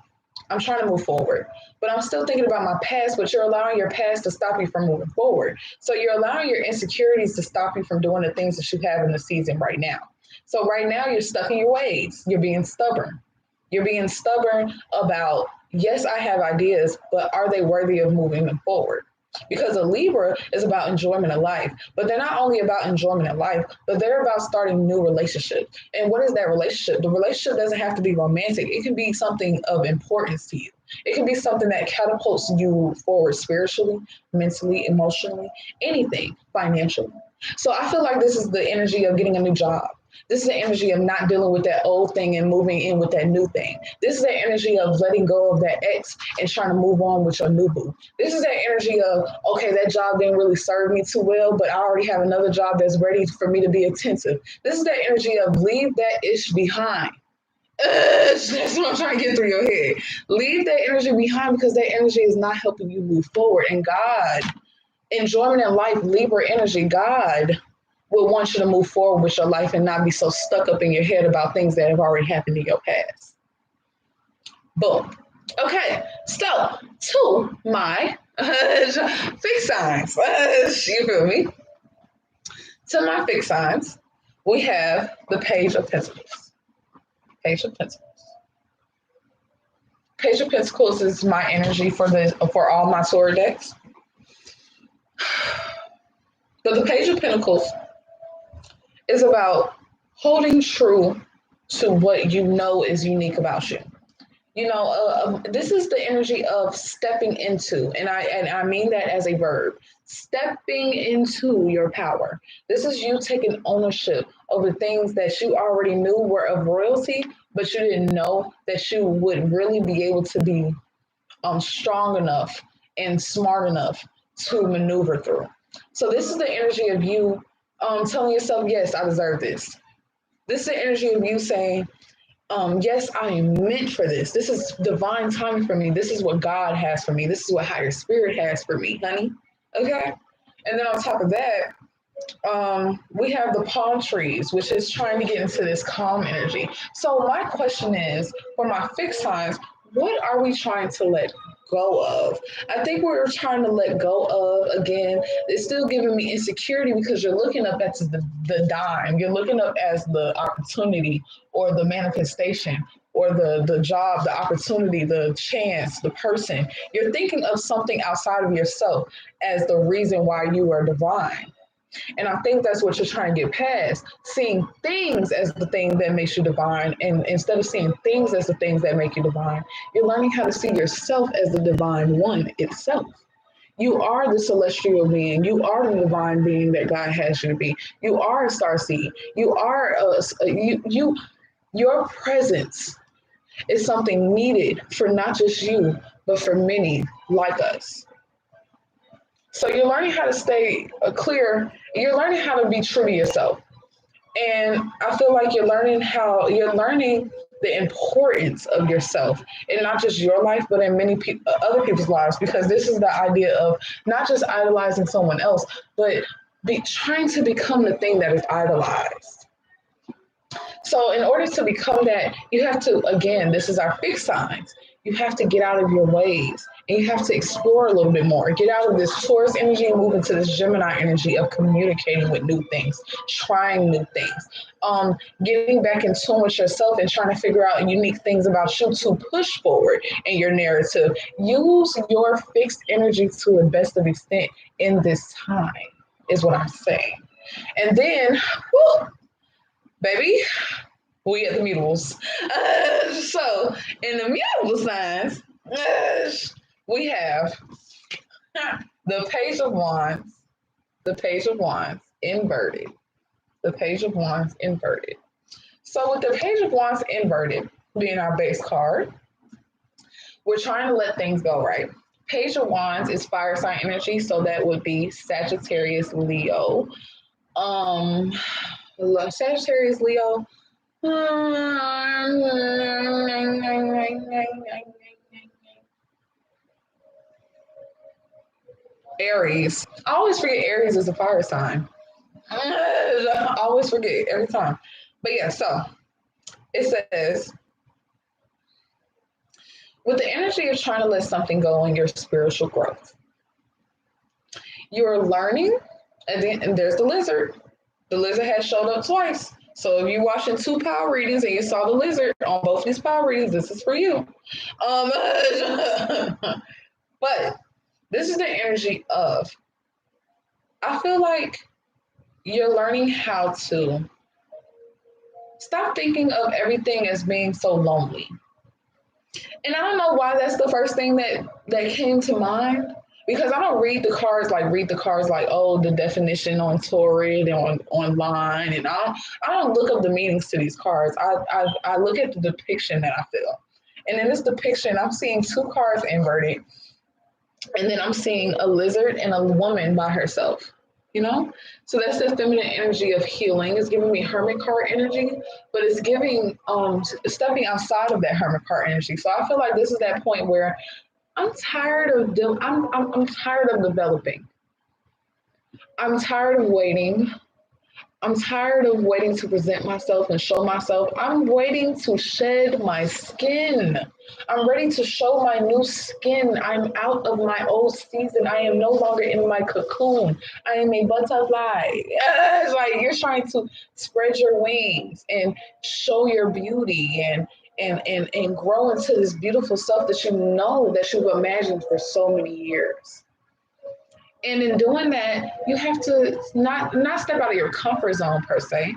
Speaker 1: I'm trying to move forward, but I'm still thinking about my past, but you're allowing your past to stop you from moving forward. So you're allowing your insecurities to stop you from doing the things that you have in the season right now. So right now you're stuck in your ways. You're being stubborn. You're being stubborn about, yes, I have ideas, but are they worthy of moving them forward? Because a Libra is about enjoyment of life, but they're not only about enjoyment of life, but they're about starting new relationships. And what is that relationship? The relationship doesn't have to be romantic. It can be something of importance to you. It can be something that catapults you forward spiritually, mentally, emotionally, anything, financially. So I feel like this is the energy of getting a new job. This is the energy of not dealing with that old thing and moving in with that new thing. This is the energy of letting go of that ex and trying to move on with your new boo. This is that energy of, okay, that job didn't really serve me too well, but I already have another job that's ready for me to be attentive. This is that energy of leave that ish behind. That's what I'm trying to get through your head. Leave that energy behind because that energy is not helping you move forward. And God, enjoyment in life, Libra energy, God will want you to move forward with your life and not be so stuck up in your head about things that have already happened in your past. Boom. Okay, so to my fixed signs, you feel me? To my fixed signs, we have the Page of Pentacles. Page of Pentacles. Page of Pentacles is my energy for all my Taurus decks. But the Page of Pentacles is about holding true to what you know is unique about you. You know, this is the energy of stepping into, and I mean that as a verb, stepping into your power. This is you taking ownership over things that you already knew were of royalty, but you didn't know that you would really be able to be strong enough and smart enough to maneuver through. So this is the energy of you telling yourself, yes, I deserve this. This is the energy of you saying, yes, I am meant for this. This is divine timing for me. This is what God has for me. This is what higher spirit has for me, honey. Okay. And then on top of that, we have the palm trees, which is trying to get into this calm energy. So my question is, for my fixed signs, what are we trying to let go of? I think we're trying to let go of, again, it's still giving me insecurity because you're looking up at the dime. You're looking up as the opportunity or the manifestation or the job, the opportunity, the chance, the person. You're thinking of something outside of yourself as the reason why you are divine. And I think that's what you're trying to get past, seeing things as the thing that makes you divine. And instead of seeing things as the things that make you divine, you're learning how to see yourself as the divine one itself. You are the celestial being. You are the divine being that God has you to be. You are a star seed. You are your presence is something needed for not just you, but for many like us. So you're learning how to stay clear. You're learning how to be true to yourself. And I feel like you're learning the importance of yourself in not just your life, but in many other people's lives, because this is the idea of not just idolizing someone else, but trying to become the thing that is idolized. So in order to become that, you have to, again, this is our fixed signs. You have to get out of your ways and you have to explore a little bit more. Get out of this Taurus energy and move into this Gemini energy of communicating with new things, trying new things, getting back in tune with yourself and trying to figure out unique things about you to push forward in your narrative. Use your fixed energy to the best of extent in this time, is what I'm saying. And then, whew, baby, we at the mutables. So in the mutable signs, we have the Page of Wands, the Page of Wands inverted, the Page of Wands inverted. So with the Page of Wands inverted being our base card, we're trying to let things go, right? Page of Wands is fire sign energy, so that would be Sagittarius, Leo. Sagittarius, Leo, Aries. I always forget Aries is a fire sign. I always forget every time. But yeah, so it says, with the energy of trying to let something go in your spiritual growth, you're learning, and there's the lizard. The lizard has showed up twice. So if you're watching two power readings and you saw the lizard on both these power readings, this is for you. But this is the energy of, I feel like you're learning how to stop thinking of everything as being so lonely. And I don't know why that's the first thing that came to mind, because I don't read the cards like, oh, the definition on Torrid and online, and I don't look up the meanings to these cards. I look at the depiction that I feel, and in this depiction, I'm seeing two cards inverted, and then I'm seeing a lizard and a woman by herself. You know, so that's the feminine energy of healing. It's giving me hermit card energy, but it's giving stepping outside of that hermit card energy. So I feel like this is that point where I'm tired of I'm tired of developing. I'm tired of waiting. I'm tired of waiting to present myself and show myself. I'm waiting to shed my skin. I'm ready to show my new skin. I'm out of my old season. I am no longer in my cocoon. I am a butterfly. It's like you're trying to spread your wings and show your beauty and grow into this beautiful self that you know that you've imagined for so many years. And in doing that, you have to not step out of your comfort zone per se,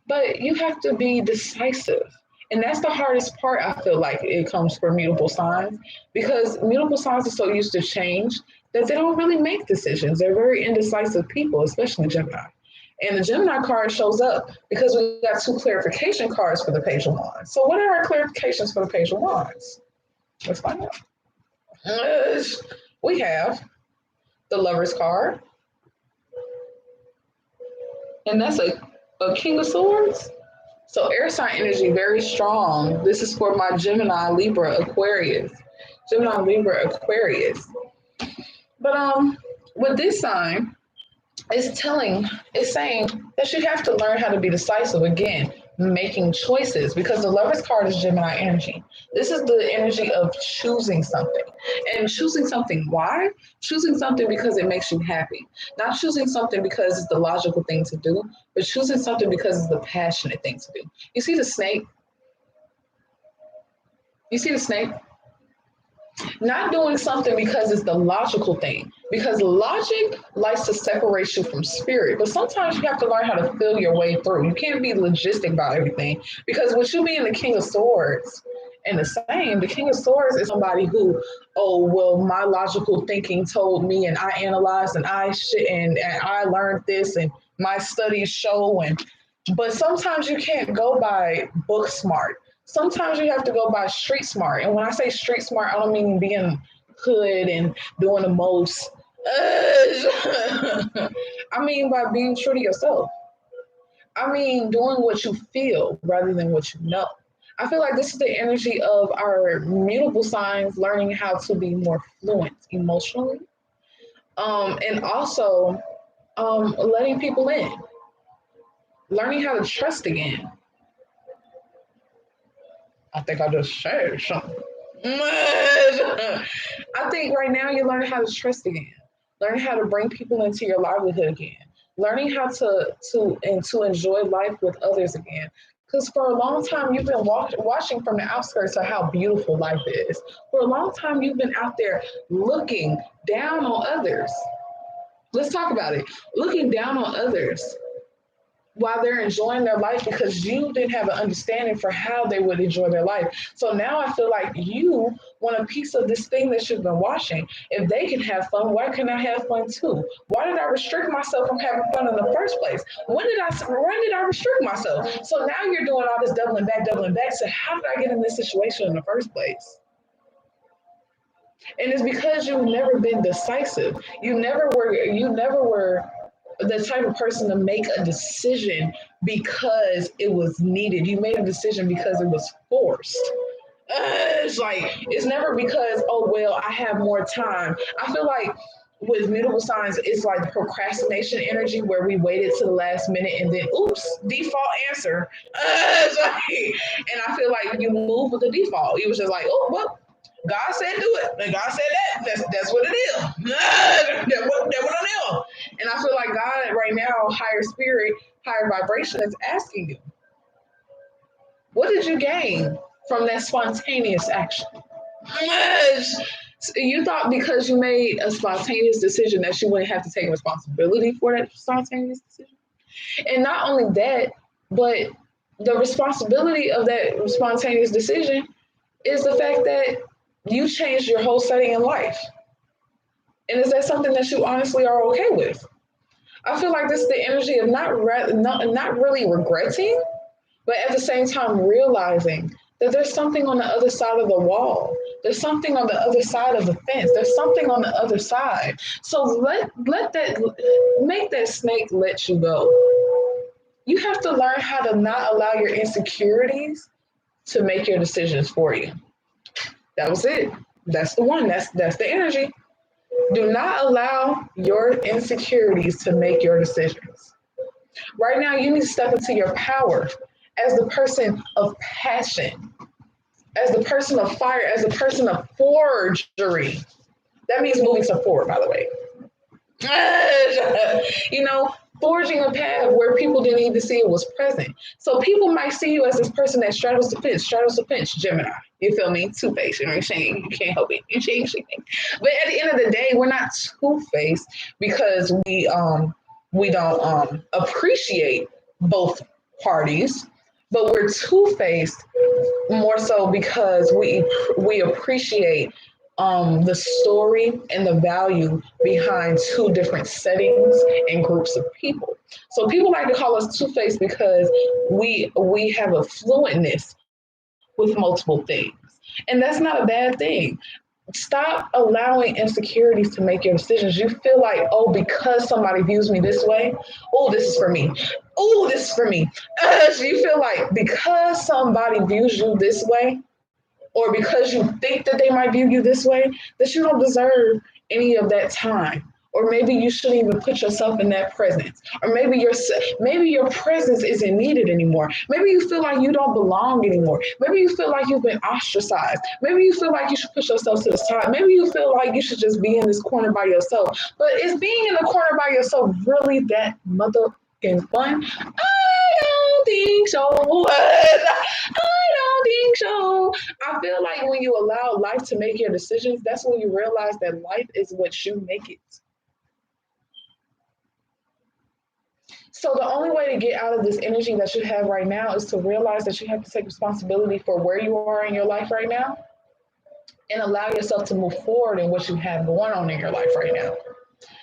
Speaker 1: but you have to be decisive. And that's the hardest part, I feel like it comes for mutable signs, because mutable signs are so used to change that they don't really make decisions. They're very indecisive people, especially Gemini. And the Gemini card shows up because we got two clarification cards for the Page of Wands. So what are our clarifications for the Page of Wands? Let's find out. We have the Lover's card, and that's a King of Swords. So air sign energy, very strong. This is for my Gemini, Libra, Aquarius. Gemini, Libra, Aquarius. But with this sign, it's saying that you have to learn how to be decisive again, making choices because the Lover's card is Gemini energy. This is the energy of choosing something. And choosing something, why? Choosing something because it makes you happy. Not choosing something because it's the logical thing to do, but choosing something because it's the passionate thing to do. You see the snake? You see the snake? Not doing something because it's the logical thing, because logic likes to separate you from spirit, but sometimes you have to learn how to feel your way through. You can't be logistic about everything, because with you being the King of Swords and the same, the King of Swords is somebody who, oh well, my logical thinking told me, and I analyzed, and and I learned this, and my studies show, and but sometimes you can't go by book smart. Sometimes you have to go by street smart. And when I say street smart, I don't mean being hood and doing the most. I mean by being true to yourself. I mean doing what you feel rather than what you know. I feel like this is the energy of our mutable signs learning how to be more fluent emotionally, and also letting people in, learning how to trust again. I think I just shared something. I think right now you're learning how to trust again, learning how to bring people into your livelihood again, learning how to enjoy life with others again. Because for a long time you've been watching from the outskirts of how beautiful life is. For a long time you've been out there looking down on others. Let's talk about it. Looking down on others while they're enjoying their life because you didn't have an understanding for how they would enjoy their life. So now I feel like you want a piece of this thing that you've been watching. If they can have fun, why can't I have fun too? Why did I restrict myself from having fun in the first place? When did I restrict myself? So now you're doing all this doubling back. So how did I get in this situation in the first place? And it's because you've never been decisive. You never were the type of person to make a decision because it was needed. You made a decision because it was forced. It's like it's never because, oh well, I have more time. I feel like with mutable signs, it's like procrastination energy where we waited to the last minute and then oops, default answer. It's like, and I feel like you move with the default. You was just like, oh well, God said do it. And God said that. That's what it is. That's what I know. And I feel like God right now, higher spirit, higher vibration is asking you, what did you gain from that spontaneous action? You thought because you made a spontaneous decision that you wouldn't have to take responsibility for that spontaneous decision. And not only that, but the responsibility of that spontaneous decision is the fact that you changed your whole setting in life. And is that something that you honestly are okay with? I feel like this is the energy of not really regretting, but at the same time realizing that there's something on the other side of the wall. There's something on the other side of the fence. There's something on the other side. So let that make that snake let you go. You have to learn how to not allow your insecurities to make your decisions for you. That was it. That's the one. That's the energy. Do not allow your insecurities to make your decisions. Right now, you need to step into your power as the person of passion, as the person of fire, as the person of forgery. That means moving stuff forward, by the way. You know, forging a path where people didn't even see it was present. So people might see you as this person that straddles the fence, Gemini. You feel me? Two-faced. You know what I'm saying? You can't help it. You change anything. But at the end of the day, we're not two-faced because we don't appreciate both parties, but we're two-faced more so because we appreciate the story and the value behind two different settings and groups of people. So people like to call us two-faced because we have a fluentness with multiple things. And that's not a bad thing. Stop allowing insecurities to make your decisions. You feel like, oh, because somebody views me this way, oh, this is for me. Oh, this is for me. So you feel like because somebody views you this way, or because you think that they might view you this way, that you don't deserve any of that time. Or maybe you shouldn't even put yourself in that presence. Or maybe your presence isn't needed anymore. Maybe you feel like you don't belong anymore. Maybe you feel like you've been ostracized. Maybe you feel like you should put yourself to the side. Maybe you feel like you should just be in this corner by yourself. But is being in the corner by yourself really that motherfucking fun? I don't think so. I don't think so. I feel like when you allow life to make your decisions, that's when you realize that life is what you make it. So the only way to get out of this energy that you have right now is to realize that you have to take responsibility for where you are in your life right now and allow yourself to move forward in what you have going on in your life right now.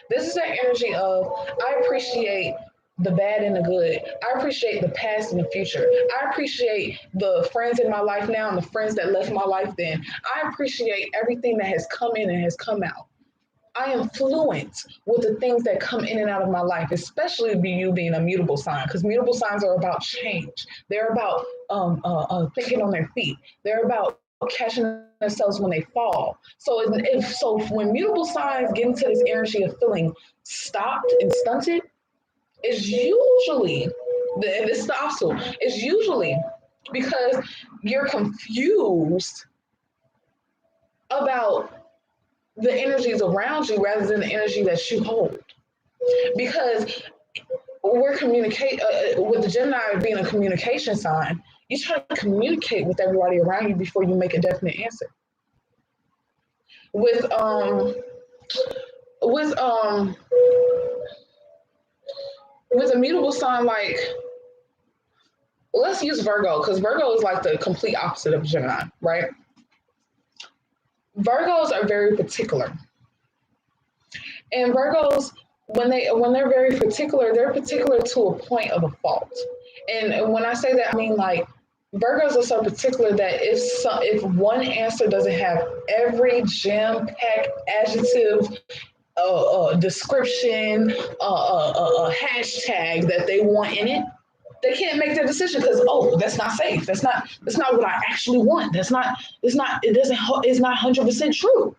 Speaker 1: This is that energy of I appreciate the bad and the good. I appreciate the past and the future. I appreciate the friends in my life now and the friends that left my life then. I appreciate everything that has come in and has come out. I am fluent with the things that come in and out of my life, especially you being a mutable sign, because mutable signs are about change. They're about thinking on their feet. They're about catching themselves when they fall. So when mutable signs get into this energy of feeling stopped and stunted, it's usually and this is the obstacle. It's usually because you're confused about the energies around you rather than the energy that you hold. Because we're communicate with the Gemini being a communication sign, you try to communicate with everybody around you before you make a definite answer. With with um with a mutable sign, like let's use Virgo, because Virgo is like the complete opposite of Gemini, right? Virgos are very particular. And Virgos, when they're very particular, they're particular to a point of a fault. And when I say that, I mean like Virgos are so particular that if one answer doesn't have every jam-packed adjective, description, hashtag that they want in it, they can't make their decision because that's not safe. That's not what I actually want. It doesn't it's not 100% true.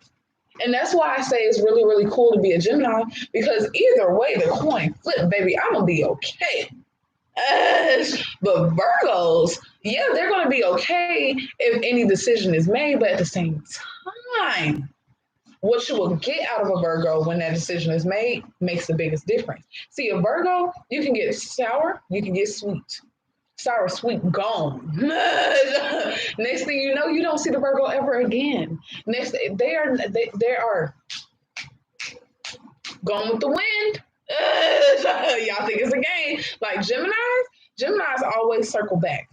Speaker 1: And that's why I say it's really, really cool to be a Gemini because either way the coin flip, baby, I'm gonna be okay. But Virgos, yeah, they're gonna be okay if any decision is made, but at the same time, what you will get out of a Virgo when that decision is made makes the biggest difference. See, a Virgo, you can get sour, you can get sweet. Sour, sweet, gone. Next thing you know, you don't see the Virgo ever again. Next, they are gone with the wind. Y'all think it's a game? Like Gemini's always circle back.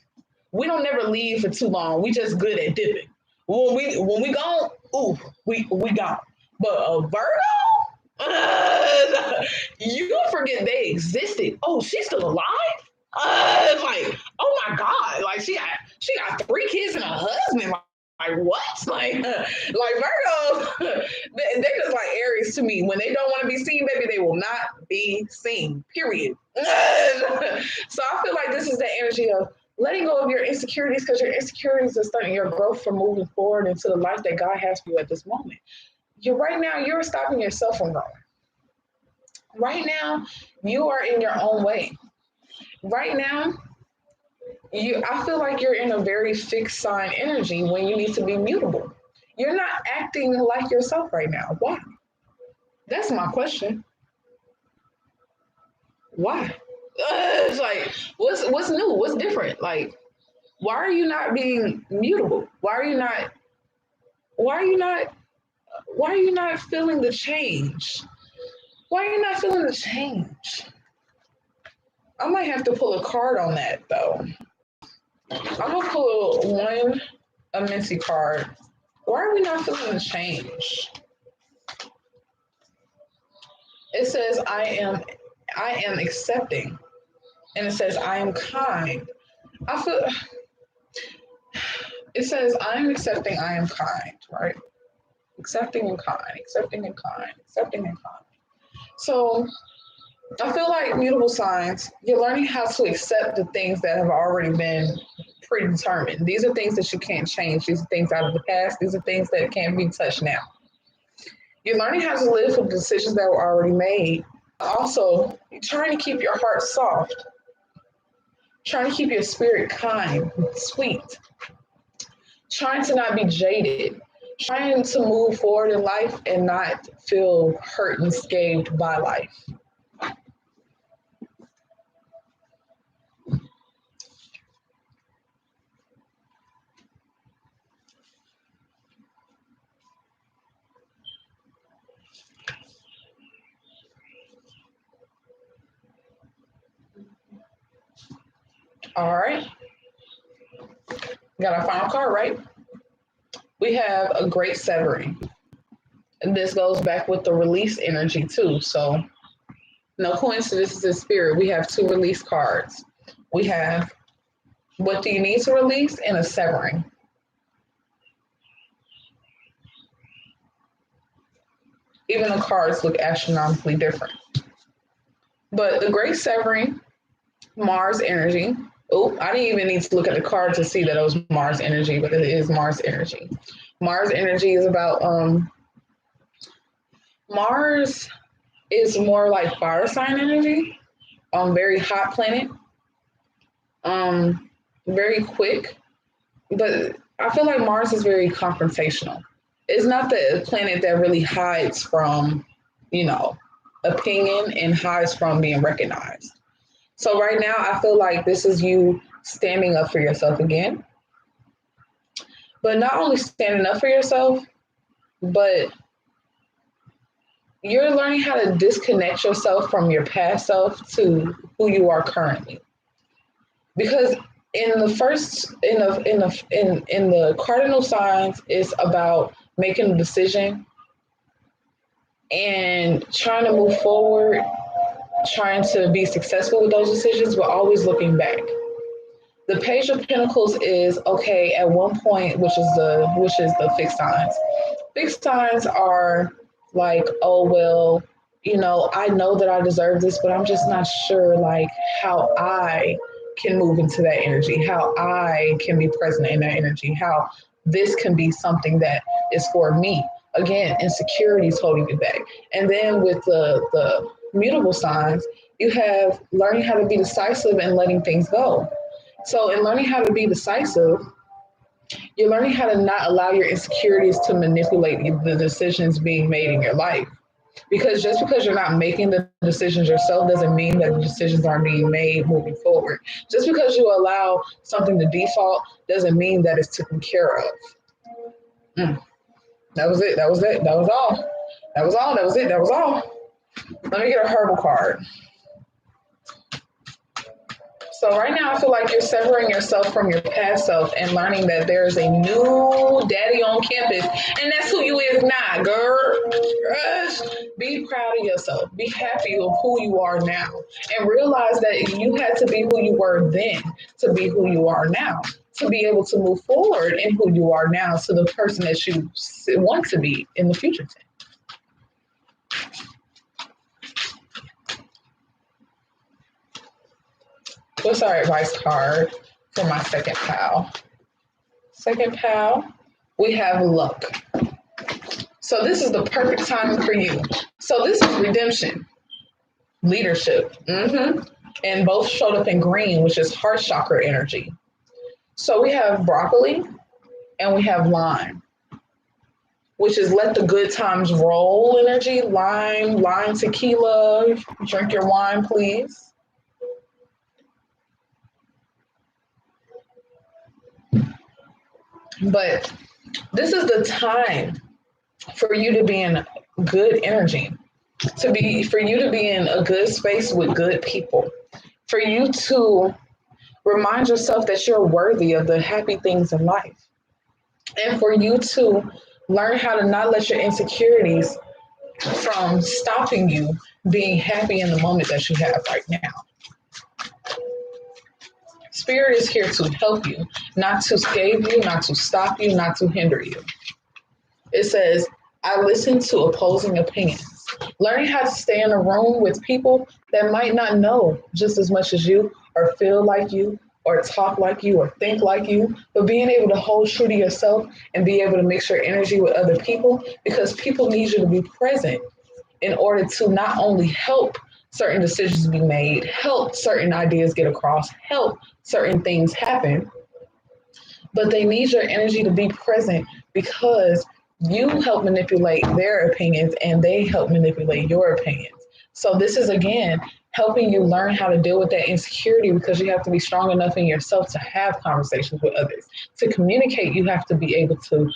Speaker 1: We don't never leave for too long. We just good at dipping. When we gone, ooh, we gone. But a Virgo, you forget they existed. Oh, she's still alive. Like, oh my god, like she got 3 kids and a husband. Like what? Like Virgos, they're just like Aries to me. When they don't want to be seen, baby, they will not be seen. Period. So I feel like this is the energy of letting go of your insecurities because your insecurities are starting your growth from moving forward into the life that God has for you at this moment. You're stopping yourself from growing. Right now, you are in your own way. Right now, I feel like you're in a very fixed sign energy when you need to be mutable. You're not acting like yourself right now. Why? That's my question. Why? It's like what's new? What's different? Like why are you not being mutable? Why are you not why are you not feeling the change? Why are you not feeling the change? I might have to pull a card on that though. I'm gonna pull a Minty card. Why are we not feeling the change? It says I am accepting. And it says I am kind. I feel it says I am accepting, I am kind, right? accepting and kind, accepting and kind, accepting and kind. So I feel like mutable signs, you're learning how to accept the things that have already been predetermined. These are things that you can't change. These are things out of the past. These are things that can't be touched now. You're learning how to live with decisions that were already made. Also, you're trying to keep your heart soft, trying to keep your spirit kind, sweet, trying to not be jaded, trying to move forward in life and not feel hurt and scathed by life. All right, got our final card, right? We have a great severing. And this goes back with the release energy too. So no coincidences in spirit. We have two release cards. We have what do you need to release and a severing. Even the cards look astronomically different. But the great severing, Mars energy. Oh, I didn't even need to look at the card to see that it was Mars energy, but it is Mars energy. Mars energy is about Mars is more like fire sign energy. Very hot planet. Very quick, but I feel like Mars is very confrontational. It's not the planet that really hides from, you know, opinion and hides from being recognized. So right now, I feel like this is you standing up for yourself again, but not only standing up for yourself, but you're learning how to disconnect yourself from your past self to who you are currently. Because in the first in the cardinal signs, it's about making a decision and trying to move forward, trying to be successful with those decisions, but always looking back. The page of pentacles is okay at one point, which is the fixed signs. Fixed signs are like, oh well, I know that I deserve this, but I'm just not sure like how I can move into that energy, how I can be present in that energy, how this can be something that is for me. Again, insecurity is holding you back. And then with the mutable signs, you have learning how to be decisive and letting things go. So in learning how to be decisive, you're learning how to not allow your insecurities to manipulate the decisions being made in your life. Because just because you're not making the decisions yourself doesn't mean that the decisions aren't being made moving forward. Just because you allow something to default doesn't mean that it's taken care of. Mm. That was it. That was it. That was all. That was all. That was it. That was all. Let me get a herbal card. So right now, I feel like you're severing yourself from your past self and learning that there's a new daddy on campus, and that's who you is now, girl. Be proud of yourself. Be happy of who you are now, and realize that you had to be who you were then to be who you are now, to be able to move forward in who you are now to the person that you want to be in the future. What's our advice card for my second pal? Second pal, we have luck. So this is the perfect timing for you. So this is redemption, leadership, and both showed up in green, which is heart chakra energy. So we have broccoli and we have lime, which is let the good times roll energy. Lime tequila. Drink your wine, please. But this is the time for you to be in good energy, for you to be in a good space with good people, for you to remind yourself that you're worthy of the happy things in life, and for you to learn how to not let your insecurities from stopping you being happy in the moment that you have right now. Spirit is here to help you, not to save you, not to stop you, not to hinder you. It says, I listen to opposing opinions. Learning how to stay in a room with people that might not know just as much as you, or feel like you, or talk like you, or think like you, but being able to hold true to yourself and be able to mix your energy with other people, because people need you to be present in order to not only help certain decisions be made, help certain ideas get across, help certain things happen, but they need your energy to be present because you help manipulate their opinions and they help manipulate your opinions. So this is again helping you learn how to deal with that insecurity, because you have to be strong enough in yourself to have conversations with others. To communicate, you have to be able to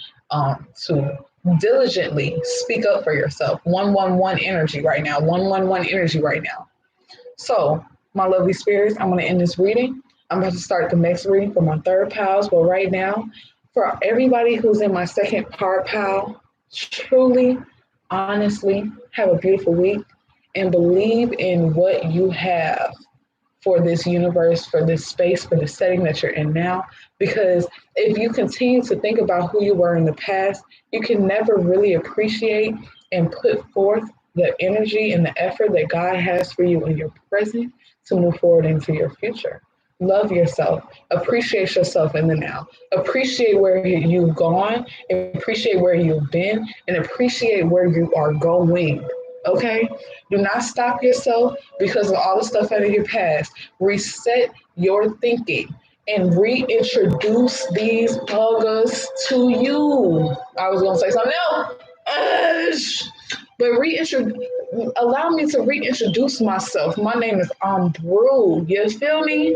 Speaker 1: diligently speak up for yourself. 111 energy right now. 111 energy right now. So, my lovely spirits, I'm going to end this reading. I'm about to start the next reading for my third pals. But right now, for everybody who's in my second part pal, truly, honestly, have a beautiful week and believe in what you have for this universe, for this space, for the setting that you're in now. Because if you continue to think about who you were in the past, you can never really appreciate and put forth the energy and the effort that God has for you in your present to move forward into your future. Love yourself, appreciate yourself in the now, appreciate where you've gone, appreciate where you've been, and appreciate where you are going. Okay? Do not stop yourself because of all the stuff out of your past. Reset your thinking and reintroduce these buggers to you. I was gonna say something else. But allow me to reintroduce myself. My name is Brew. You feel me?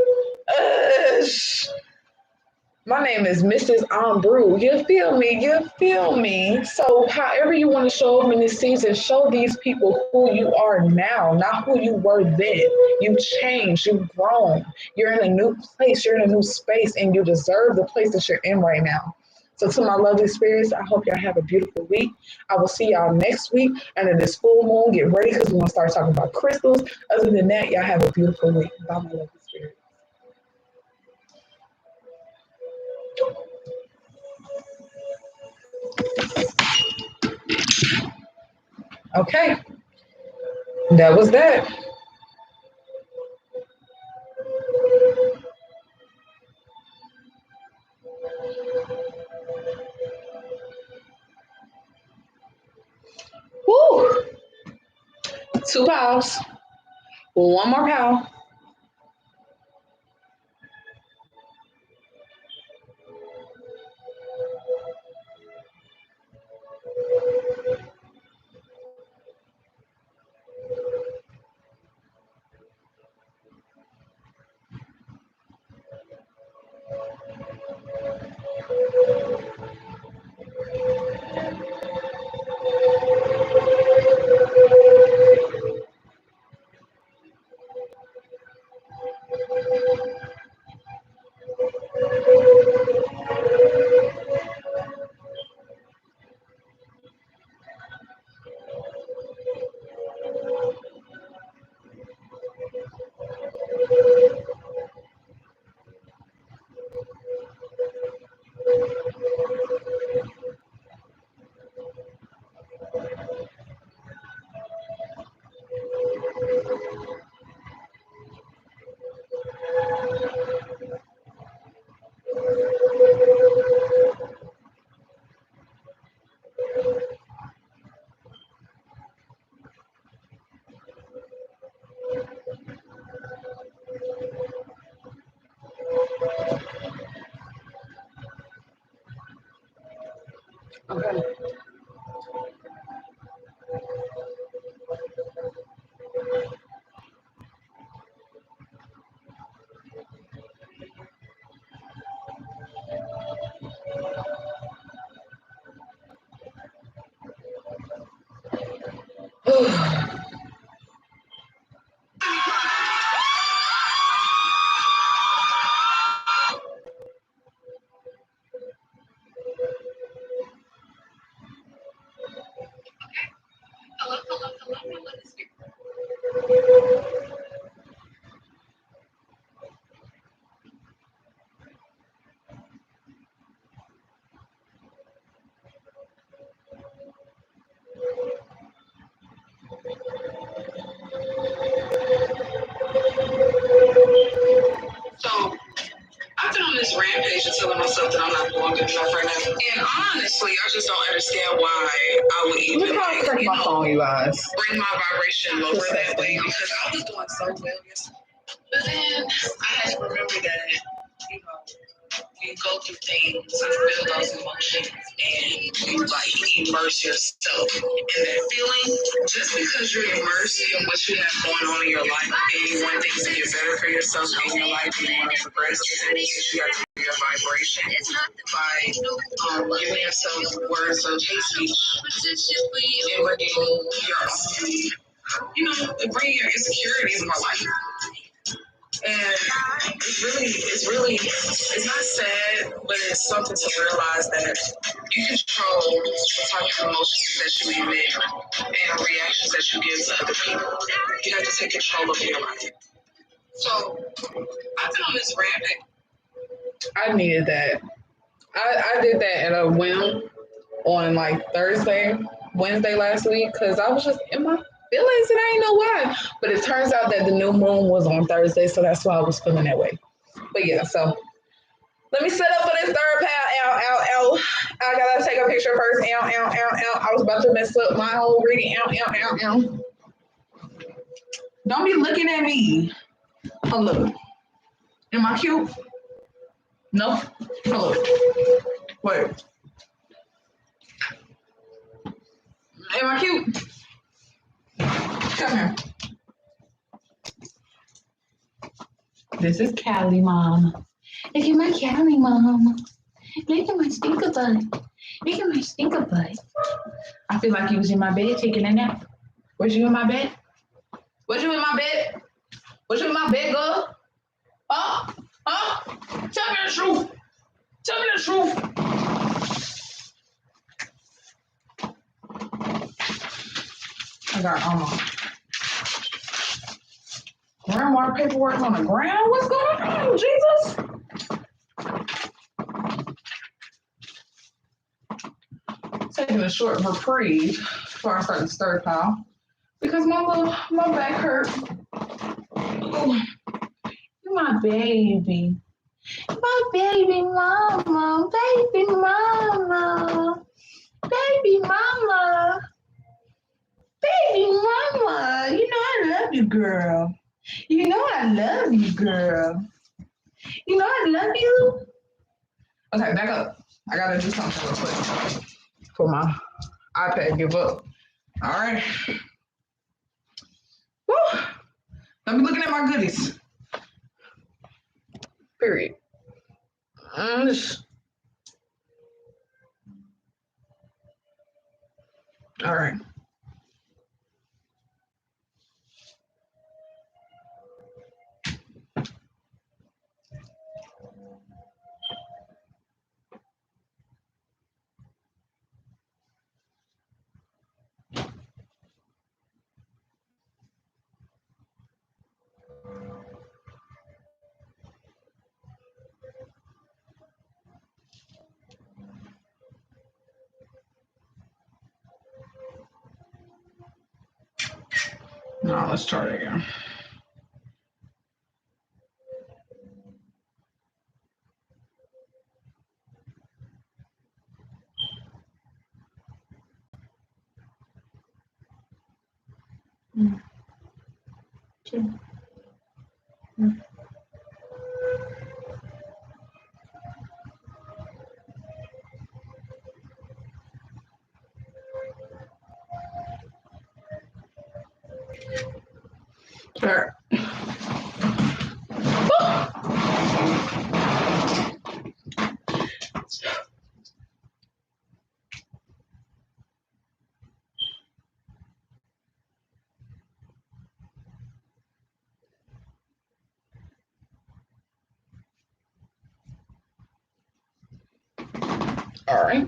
Speaker 1: My name is Mrs. Brew. You feel me? You feel me? So, however you want to show up in this season, show these people who you are now, not who you were then. You've changed. You've grown. You're in a new place. You're in a new space, and you deserve the place that you're in right now. So, to my lovely spirits, I hope y'all have a beautiful week. I will see y'all next week under this full moon. Get ready because we're going to start talking about crystals. Other than that, y'all have a beautiful week. Bye, my lovely spirits. Okay, that was that. Woo! Two pals. One more pal. Okay. guys.
Speaker 2: Bring my vibration lower that way because I was doing so well yesterday. But then I had to remember that, you know, you go through things, you feel those emotions, and you like immerse yourself in that feeling. Just because you're immersed in what you have going on in your life and you want things to get better for yourself in your life and you want to progress, that means that you have to do your vibration by giving yourself words of hate speech and bringing bringing your insecurities in my life. And it's not sad, but it's something to realize that you control the type of emotions that you emit and reactions that you give to other people. You have to take control of your life. So, I've been on this rampant.
Speaker 1: I needed that. I did that at a whim on like Wednesday last week, because I was just in my feelings and I didn't know why. But it turns out that the new moon was on Thursday, so that's why I was feeling that way. But yeah, so let me set up for this third pal. Ow, ow, ow. I gotta take a picture first. Ow, ow, ow, ow. I was about to mess up my whole reading. Ow, ow, ow, ow. Don't be looking at me. Oh, look. Am I cute? No? Oh, look. Wait. Am I cute? Come here. This is Callie, Mom. Look at my Callie, Mom. Look at my stinker butt. Look at my stinker butt. I feel like you was in my bed taking a nap. Was you in my bed? Was you in my bed? Was you in my bed, girl? Huh? Huh? Tell me the truth. Tell me the truth. I got grandma paperwork on the ground. What's going on, Jesus? Taking a short reprieve before I start the third pile because my back hurt. Oh, you're my baby. My baby mama, baby mama, baby mama, baby mama. You know I love you, girl. You know I love you, girl. You know I love you. Okay, back up. I gotta do something real quick for my iPad give up. All right. Woo. Let me looking at my goodies. Period. All right. Now let's try it again. Two. All right. All right.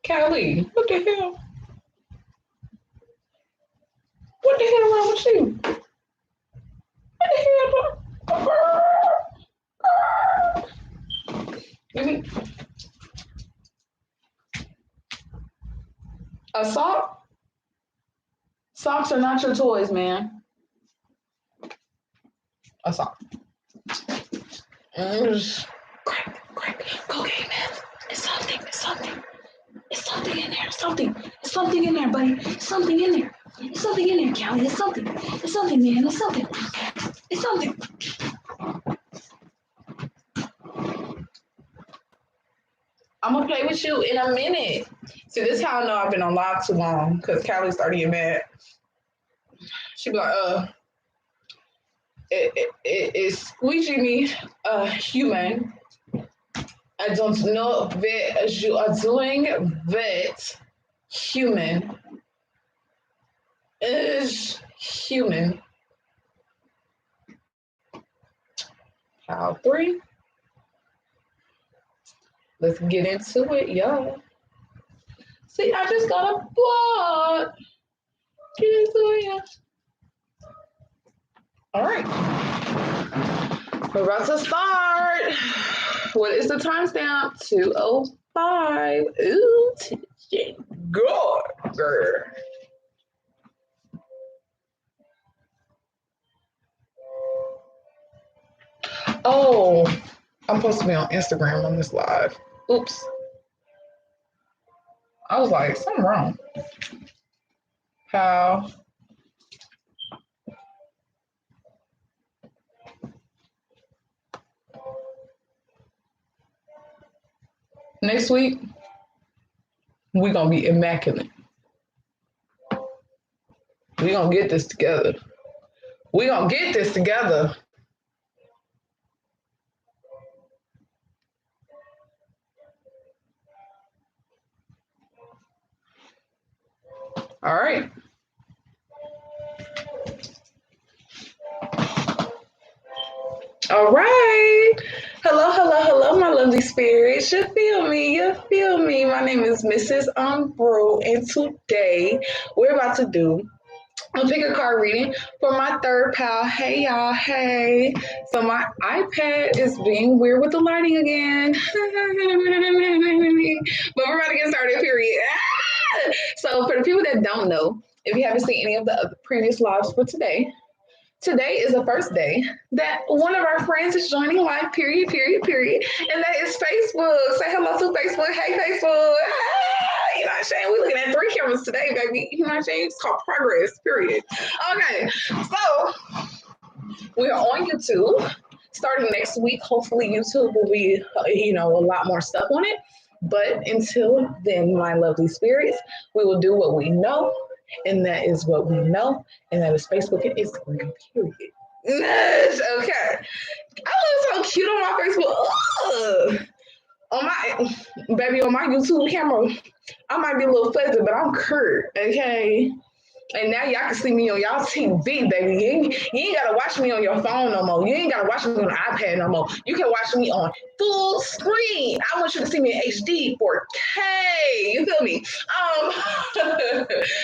Speaker 1: Callie, what the hell? What the hell wrong with you? What the hell? A sock? Socks are not your toys, man. A sock. Crack. Cocaine, man. It's something. It's something in there. It's something in there, buddy. It's something in there. It's something in there, Callie. It's something, man. It's something. I'm gonna play with you in a minute. See, this is how I know I've been on live too long, because Callie started getting mad. She be like, it's squeegee me, human. I don't know what you are doing, but human is human. Pile 3. Let's get into it, y'all. See, I just got a blog. Get into it, y'all. All right. We're about to start. What is the timestamp? 2:05. Ooh, good girl. Oh, I'm supposed to be on Instagram on this live. Oops. I was like, something wrong. How? Next week, we're going to be immaculate. We're going to get this together. All right. All right. Hello, my lovely spirits. You feel me? My name is Mrs. Umbro, and today we're about to do a pick a card reading for my third pal. Hey, y'all. Hey. So my iPad is being weird with the lighting again. But we're about to get started, period. So for the people that don't know, if you haven't seen any of the other previous lives for today is the first day that one of our friends is joining live, period. And that is Facebook. Say hello to Facebook. Hey, Facebook. Ah, you know what I'm saying? We're looking at 3 cameras today, baby. You know what I'm saying? It's called progress, period. Okay, so we are on YouTube. Starting next week, hopefully YouTube will be, a lot more stuff on it. But until then, my lovely spirits, we will do what we know, and that is what we know, and that is Facebook and Instagram, period. Yes, okay. I look so cute on my Facebook. Ugh. On my YouTube camera, I might be a little fuzzy, but I'm Kurt, okay? And now y'all can see me on y'all TV, baby. You ain't gotta watch me on your phone no more. You ain't gotta watch me on the iPad no more. You can watch me on full screen. I want you to see me in HD 4K. You feel me?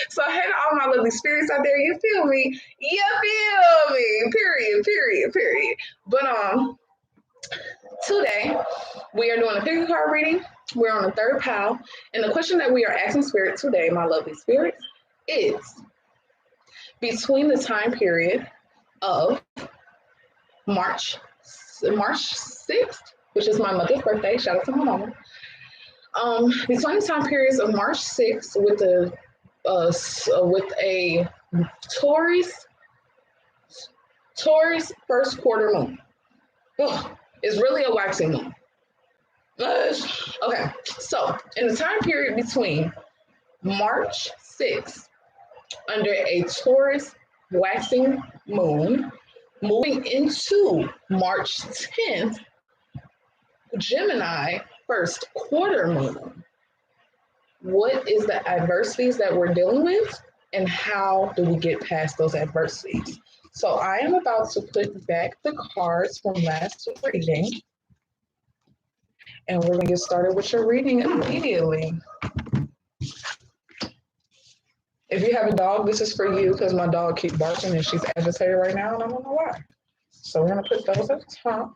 Speaker 1: So hey to all my lovely spirits out there. You feel me? Period. But today we are doing a pick a card reading. We're on the third pile, and the question that we are asking spirit today, my lovely spirits, is between the time period of March 6th, which is my mother's birthday. Shout out to my mama. Between the time periods of March 6th with a Taurus first quarter moon. Ugh, it's really a waxing moon. Okay, so in the time period between March 6th under a Taurus waxing moon, moving into March 10th, Gemini first quarter moon. What is the adversities that we're dealing with, and how do we get past those adversities? So I am about to put back the cards from last reading, and we're going to get started with your reading immediately. If you have a dog, this is for you, because my dog keeps barking and she's agitated right now, and I don't know why. So we're going to put those at the top.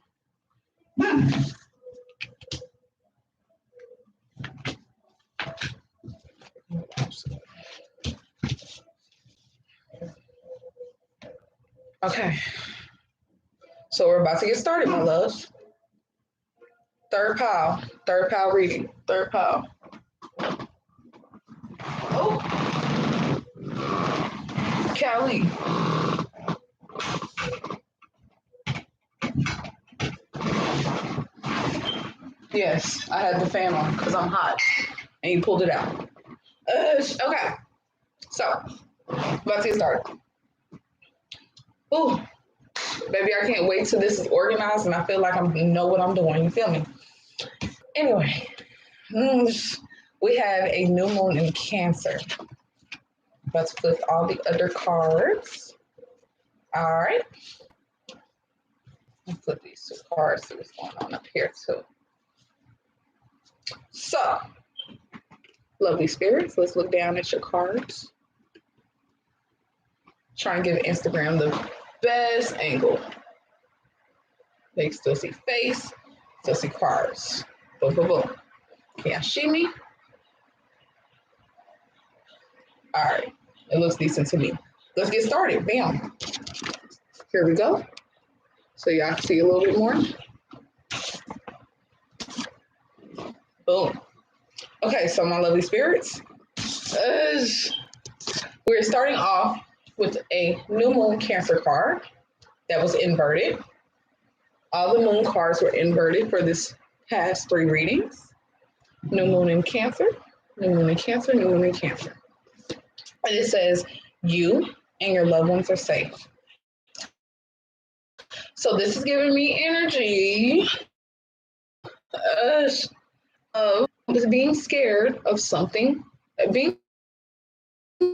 Speaker 1: Okay. So we're about to get started, my loves. Third pile reading. Third pile. Oh, Callie. Yes, I had the fan on because I'm hot, and you pulled it out. Okay, so let's get started. Ooh, baby, I can't wait till this is organized and I feel like I know what I'm doing. You feel me? Anyway, we have a new moon in Cancer. Let's flip all the other cards. All right. Let's flip these two cards. See what's going on up here too. So, lovely spirits, let's look down at your cards. Try and give Instagram the best angle. They still see face, still see cards. Boom, boom, boom. Can y'all see me? All right. It looks decent to me. Let's get started. Bam. Here we go. So y'all can see a little bit more. Boom. Okay, so my lovely spirits, we're starting off with a new moon Cancer card that was inverted. All the moon cards were inverted for this past 3 readings. New moon in Cancer, new moon in Cancer, new moon in Cancer. And it says, you and your loved ones are safe. So this is giving me energy of being scared of something, being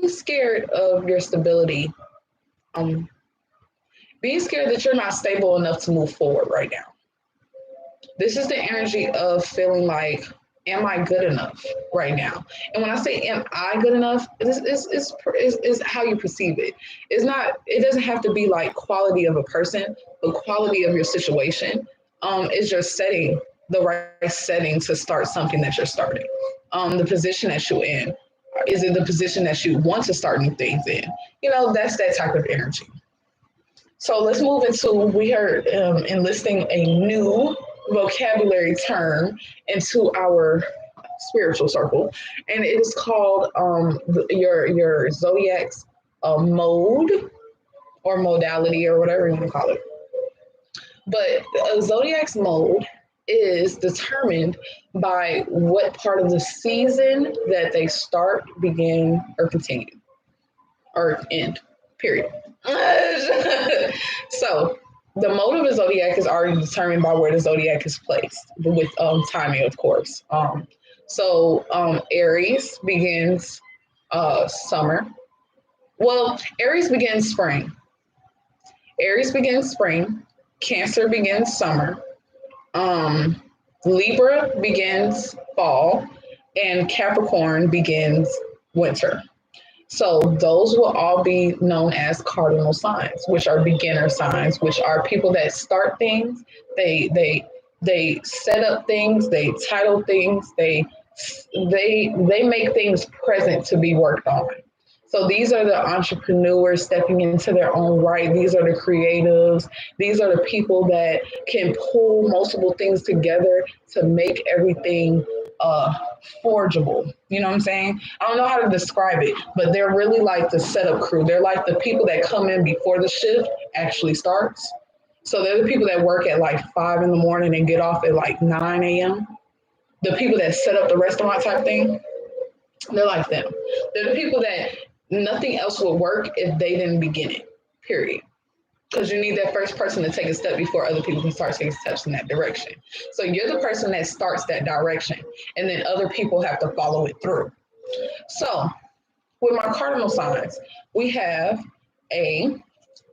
Speaker 1: scared of your stability, being scared that you're not stable enough to move forward right now. This is the energy of feeling like, am I good enough right now? And when I say, am I good enough, this is how you perceive it. It's not, it doesn't have to be like quality of a person, but quality of your situation. Is your setting the right setting to start something that you're starting? The position that you're in, is it the position that you want to start new things in? You know, that's that type of energy. So let's move into, we are enlisting a new vocabulary term into our spiritual circle, and it is called your zodiac's mode or modality or whatever you want to call it. But a zodiac's mode is determined by what part of the season that they start, begin, or continue, or end, period. So the mode of the zodiac is already determined by where the zodiac is placed, with timing, of course. Aries begins summer. Well, Aries begins spring. Aries begins spring. Cancer begins summer. Libra begins fall, and Capricorn begins winter. So those will all be known as cardinal signs, which are beginner signs, which are people that start things, they set up things, they title things, they make things present to be worked on. So these are the entrepreneurs stepping into their own right. These are the creatives. These are the people that can pull multiple things together to make everything forgeable. You know what I'm saying? I don't know how to describe it, but they're really like the setup crew. They're like the people that come in before the shift actually starts. So they're the people that work at like 5 in the morning and get off at like 9 a.m. The people that set up the restaurant type thing, they're like them. They're the people that nothing else will work if they didn't begin it, period. Because you need that first person to take a step before other people can start taking steps in that direction. So you're the person that starts that direction, and then other people have to follow it through. So with my cardinal signs, we have a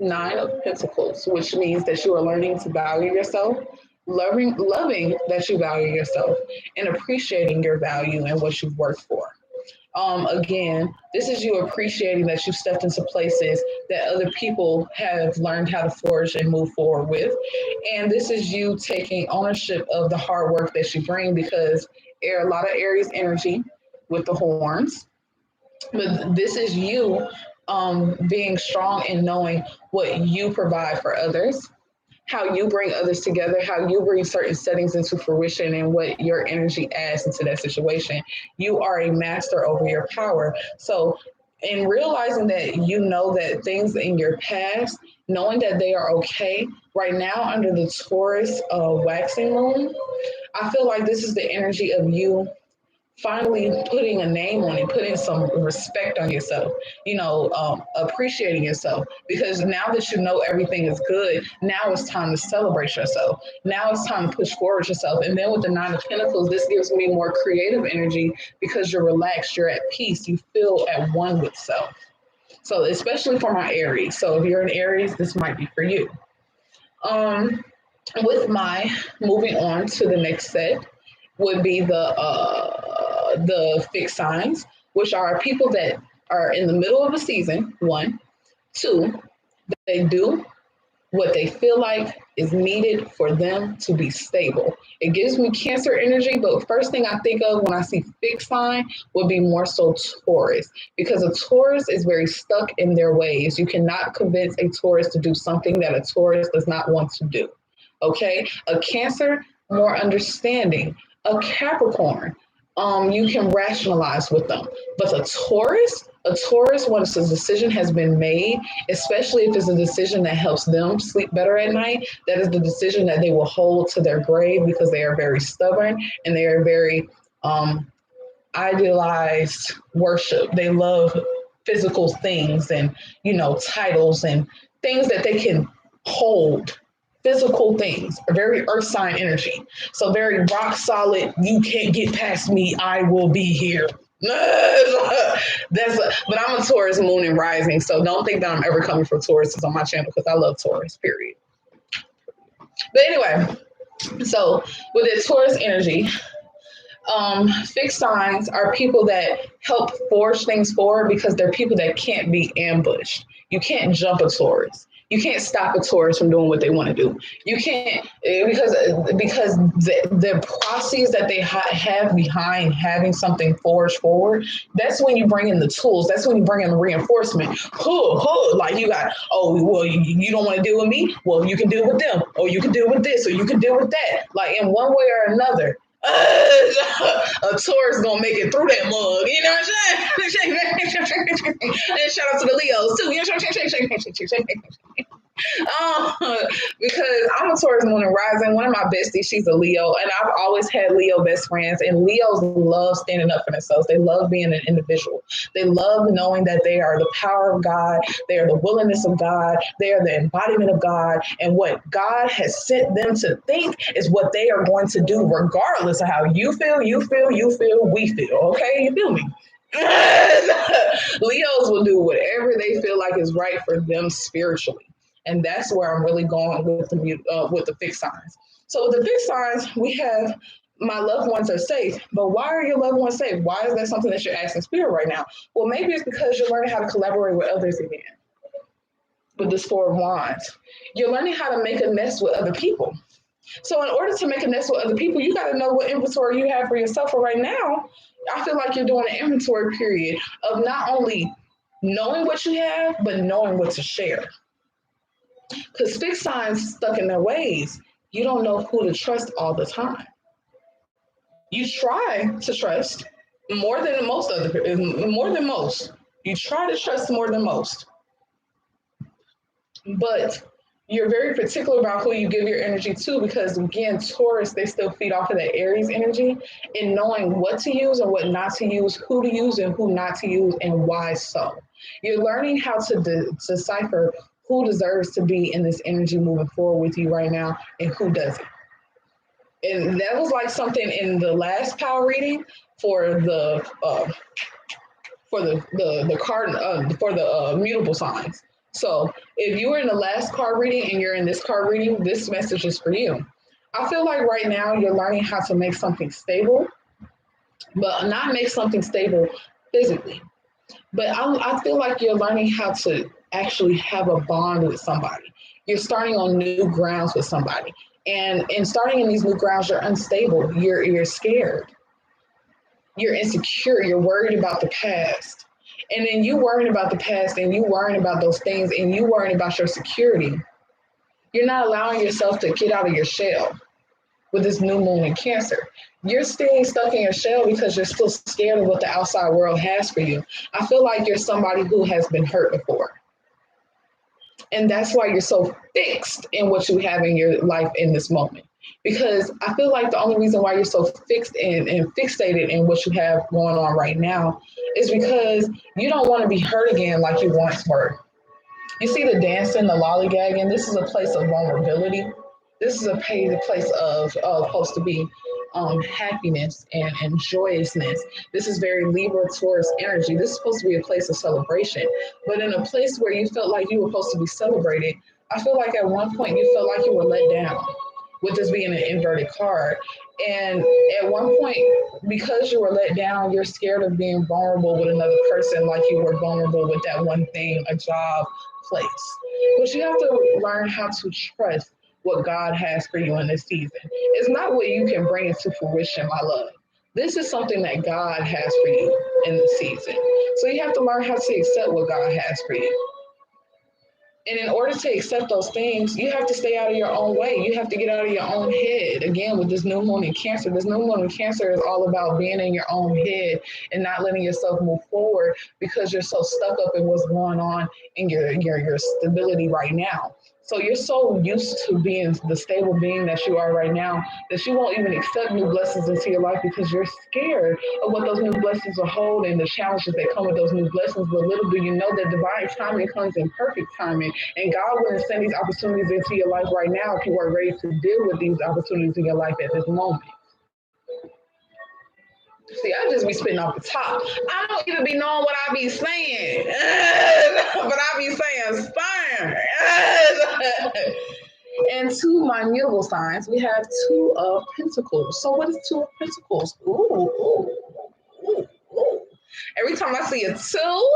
Speaker 1: 9 of Pentacles, which means that you are learning to value yourself, loving that you value yourself, and appreciating your value and what you've worked for. Again, this is you appreciating that you've stepped into places that other people have learned how to flourish and move forward with. And this is you taking ownership of the hard work that you bring, because a lot of Aries energy with the horns. But this is you being strong and knowing what you provide for others, how you bring others together, how you bring certain settings into fruition, and what your energy adds into that situation. You are a master over your power. So, in realizing that you know that things in your past, knowing that they are okay, right now under the Taurus waxing moon, I feel like this is the energy of you finally putting a name on it, putting some respect on yourself, appreciating yourself. Because now that you know everything is good, now it's time to celebrate yourself. Now it's time to push forward yourself. And then with the Nine of Pentacles, this gives me more creative energy because you're relaxed, you're at peace, you feel at one with self. So, especially for my Aries. So, if you're an Aries, this might be for you. Um, with my moving on to the next set would be the fixed signs, which are people that are in the middle of a season. One, two, they do what they feel like is needed for them to be stable. It gives me Cancer energy, but first thing I think of when I see fixed sign would be more so Taurus, because a Taurus is very stuck in their ways. You cannot convince a Taurus to do something that a Taurus does not want to do. Okay, a Cancer, more understanding. A Capricorn, you can rationalize with them, but a Taurus, once a decision has been made, especially if it's a decision that helps them sleep better at night, that is the decision that they will hold to their grave, because they are very stubborn and they are very idealized worship. They love physical things and, titles and things that they can hold. Physical things are very earth sign energy. So very rock solid. You can't get past me. I will be here. But I'm a Taurus moon and rising, so don't think that I'm ever coming for Tauruses on my channel, because I love Taurus, period. But anyway, so with the Taurus energy, fixed signs are people that help forge things forward, because they're people that can't be ambushed. You can't jump a Taurus. You can't stop a Taurus from doing what they want to do. You can't, because the process that they have behind having something forged forward. That's when you bring in the tools. That's when you bring in the reinforcement. Like you got, oh well, you don't want to deal with me. Well, you can deal with them, or you can deal with this, or you can deal with that. Like in one way or another. A Taurus gonna make it through that mug, you know what I'm saying? And shout out to the Leos too. You know, because I'm a Taurus moon and rising. One of my besties, she's a Leo, and I've always had Leo best friends. And Leos love standing up for themselves. They love being an individual. They love knowing that they are the power of God. They are the willingness of God. They are the embodiment of God. And what God has sent them to think is what they are going to do, regardless of how you feel, we feel. Okay, you feel me? Leos will do whatever they feel like is right for them spiritually. And that's where I'm really going with the fixed signs. So with the fixed signs, we have my loved ones are safe. But why are your loved ones safe? Why is that something that you're asking spirit right now? Well, maybe it's because you're learning how to collaborate with others again. With this Four of Wands, you're learning how to make a nest with other people. So in order to make a nest with other people, you got to know what inventory you have for yourself. For right now, I feel like you're doing an inventory period of not only knowing what you have, but knowing what to share. Because fixed signs stuck in their ways, you don't know who to trust all the time. You try to trust more than most. You try to trust more than most. But you're very particular about who you give your energy to, because again, Taurus, they still feed off of that Aries energy, in knowing what to use and what not to use, who to use and who not to use, and why so. You're learning how to decipher who deserves to be in this energy moving forward with you right now and who doesn't. And that was like something in the last power reading for the card for the mutable signs. So if you were in the last card reading and you're in this card reading, this message is for you. I feel like right now you're learning how to make something stable, but not make something stable physically. But I feel like you're learning how to actually have a bond with somebody. You're starting on new grounds with somebody. And in starting in these new grounds, you're unstable. You're scared. You're insecure. You're worried about the past. And then you worrying about the past and you worrying about those things and you worrying about your security. You're not allowing yourself to get out of your shell with this new moon in Cancer. You're staying stuck in your shell because you're still scared of what the outside world has for you. I feel like you're somebody who has been hurt before. And that's why you're so fixed in what you have in your life in this moment. Because I feel like the only reason why you're so fixed and fixated in what you have going on right now is because you don't want to be hurt again like you once were. You see the dancing, the lollygagging. This is a place of vulnerability. This is a place of supposed to be happiness and joyousness. This is very Libra Taurus energy. This is supposed to be a place of celebration. But in a place where you felt like you were supposed to be celebrated, I feel like at one point you felt like you were let down with this being an inverted card. And at one point, because you were let down, you're scared of being vulnerable with another person like you were vulnerable with that one thing, a job, place. But you have to learn how to trust what God has for you in this season. It's not what you can bring into fruition, my love. This is something that God has for you in the season. So you have to learn how to accept what God has for you. And in order to accept those things, you have to stay out of your own way. You have to get out of your own head. Again, with this new moon in Cancer, this new moon in Cancer is all about being in your own head and not letting yourself move forward because you're so stuck up in what's going on in your stability right now. So you're so used to being the stable being that you are right now that you won't even accept new blessings into your life because you're scared of what those new blessings will hold and the challenges that come with those new blessings. But little do you know that divine timing comes in perfect timing. And God wouldn't send these opportunities into your life right now if you weren't ready to deal with these opportunities in your life at this moment. See, I just be spitting off the top. I don't even be knowing what I be saying. But I be saying fine. And to my mutable signs, we have Two of Pentacles. So what is Two of Pentacles? Ooh. Every time I see a two,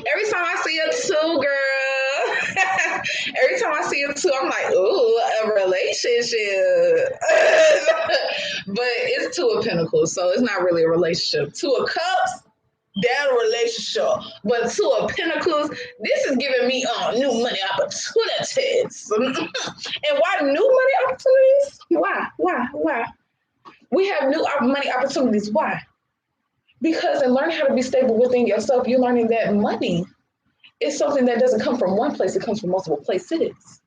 Speaker 1: every time I see a two, girl, every time I see a two, I'm like, ooh, a relationship. But it's Two of Pentacles, so it's not really a relationship. Two of Cups, that relationship. But Two of Pentacles, this is giving me new money opportunities. And why new money opportunities? Why? We have new money opportunities. Why? Because in learning how to be stable within yourself, you're learning that money is something that doesn't come from one place, it comes from multiple places.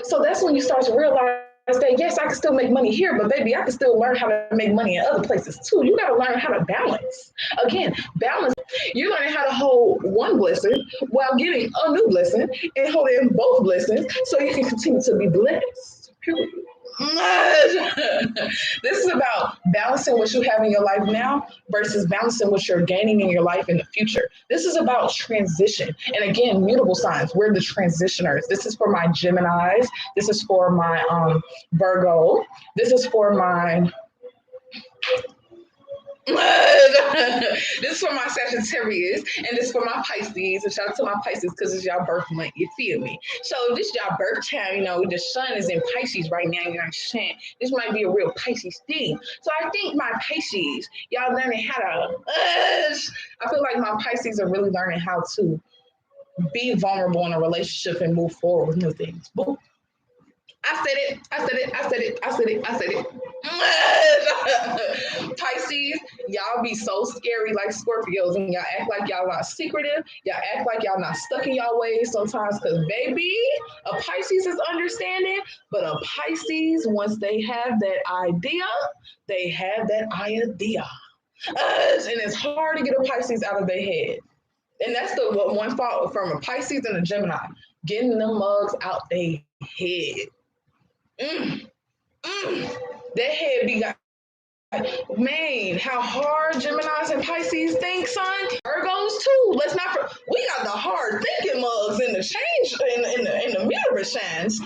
Speaker 1: So that's when you start to realize that, yes, I can still make money here, but baby, I can still learn how to make money in other places too. You got to learn how to balance. Again, balance. You're learning how to hold one blessing while getting a new blessing and holding both blessings so you can continue to be blessed. Period. This is about balancing what you have in your life now versus balancing what you're gaining in your life in the future. This is about transition. And again, mutable signs, we're the transitioners. This is for my Geminis. This is for my Virgo. This is for my this is for my Sagittarius, and this is for my Pisces. And shout out to my Pisces because it's y'all birth month. You feel me? So this is y'all birth time. You know, the sun is in Pisces right now. You know what I'm saying? This might be a real Pisces thing. So I think my Pisces, y'all learning how to. I feel like my Pisces are really learning how to be vulnerable in a relationship and move forward with new things. Boom. I said it. Pisces, y'all be so scary like Scorpios, and y'all act like y'all not secretive. Y'all act like y'all not stuck in y'all ways sometimes, because baby, a Pisces is understanding, but a Pisces, once they have that idea, they have that idea. And it's hard to get a Pisces out of their head. And that's the one fault from a Pisces and a Gemini, getting them mugs out their head. That head be got, man, how hard Geminis and Pisces think, son. Virgos too. Let's not. We got the hard thinking mugs in the change in the mirror shines.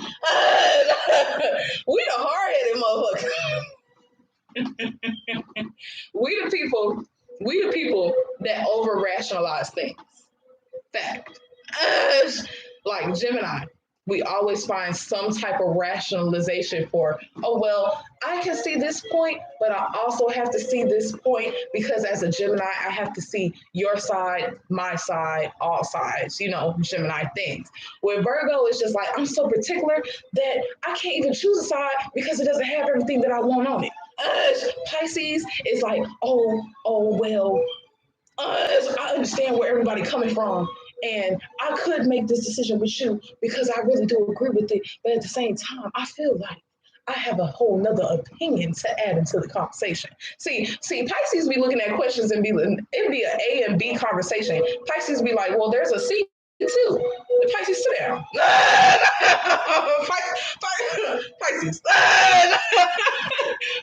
Speaker 1: We the hard headed motherfuckers. We the people that over rationalize things. Fact. Like Gemini. We always find some type of rationalization for, oh, well, I can see this point, but I also have to see this point because as a Gemini, I have to see your side, my side, all sides, Gemini things. With Virgo, it's just like, I'm so particular that I can't even choose a side because it doesn't have everything that I want on it. Pisces is like, well, I understand where everybody coming from, and I could make this decision with you because I really do agree with it. But at the same time, I feel like I have a whole nother opinion to add into the conversation. See, Pisces be looking at questions and it'd be an A and B conversation. Pisces be like, well, there's a C too. The Pisces, sit down. Pisces.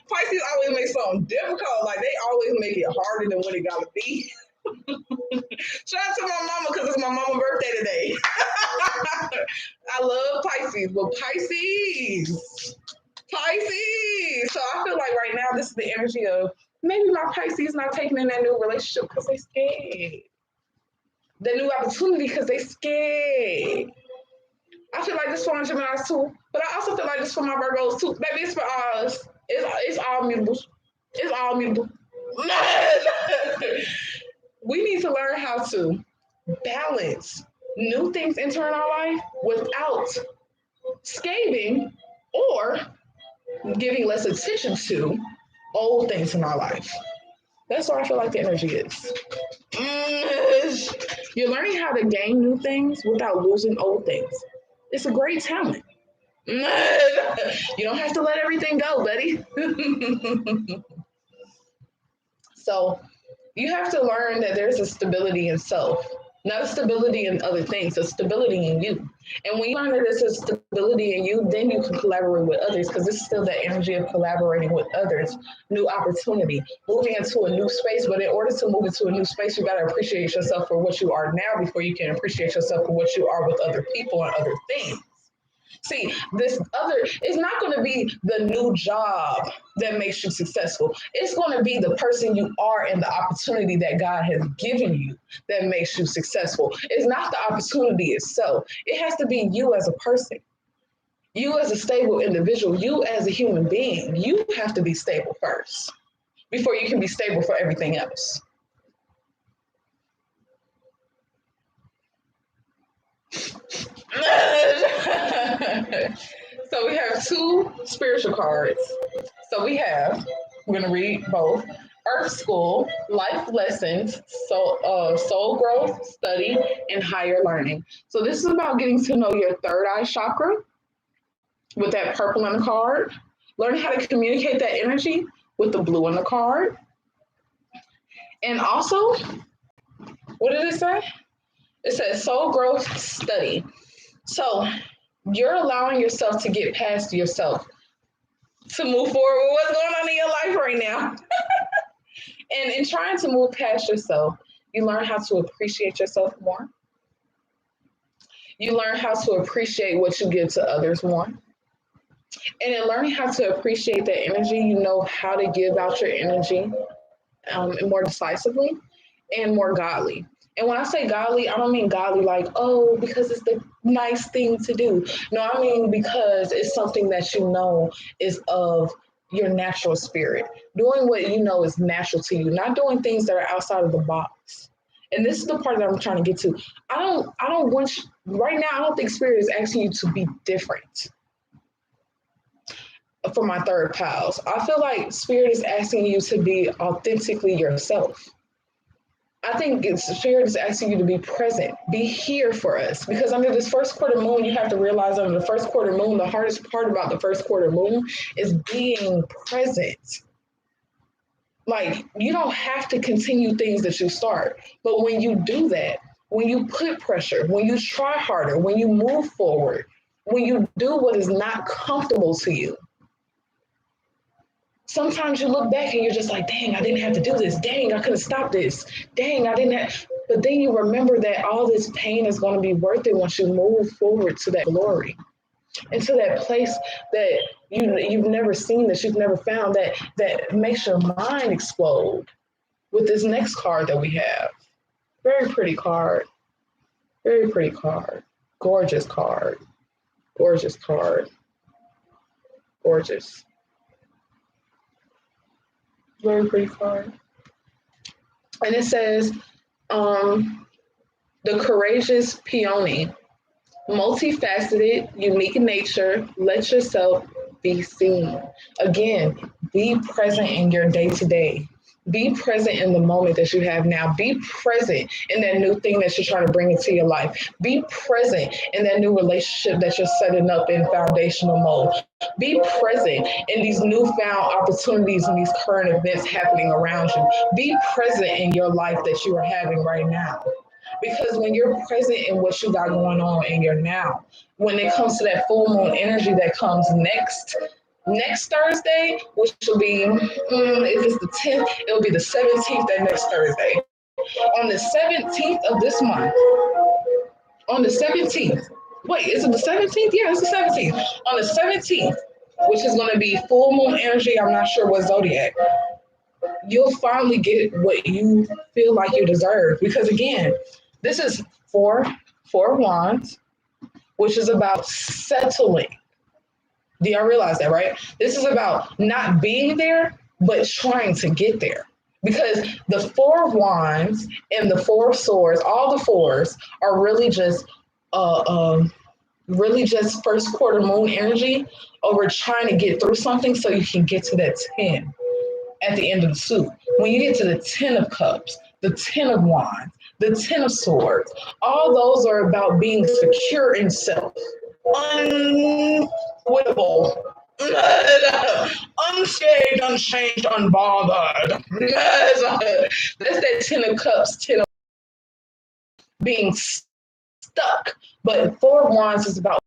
Speaker 1: Pisces always make something difficult. Like they always make it harder than what it gotta be. Shout out to my mama because it's my mama's birthday today. I love Pisces, but Pisces. So I feel like right now this is the energy of maybe my Pisces not taking in that new relationship because they scared. The new opportunity because they scared. I feel like this for my Geminis too, but I also feel like this for my Virgos too. Maybe it's for us. It's all mutable. It's all mutable. We need to learn how to balance new things entering our life without scathing or giving less attention to old things in our life. That's what I feel like the energy is. You're learning how to gain new things without losing old things. It's a great talent. You don't have to let everything go, buddy. So you have to learn that there's a stability in self, not a stability in other things, a stability in you. And when you learn that there's a stability in you, then you can collaborate with others because this is still that energy of collaborating with others, new opportunity, moving into a new space. But in order to move into a new space, you got to appreciate yourself for what you are now before you can appreciate yourself for what you are with other people and other things. See, this other, it's not going to be the new job that makes you successful. It's going to be the person you are and the opportunity that God has given you that makes you successful. It's not the opportunity itself. It has to be you as a person, you as a stable individual, you as a human being. You have to be stable first before you can be stable for everything else. So we have two spiritual cards. So we have, I'm going to read both. Earth School, Life Lessons, Soul Growth, Study, and Higher Learning. So this is about getting to know your third eye chakra with that purple in the card. Learn how to communicate that energy with the blue in the card. And also, what did it say? It says Soul Growth, Study. So you're allowing yourself to get past yourself to move forward with what's going on in your life right now. And in trying to move past yourself, you learn how to appreciate yourself more. You learn how to appreciate what you give to others more. And in learning how to appreciate that energy, you know how to give out your energy more decisively and more godly. And when I say godly, I don't mean godly like, oh, because it's the nice thing to do. No, I mean because it's something that you know is of your natural spirit. Doing what you know is natural to you, not doing things that are outside of the box. And this is the part that I'm trying to get to. I don't want you, right now, I don't think spirit is asking you to be different. For my third pals, I feel like spirit is asking you to be authentically yourself. I think spirit is asking you to be present, be here for us. Because under this first quarter moon, you have to realize under the first quarter moon, the hardest part about the first quarter moon is being present. Like, you don't have to continue things that you start. But when you do that, when you put pressure, when you try harder, when you move forward, when you do what is not comfortable to you, sometimes you look back and you're just like, dang, I didn't have to do this. Dang, I couldn't stop this. Dang, I didn't have. But then you remember that all this pain is going to be worth it once you move forward to that glory, into that place that you've never seen, that you've never found, that makes your mind explode. With this next card that we have, very pretty card, gorgeous card. Gorgeous card. Gorgeous. Very pretty card. And it says, the courageous peony. Multifaceted, unique in nature, let yourself be seen. Again, be present in your day to day. Be present in the moment that you have now. Be present in that new thing that you're trying to bring into your life. Be present in that new relationship that you're setting up in foundational mode. Be present in these newfound opportunities and these current events happening around you. Be present in your life that you are having right now. Because when you're present in what you got going on in your now, when it comes to that full moon energy that comes next Thursday, which will be, if it's the 10th, it'll be the 17th that next Thursday. On the 17th of this month, on the 17th, wait, is it the 17th? Yeah, it's the 17th. On the 17th, which is going to be full moon energy, I'm not sure what zodiac, you'll finally get what you feel like you deserve. Because again, this is four wands, which is about settling. Do y'all realize that, right? This is about not being there, but trying to get there. Because the four wands and the four swords, all the fours are really just first quarter moon energy over trying to get through something so you can get to that 10 at the end of the suit. When you get to the 10 of cups, the 10 of wands, the 10 of swords, all those are about being secure in self, unquittable, unscathed, unchanged, unbothered. That's that 10 of cups, 10 of being stuck. But four of wands is about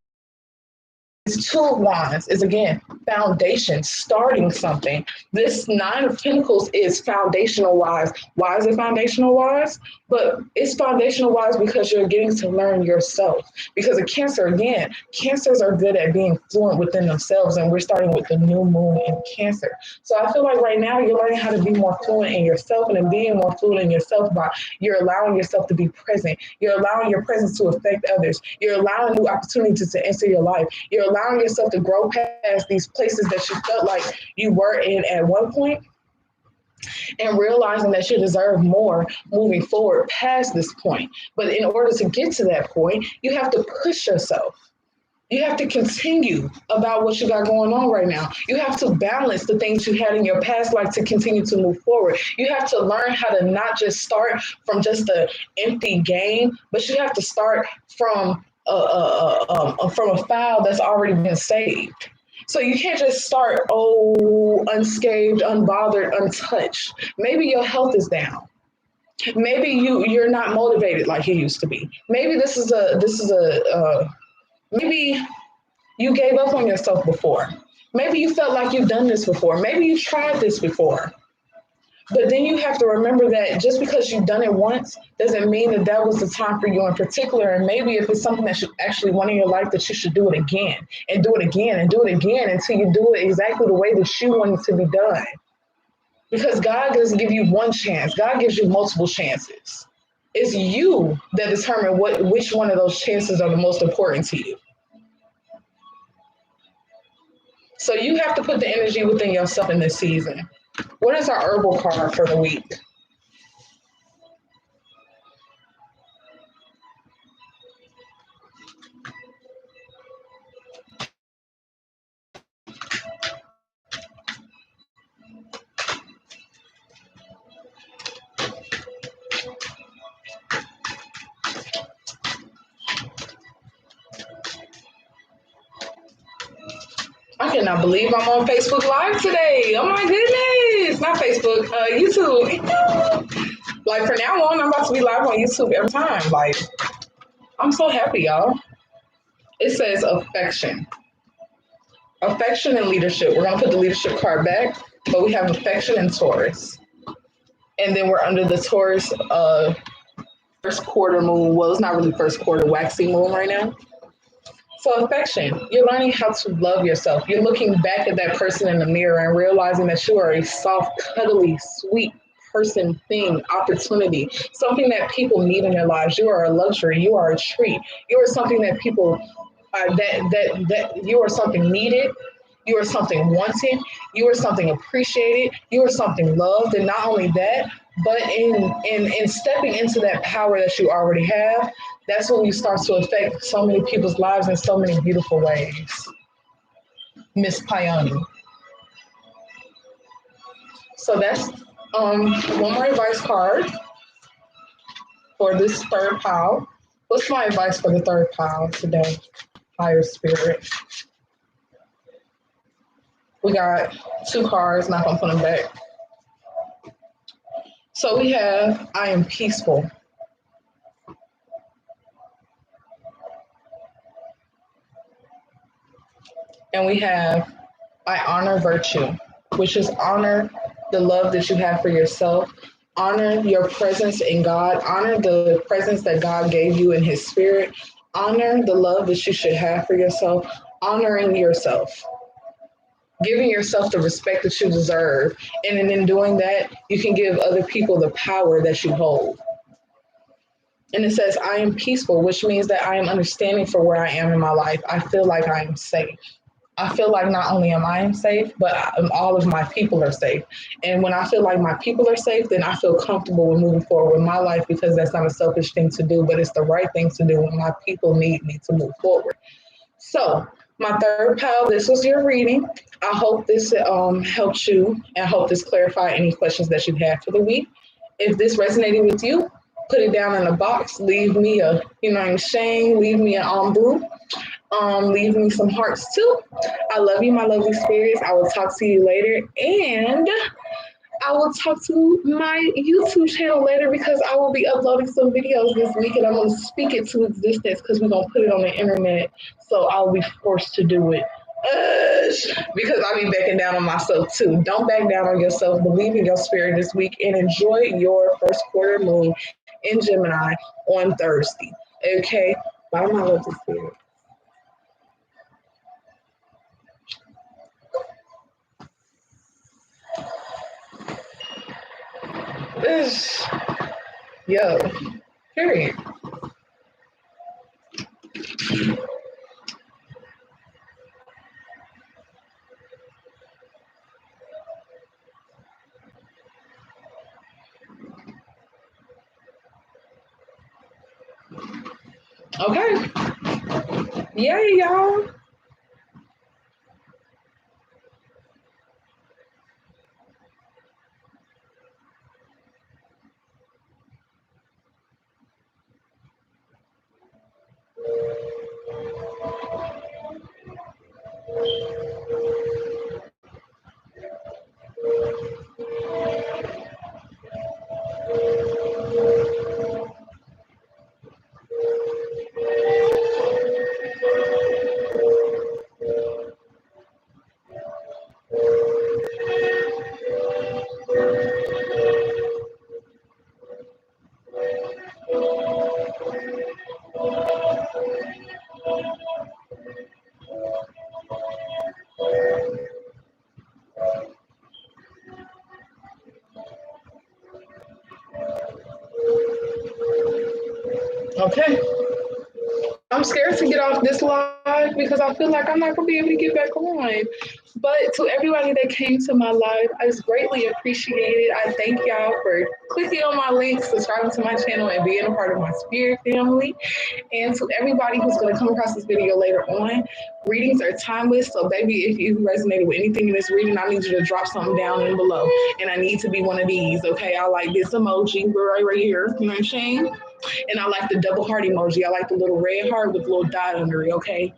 Speaker 1: two of wands is again foundation, starting something. This nine of pentacles is foundational wise. Why is it foundational wise? But it's foundational wise because you're getting to learn yourself. Because a Cancer, again, Cancers are good at being fluent within themselves, and we're starting with the new moon in Cancer. So I feel like right now you're learning how to be more fluent in yourself, and in being more fluent in yourself, by you're allowing yourself to be present. You're allowing your presence to affect others. You're allowing new opportunities to enter your life. You're allowing yourself to grow past these places that you felt like you were in at one point, and realizing that you deserve more moving forward past this point. But in order to get to that point, you have to push yourself. You have to continue about what you got going on right now. You have to balance the things you had in your past life to continue to move forward. You have to learn how to not just start from just an empty game, but you have to start from a file that's already been saved. So you can't just start, unscathed, unbothered, untouched. Maybe your health is down. Maybe you're not motivated like you used to be. Maybe maybe you gave up on yourself before. Maybe you felt like you've done this before. Maybe you tried this before. But then you have to remember that just because you've done it once doesn't mean that that was the time for you in particular. And maybe if it's something that you actually want in your life, that you should do it again and do it again and do it again until you do it exactly the way that you want it to be done. Because God doesn't give you one chance. God gives you multiple chances. It's you that determine which one of those chances are the most important to you. So you have to put the energy within yourself in this season. What is our herbal card for the week? I cannot believe I'm on Facebook Live today. Oh my goodness. Not Facebook, YouTube. Like for now on, I'm about to be live on YouTube every time. Like, I'm so happy, y'all. It says affection. Affection and leadership. We're going to put the leadership card back, but we have affection and Taurus. And then we're under the Taurus first quarter moon. Well, it's not really first quarter, waxing moon right now. So affection, you're learning how to love yourself. You're looking back at that person in the mirror and realizing that you are a soft, cuddly, sweet person, thing, opportunity, something that people need in their lives. You are a luxury. You are a treat. You are something that people that you are something needed, you are something wanted, you are something appreciated, you are something loved, and not only that, but in stepping into that power that you already have, that's when you start to affect so many people's lives in so many beautiful ways. Miss Pioni. So that's one more advice card for this third pile. What's my advice for the third pile today? Higher spirit. We got two cards, not gonna put them back. So we have I am peaceful. And we have I honor virtue, which is honor the love that you have for yourself, honor your presence in God, honor the presence that God gave you in His Spirit, honor the love that you should have for yourself, honoring yourself, giving yourself the respect that you deserve. And in doing that, you can give other people the power that you hold. And it says, I am peaceful, which means that I am understanding for where I am in my life. I feel like I am safe. I feel like not only am I safe, but all of my people are safe. And when I feel like my people are safe, then I feel comfortable with moving forward with my life because that's not a selfish thing to do, but it's the right thing to do when my people need me to move forward. So, my third pal, this was your reading. I hope this helped you and I hope this clarified any questions that you had for the week. If this resonated with you, put it down in a box. Leave me a, shame. Leave me an brew. Leave me some hearts too. I love you, my lovely spirits. I will talk to you later. And I will talk to my YouTube channel later because I will be uploading some videos this week and I'm going to speak it to existence because we're going to put it on the internet. So I'll be forced to do it. Because I'll be backing down on myself too. Don't back down on yourself. Believe in your spirit this week and enjoy your first quarter moon in Gemini on Thursday. Okay? Bye, my lovely spirit. Yo, period. Okay. Yay, y'all. Okay. I'm scared to get off this live because I feel like I'm not going to be able to get back on. But to everybody that came to my live, I just greatly appreciate it. I thank y'all for clicking on my link, subscribing to my channel, and being a part of my spirit family. And to everybody who's going to come across this video later on, readings are timeless. So, baby, if you resonated with anything in this reading, I need you to drop something down in below. And I need to be one of these, okay? I like this emoji right here. You know what I'm saying? And I like the double heart emoji. I like the little red heart with a little dot under it, okay?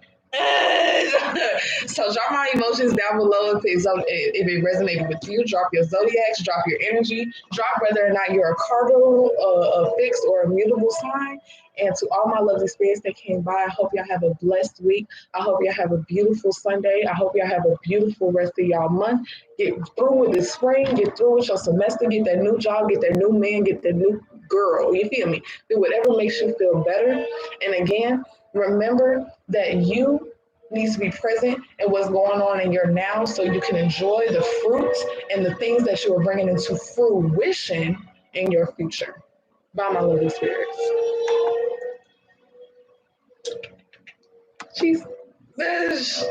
Speaker 1: So drop my emotions down below if it resonated with you. Drop your zodiacs, drop your energy, drop whether or not you're a cardinal, a fixed, or a mutable sign. And to all my lovely spirits that came by, I hope y'all have a blessed week. I hope y'all have a beautiful Sunday. I hope y'all have a beautiful rest of y'all month. Get through with this spring, get through with your semester, get that new job, get that new man, get that new girl. You feel me? Do whatever makes you feel better. And again, remember that you need to be present in what's going on in your now so you can enjoy the fruits and the things that you are bringing into fruition in your future. Bye, my lovely spirits. She's, bitch.